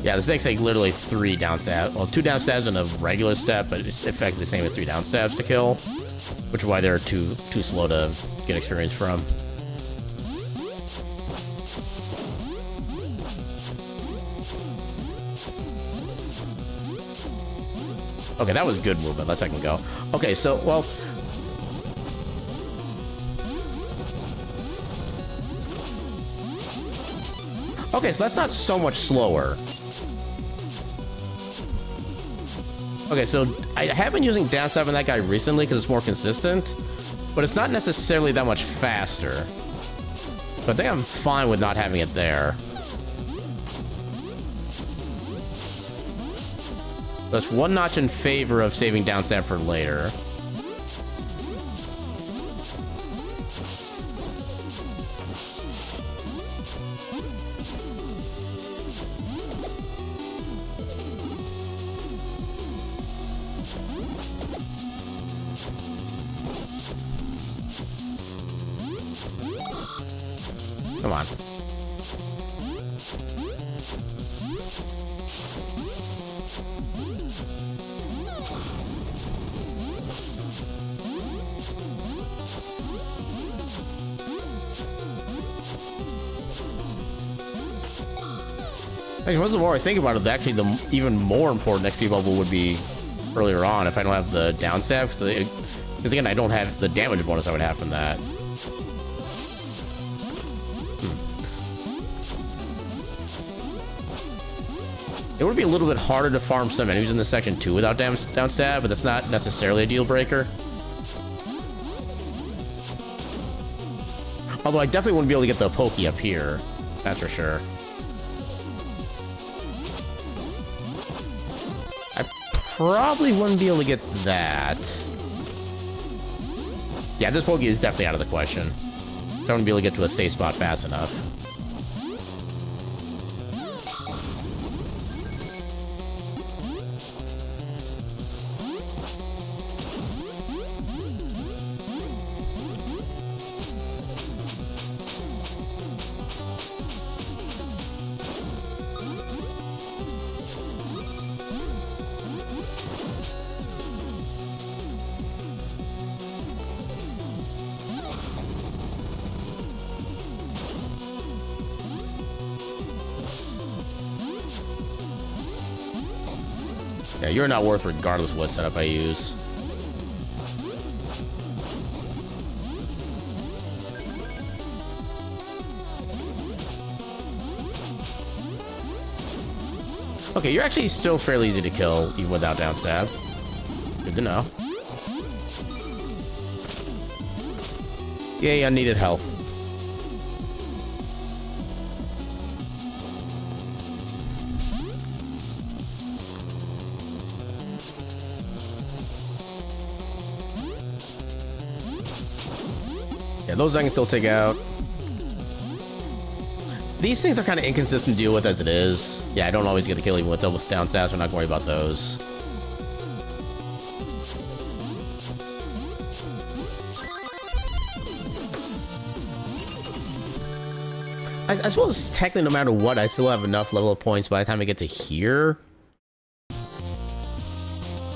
Yeah, this takes like literally 3 down stabs. Well, 2 down stabs and a regular step, but it's effectively the same as 3 down stabs to kill, which is why they're too slow to get experience from. Okay, that was good movement. Let's second go. Okay, so, well... Okay, so that's not so much slower. Okay, so I have been using down stab on that guy recently because it's more consistent, but it's not necessarily that much faster. So I think I'm fine with not having it there. That's 1 notch in favor of saving down stab for later. Come on. Actually, the more I think about it, actually, the even more important XP bubble would be earlier on if I don't have the down stab. Because again, I don't have the damage bonus I would have from that. It would be a little bit harder to farm some enemies in this section too without down stab, but that's not necessarily a deal breaker. Although I definitely wouldn't be able to get the pokey up here, that's for sure. I probably wouldn't be able to get that. Yeah, this pokey is definitely out of the question. So I wouldn't be able to get to a safe spot fast enough. Yeah, you're not worth regardless of what setup I use. Okay, you're actually still fairly easy to kill, even without down stab. Good to know. Yay, unneeded health. Yeah, those I can still take out. These things are kind of inconsistent to deal with as it is. Yeah, I don't always get the kill even with double down stabs, so I'm not going to worry about those. I suppose technically no matter what, I still have enough level of points by the time I get to here.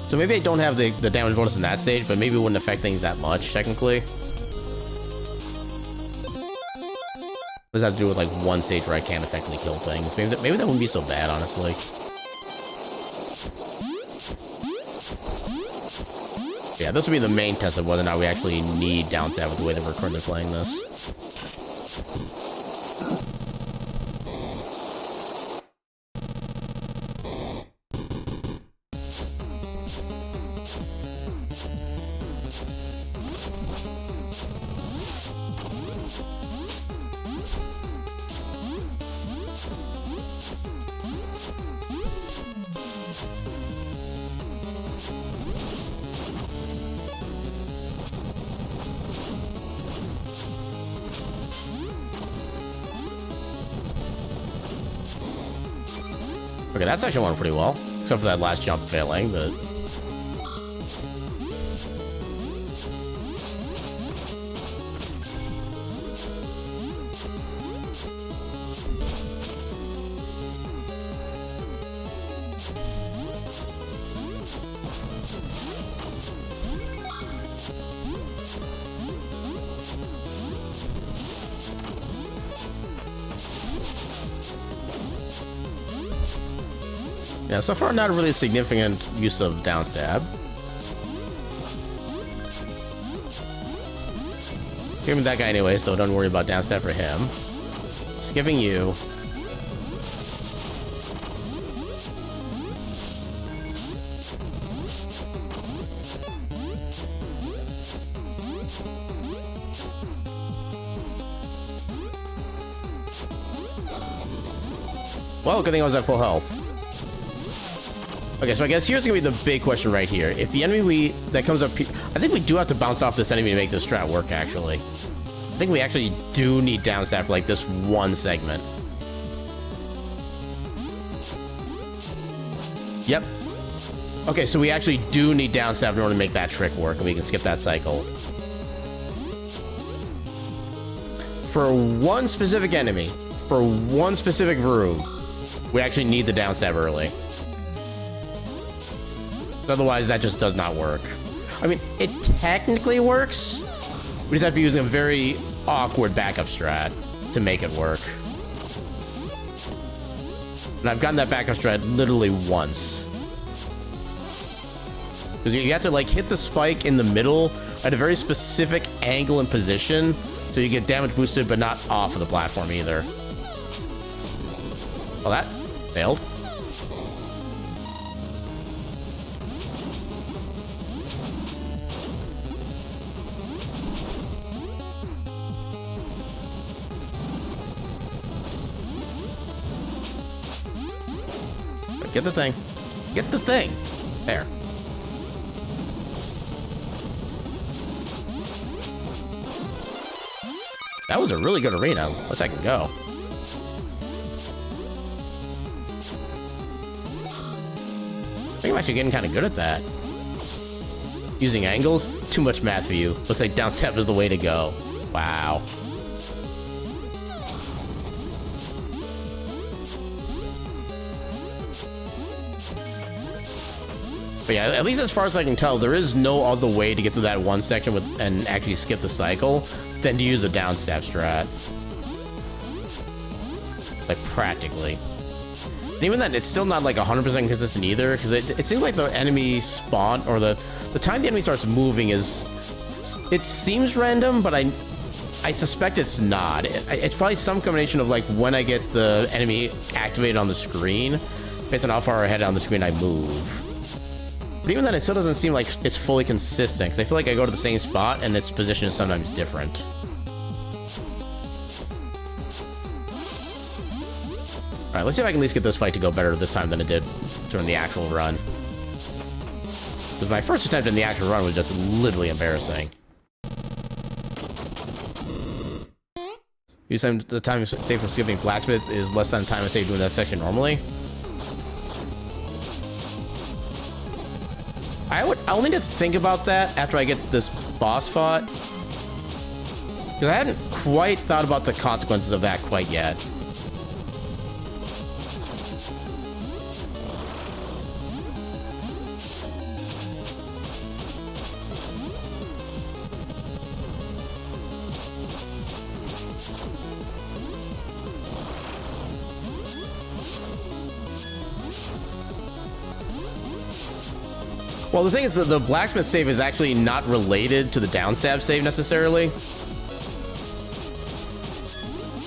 So maybe I don't have the damage bonus in that stage, but maybe it wouldn't affect things that much, technically. What does that have to do with like one stage where I can't effectively kill things? Maybe that wouldn't be so bad, honestly. Yeah, this will be the main test of whether or not we actually need down stab with the way that we're currently playing this. Okay, that's actually going pretty well. Except for that last jump failing, but... Yeah, so far not a really significant use of down stab. Skipping that guy anyway, so don't worry about down stab for him. Skipping you. Well, good thing I was at full health. Okay, so I guess here's gonna be the big question right here. If the enemy that comes up, I think we do have to bounce off this enemy to make this strat work, actually. I think we actually do need down stab for, like, this one segment. Yep. Okay, so we actually do need down stab in order to make that trick work, and we can skip that cycle. For one specific enemy, for one specific room, we actually need the down stab early. Otherwise, that just does not work. I mean, it technically works. We just have to be using a very awkward backup strat to make it work. And I've gotten that backup strat literally once. Because you have to, like, hit the spike in the middle at a very specific angle and position so you get damage boosted but not off of the platform either. Well, that failed. Get the thing. Get the thing. There. That was a really good arena. Let's I can go. I think I'm actually getting kind of good at that. Using angles? Too much math for you. Looks like down step is the way to go. Wow. But yeah, at least as far as I can tell, there is no other way to get to that one section with and actually skip the cycle than to use a down stab strat. Like, practically. And even then, it's still not like 100% consistent either, because it seems like the enemy spawn, or the time the enemy starts moving is... It seems random, but I suspect it's not. It's probably some combination of, like, when I get the enemy activated on the screen, based on how far ahead on the screen I move. But even then, it still doesn't seem like it's fully consistent, because I feel like I go to the same spot, and its position is sometimes different. Alright, let's see if I can at least get this fight to go better this time than it did during the actual run. Because my first attempt in the actual run was just literally embarrassing. You said the time saved from skipping Blacksmith is less than the time I saved doing that section normally. I'll need to think about that after I get this boss fight. Because I hadn't quite thought about the consequences of that quite yet. Well, the thing is that the blacksmith save is actually not related to the down stab save necessarily.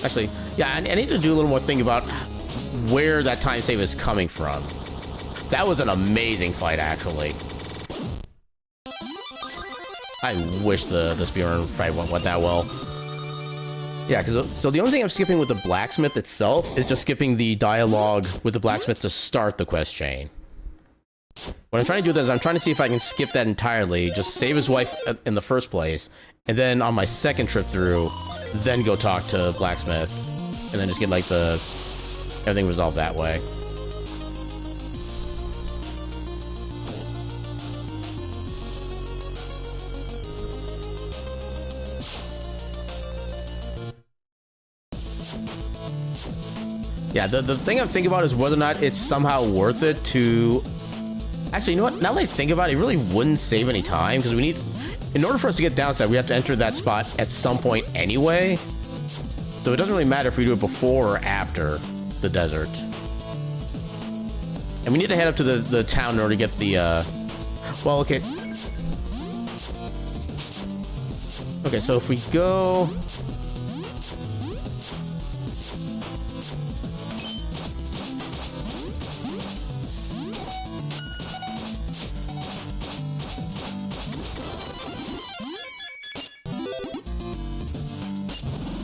Actually, yeah, I need to do a little more thinking about where that time save is coming from. That was an amazing fight, actually. I wish the Speedrun fight went that well. Yeah, so the only thing I'm skipping with the blacksmith itself is just skipping the dialogue with the blacksmith to start the quest chain. What I'm trying to do is I'm trying to see if I can skip that entirely, just save his wife in the first place, and then on my second trip through, then go talk to Blacksmith, and then just get like everything resolved that way. Yeah, the thing I'm thinking about is whether or not it's somehow worth it to... Actually, you know what? Now that I think about it, it really wouldn't save any time, because we need... In order for us to get downside, we have to enter that spot at some point anyway. So it doesn't really matter if we do it before or after the desert. And we need to head up to the town in order to get the, well, okay. Okay, so if we go...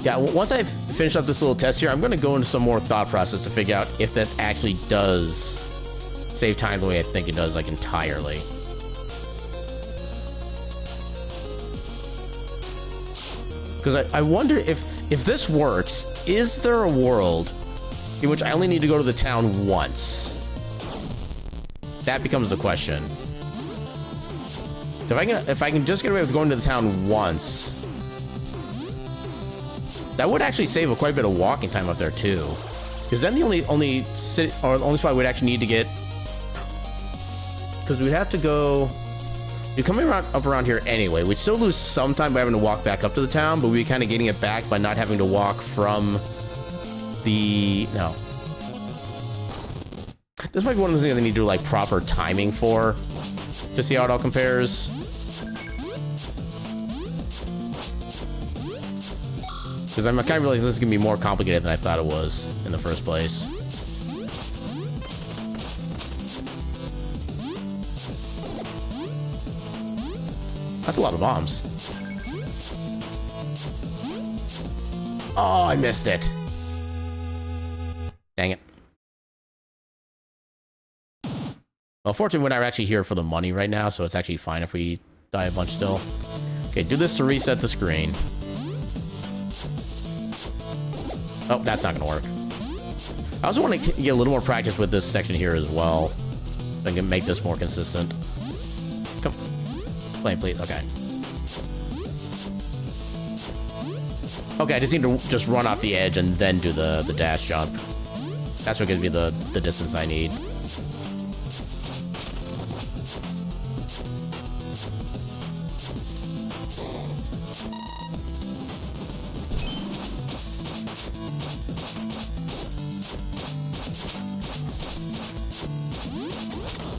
Yeah, once I finish up this little test here, I'm going to go into some more thought process to figure out if that actually does save time the way I think it does, like, entirely. Because I wonder if this works, is there a world in which I only need to go to the town once? That becomes the question. So if I can just get away with going to the town once... That would actually save quite a bit of walking time up there too, because then the only spot we'd actually need to get, because we'd have to go. You're coming up around here anyway. We'd still lose some time by having to walk back up to the town, but we'd be kind of getting it back by not having to walk from the This might be one of the things that I need to do like proper timing for, to see how it all compares. Because I'm kind of realizing this is going to be more complicated than I thought it was in the first place. That's a lot of bombs. Oh, I missed it. Dang it. Well, fortunately, we're not actually here for the money right now, so it's actually fine if we die a bunch still. Okay, do this to reset the screen. Oh, that's not gonna work. I also want to get a little more practice with this section here as well. So I can make this more consistent. Come. Plane, please. Okay. Okay, I just need to just run off the edge and then do the dash jump. That's what gives me the distance I need.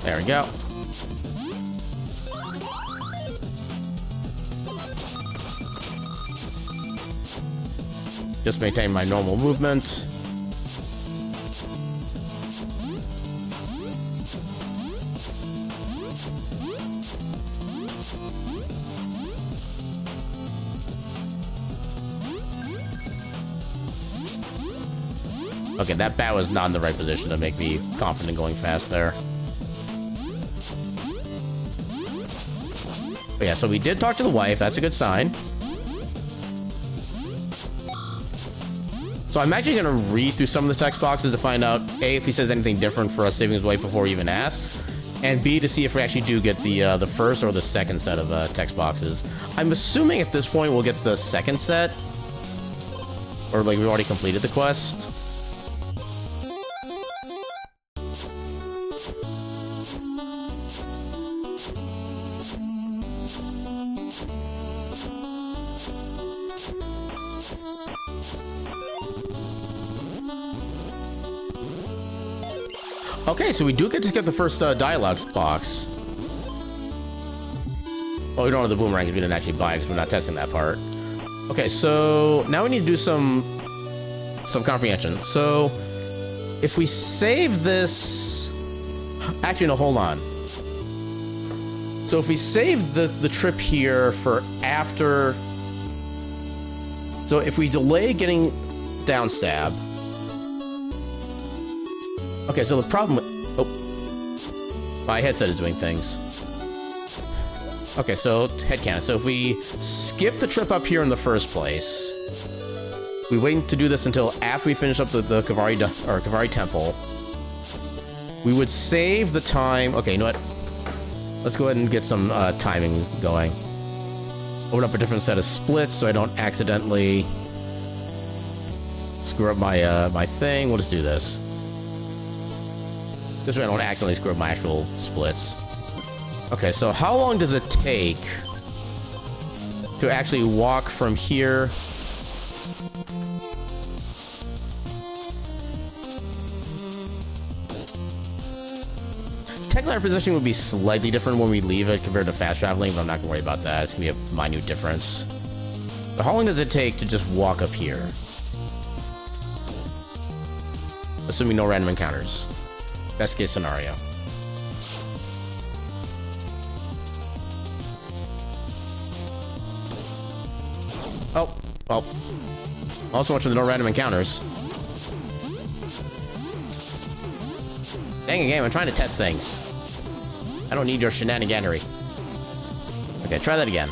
There we go. Just maintain my normal movement. Okay, that bat was not in the right position to make me confident going fast there. But yeah, so we did talk to the wife. That's a good sign. So I'm actually going to read through some of the text boxes to find out, A, if he says anything different for us saving his wife before he even asks, and B, to see if we actually do get the first or the second set of text boxes. I'm assuming at this point we'll get the second set, or like we've already completed the quest. Okay, so we do get to skip the first dialogue box. Oh, we don't have the boomerang because we didn't actually buy it because we're not testing that part. Okay, so now we need to do some comprehension. So if we save this... Actually, no, hold on. So if we save the trip here for after... So if we delay getting down stab... Okay, so the problem with... Oh. My headset is doing things. Okay, so headcanon. So if we skip the trip up here in the first place, we wait to do this until after we finish up the Kavari Temple. We would save the time... Okay, you know what? Let's go ahead and get some timing going. Open up a different set of splits so I don't accidentally screw up my my thing. We'll just do this. This way I don't accidentally screw up my actual splits. Okay, so how long does it take to actually walk from here? technically our position would be slightly different when we leave it compared to fast traveling, but I'm not gonna worry about that. It's gonna be a minute difference. But how long does it take to just walk up here? Assuming no random encounters. Best case scenario. Oh, well. Also much for the no random encounters. Dang it, game, I'm trying to test things. I don't need your shenaniganery. Okay, try that again.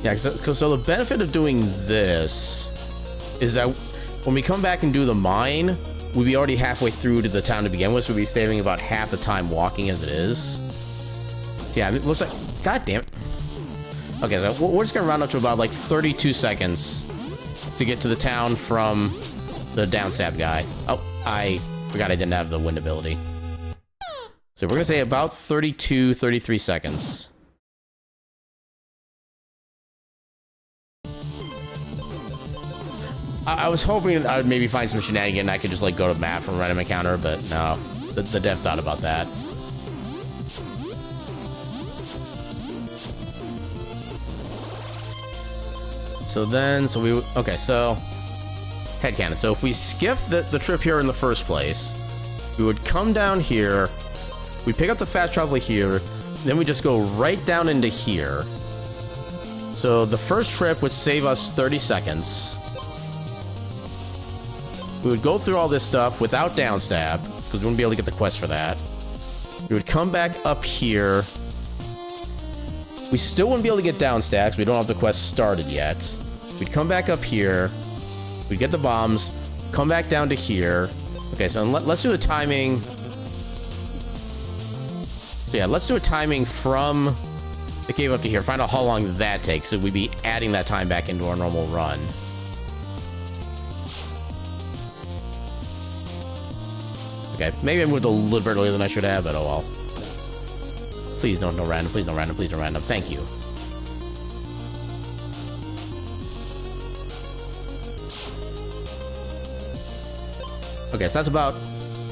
Yeah, so the benefit of doing this is that when we come back and do the mine, we'll be already halfway through to the town to begin with, so we'll be saving about half the time walking as it is. So yeah, it looks like... God damn it. Okay, so we're just gonna round up to about like 32 seconds to get to the town from the downstab guy. Oh, I forgot I didn't have the wind ability. So we're gonna say about 32, 33 seconds. I was hoping I would maybe find some shenanigan. I could just like go to map from random encounter, but no. The dev thought about that. Okay, so headcanon. So if we skip the trip here in the first place, we would come down here, we pick up the fast travel here, then we just go right down into here. So the first trip would save us 30 seconds. We would go through all this stuff without downstab, because we wouldn't be able to get the quest for that. We would come back up here. We still wouldn't be able to get downstab, because we don't have the quest started yet. We'd come back up here. We'd get the bombs. Come back down to here. Okay, so let's do the timing. So yeah, let's do a timing from the cave up to here. Find out how long that takes, so we'd be adding that time back into our normal run. Okay, maybe I moved a little bit earlier than I should have, but oh well. Please no random, please no random, please no random. Thank you. Okay, so that's about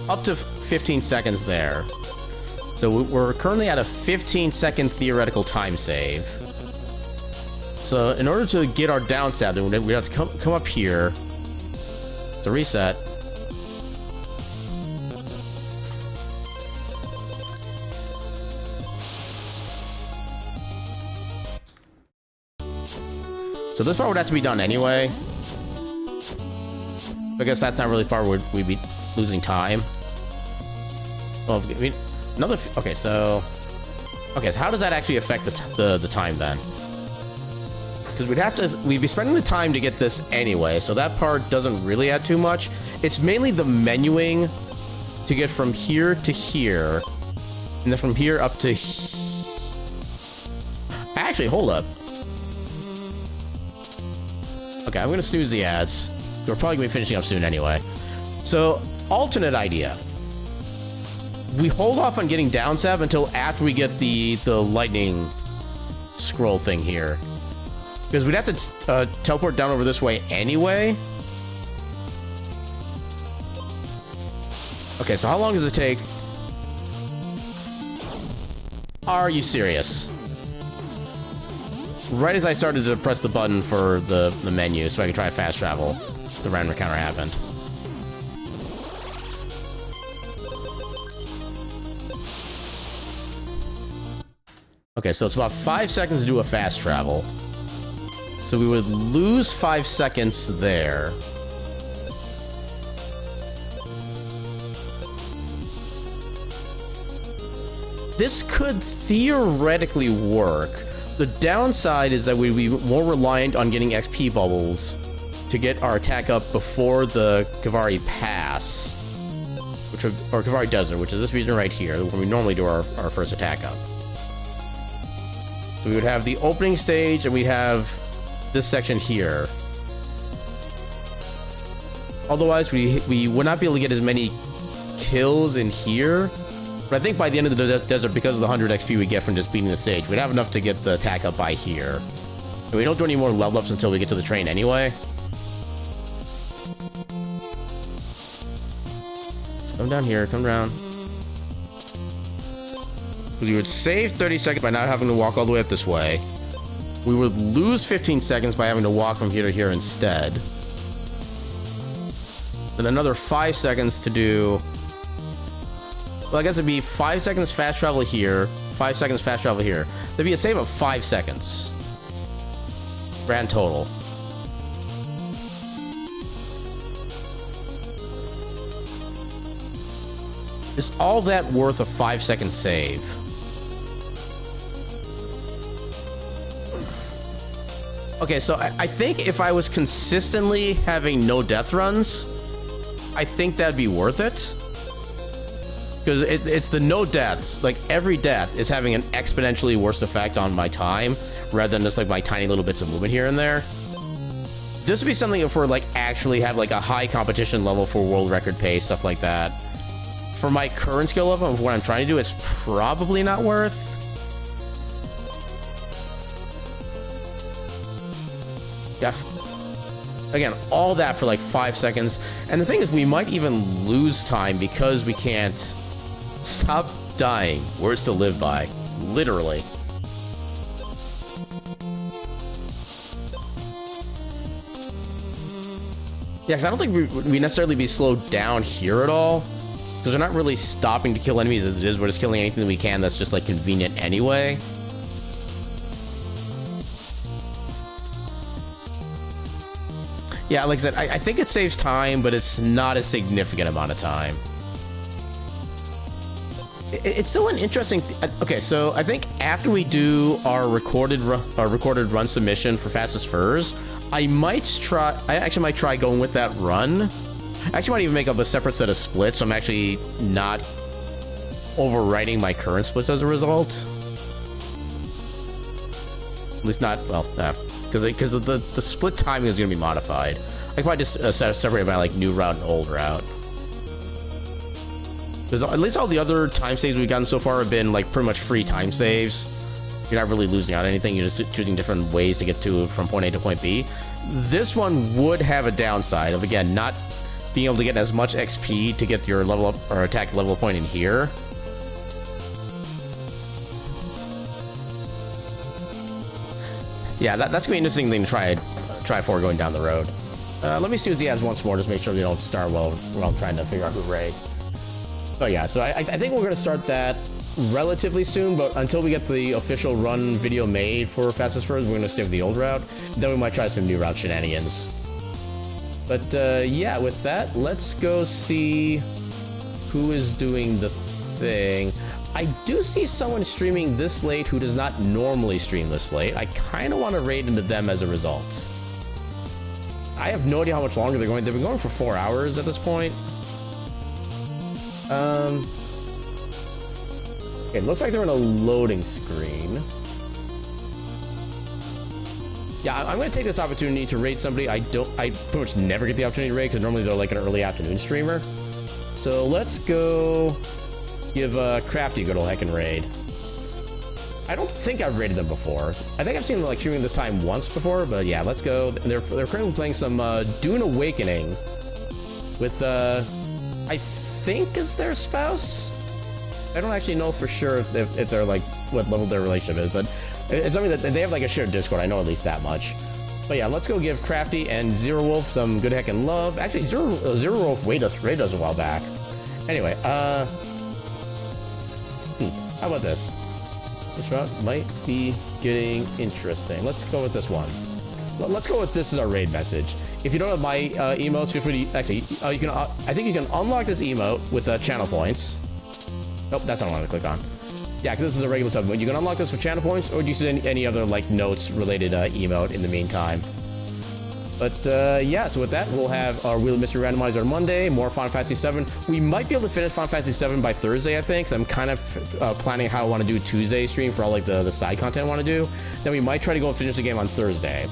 up to 15 seconds there. So we're currently at a 15-second theoretical time save. So in order to get our downstab, we have to come up here to reset. So this part would have to be done anyway. I guess that's not really the part where we'd be losing time. Well, I mean, okay, so how does that actually affect the time then? Because we'd be spending the time to get this anyway, so that part doesn't really add too much. It's mainly the menuing to get from here to here, and then from here up to actually, hold up. Okay, I'm gonna snooze the ads. We're probably gonna be finishing up soon anyway. So, alternate idea. We hold off on getting downstab until after we get the lightning scroll thing here. Because we'd have to teleport down over this way anyway. Okay, so how long does it take? Are you serious? Right as I started to press the button for the menu so I could try fast travel, the random encounter happened. Okay, so it's about 5 seconds to do a fast travel. So we would lose 5 seconds there. This could theoretically work. The downside is that we'd be more reliant on getting XP bubbles to get our attack up before the Kavari Pass, or Kavari Desert, which is this region right here, when we normally do our first attack up. So we would have the opening stage, and we'd have this section here. Otherwise, we would not be able to get as many kills in here. But I think by the end of the desert, because of the 100 XP we get from just beating the stage, we'd have enough to get the attack up by here. And we don't do any more level ups until we get to the train anyway. Come down here, come down. We would save 30 seconds by not having to walk all the way up this way. We would lose 15 seconds by having to walk from here to here instead. Then another 5 seconds to do... Well, I guess it'd be 5 seconds fast travel here, 5 seconds fast travel here. There'd be a save of 5 seconds. Grand total. Is all that worth a 5-second save? Okay, so I think if I was consistently having no death runs, I think that'd be worth it. Because it's the no deaths. Like, every death is having an exponentially worse effect on my time, rather than just, like, my tiny little bits of movement here and there. This would be something if we're, like, actually have, like, a high competition level for world record pace, stuff like that. For my current skill level of what I'm trying to do, it's probably not worth. Yeah. Again, all that for like 5 seconds. And the thing is, we might even lose time because we can't stop dying. Words to live by. Literally. Yeah, because I don't think we necessarily be slowed down here at all. Because we're not really stopping to kill enemies as it is. We're just killing anything that we can that's just like convenient anyway. Yeah, like I said, I think it saves time, but it's not a significant amount of time. It's still an interesting... Okay, so I think after we do our recorded run submission for Fastest Furs, I actually might try going with that run. I actually might even make up a separate set of splits, so I'm actually not overwriting my current splits as a result. At least not, well, because the split timing is going to be modified. I can probably just separate my like new route and old route. Because at least all the other time saves we've gotten so far have been like pretty much free time saves. You're not really losing out on anything. You're just choosing different ways to get to from point A to point B. This one would have a downside of, again, not being able to get as much XP to get your level up or attack level point in here. Yeah, that's gonna be an interesting thing to try for going down the road. Let me see what he has once more, just make sure we don't start while I'm trying to figure out who raid. But yeah, so I think we're gonna start that relatively soon, but until we get the official run video made for Fastest Furs, we're gonna stay with the old route. Then we might try some new route shenanigans. But yeah, with that, let's go see who is doing the thing. I do see someone streaming this late who does not normally stream this late. I kind of want to raid into them as a result. I have no idea how much longer they're going. They've been going for 4 hours at this point. Okay, it looks like they're in a loading screen. Yeah, I'm going to take this opportunity to raid somebody I pretty much never get the opportunity to raid because normally they're like an early afternoon streamer. So let's go give Crafty a good old heckin' raid. I don't think I've raided them before. I think I've seen them like streaming this time once before, but yeah, let's go. They're currently playing some Dune Awakening with I think is their spouse. I don't actually know for sure if they're like what level their relationship is, but it's something that they have like a shared Discord. I know at least that much. But yeah, let's go give Crafty and Zero Wolf some good heckin' love. Actually, Zero Wolf raided us a while back. Anyway, how about this? This route might be getting interesting. Let's go with this one. Let's go with this as our raid message. If you don't have my emotes, feel free to actually you can. I think you can unlock this emote with channel points. Nope, that's not what I want to click on. Yeah, because this is a regular sub. You can unlock this with channel points, or use any other like notes related emote in the meantime. But yeah, so with that, we'll have our Wheel of Mystery Randomizer on Monday, more Final Fantasy VII. We might be able to finish Final Fantasy VII by Thursday, I think, because I'm kind of planning how I want to do Tuesday stream for all like the side content I want to do. Then we might try to go and finish the game on Thursday.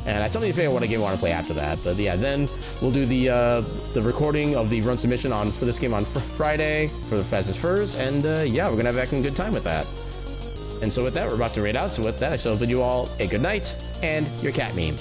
And I still need to figure out what game I want to play after that. But yeah, then we'll do the recording of the run submission for this game on Friday for the Fastest Furs. And yeah, we're going to have a good time with that. And so with that, we're about to raid out. So with that, I shall bid you all a good night and your cat meme.